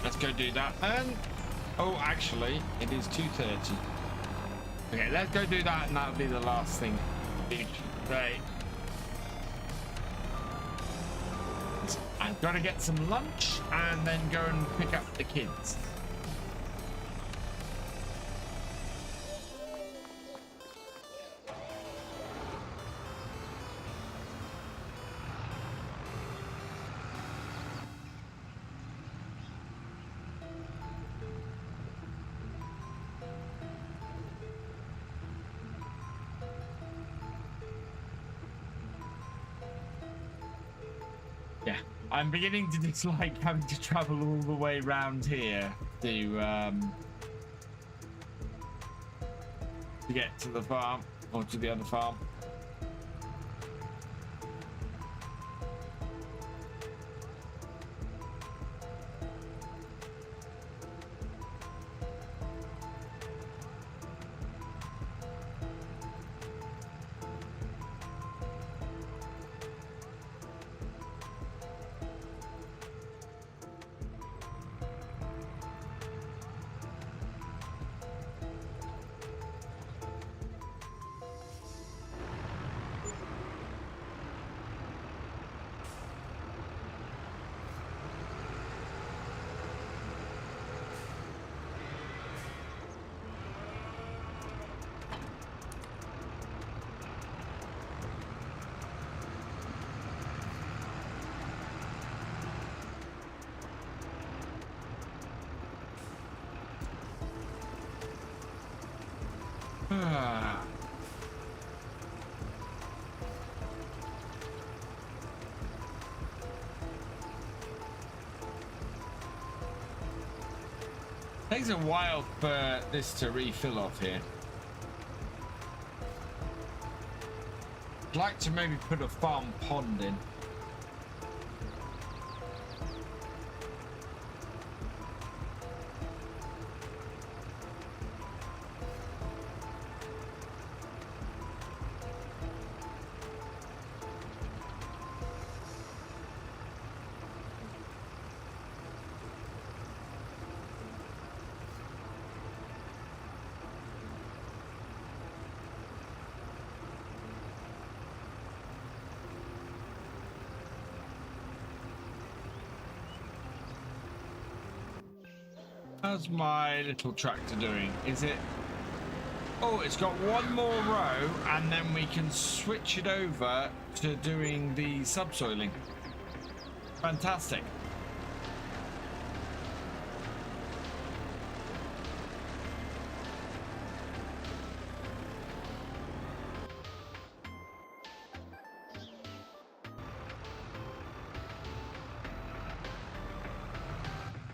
Let's go do that. And oh, actually, it is 2:30. Okay, let's go do that, and that'll be the last thing. Right. I've got to get some lunch and then go and pick up the kids. I'm beginning to dislike having to travel all the way around here to get to the farm or to the other farm. Takes a while for this to refill off here. I'd like to maybe put a farm pond in. How's my little tractor doing? Is it... Oh, it's got one more row, and then we can switch it over to doing the subsoiling. Fantastic.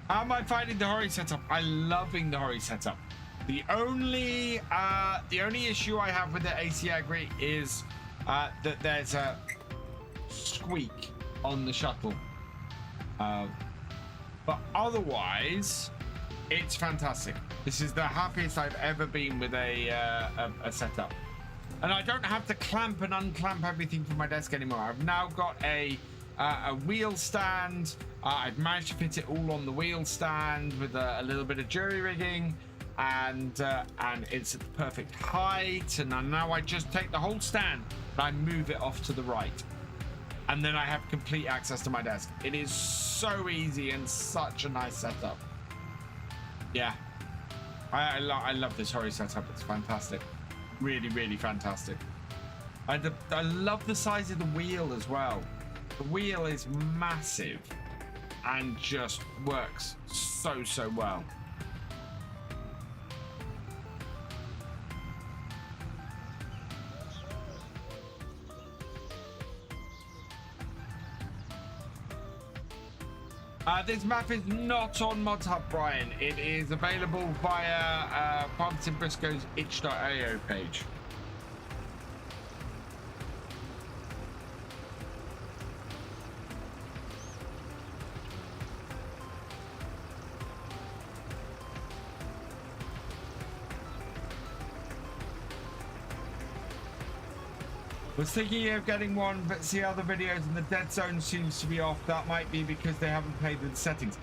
How am I finding the Horsch setup? I'm loving the Horsch setup. The only issue I have with the AC Agri is that there's a squeak on the shuttle. But otherwise, it's fantastic. This is the happiest I've ever been with a setup. And I don't have to clamp and unclamp everything from my desk anymore. I've now got a wheel stand. I've managed to fit it all on the wheel stand with a little bit of jury rigging, and it's at the perfect height. And now I just take the whole stand and I move it off to the right, and then I have complete access to my desk. It is so easy and such a nice setup. Yeah, I love this Horsch setup. It's fantastic. Really, really fantastic. I love the size of the wheel as well. The wheel is massive and just works so well. This map is not on Mod Hub, Brian. It is available via Parkinson Briscoe's itch.io page. Was thinking of getting one, but see other videos and the dead zone seems to be off. That might be because they haven't played with the settings.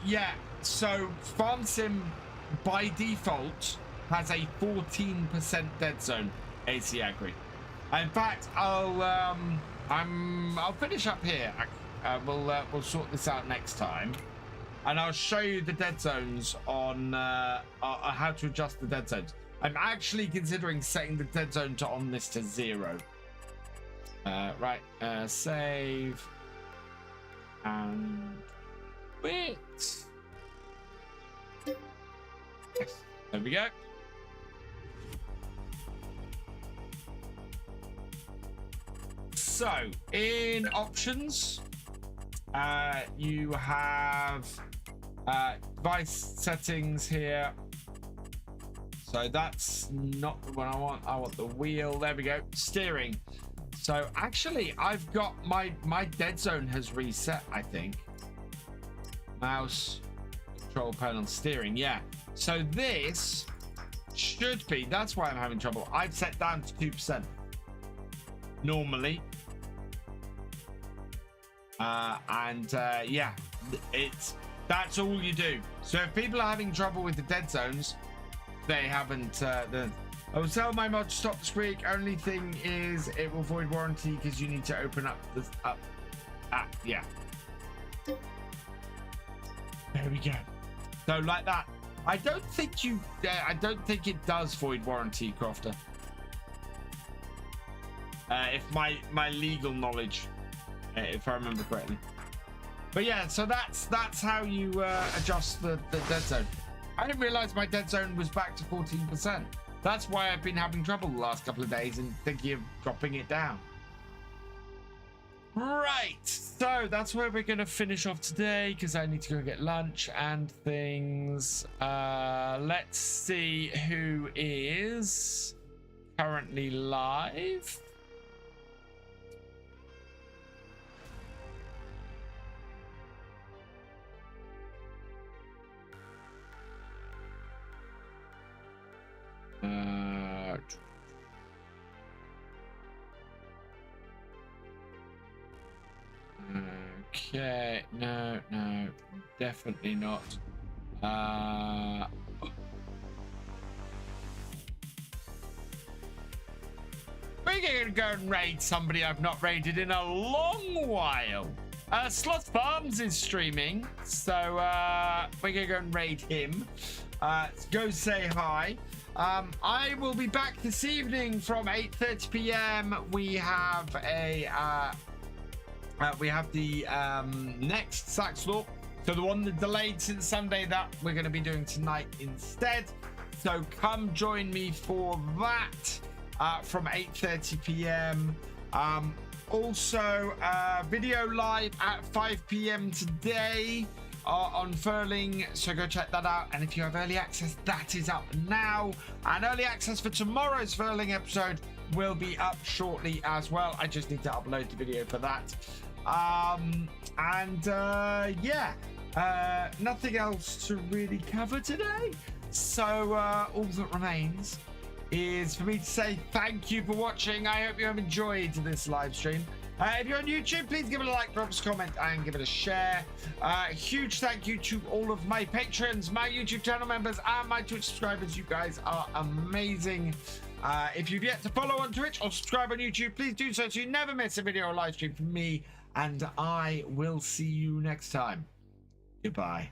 Yeah, so Farm Sim by default has a 14% dead zone AC Agri. In fact, I'll finish up here. We'll sort this out next time, and I'll show you the dead zones on how to adjust the dead zones. I'm actually considering setting the dead zone on this to 0. Right, save and wait. Yes, there we go. So in options, you have device settings here. So that's not the one I want. I want the wheel. There we go. Steering. So actually, I've got my dead zone has reset, I think. Mouse, control panel, steering. Yeah. So this should be. That's why I'm having trouble. I've set down to 2% normally. Yeah, that's all you do. So if people are having trouble with the dead zones, they haven't I will sell my mod to stop the squeak. Only thing is it will void warranty because you need to open up the yeah, there we go. So like that. I don't think it does void warranty, Crofter, if my legal knowledge, if I remember correctly. But yeah, so that's how you adjust the dead zone. I didn't realize my dead zone was back to 14%. That's why I've been having trouble the last couple of days and thinking of dropping it down. Right, so that's where we're going to finish off today because I need to go get lunch and things. Let's see who is currently live. Okay, no, definitely not. We're gonna go and raid somebody I've not raided in a long while. Sloth Farms is streaming, so we're gonna go and raid him. Go say hi. I will be back this evening from 8:30 p.m. We have the next Saxlaw, so the one that delayed since Sunday that we're going to be doing tonight instead. So come join me for that from 8:30 p.m. Also, video live at 5 p.m. today on Furling, so go check that out. And if you have early access, that is up now, and early access for tomorrow's Furling episode will be up shortly as well. I just need to upload the video for that. Yeah, nothing else to really cover today, so all that remains is for me to say thank you for watching. I hope you have enjoyed this live stream. If you're on YouTube, please give it a like, drop us a comment, and give it a share. A huge thank you to all of my patrons, my YouTube channel members, and my Twitch subscribers. You guys are amazing. If you've yet to follow on Twitch or subscribe on YouTube, please do so you never miss a video or live stream from me. And I will see you next time. Goodbye.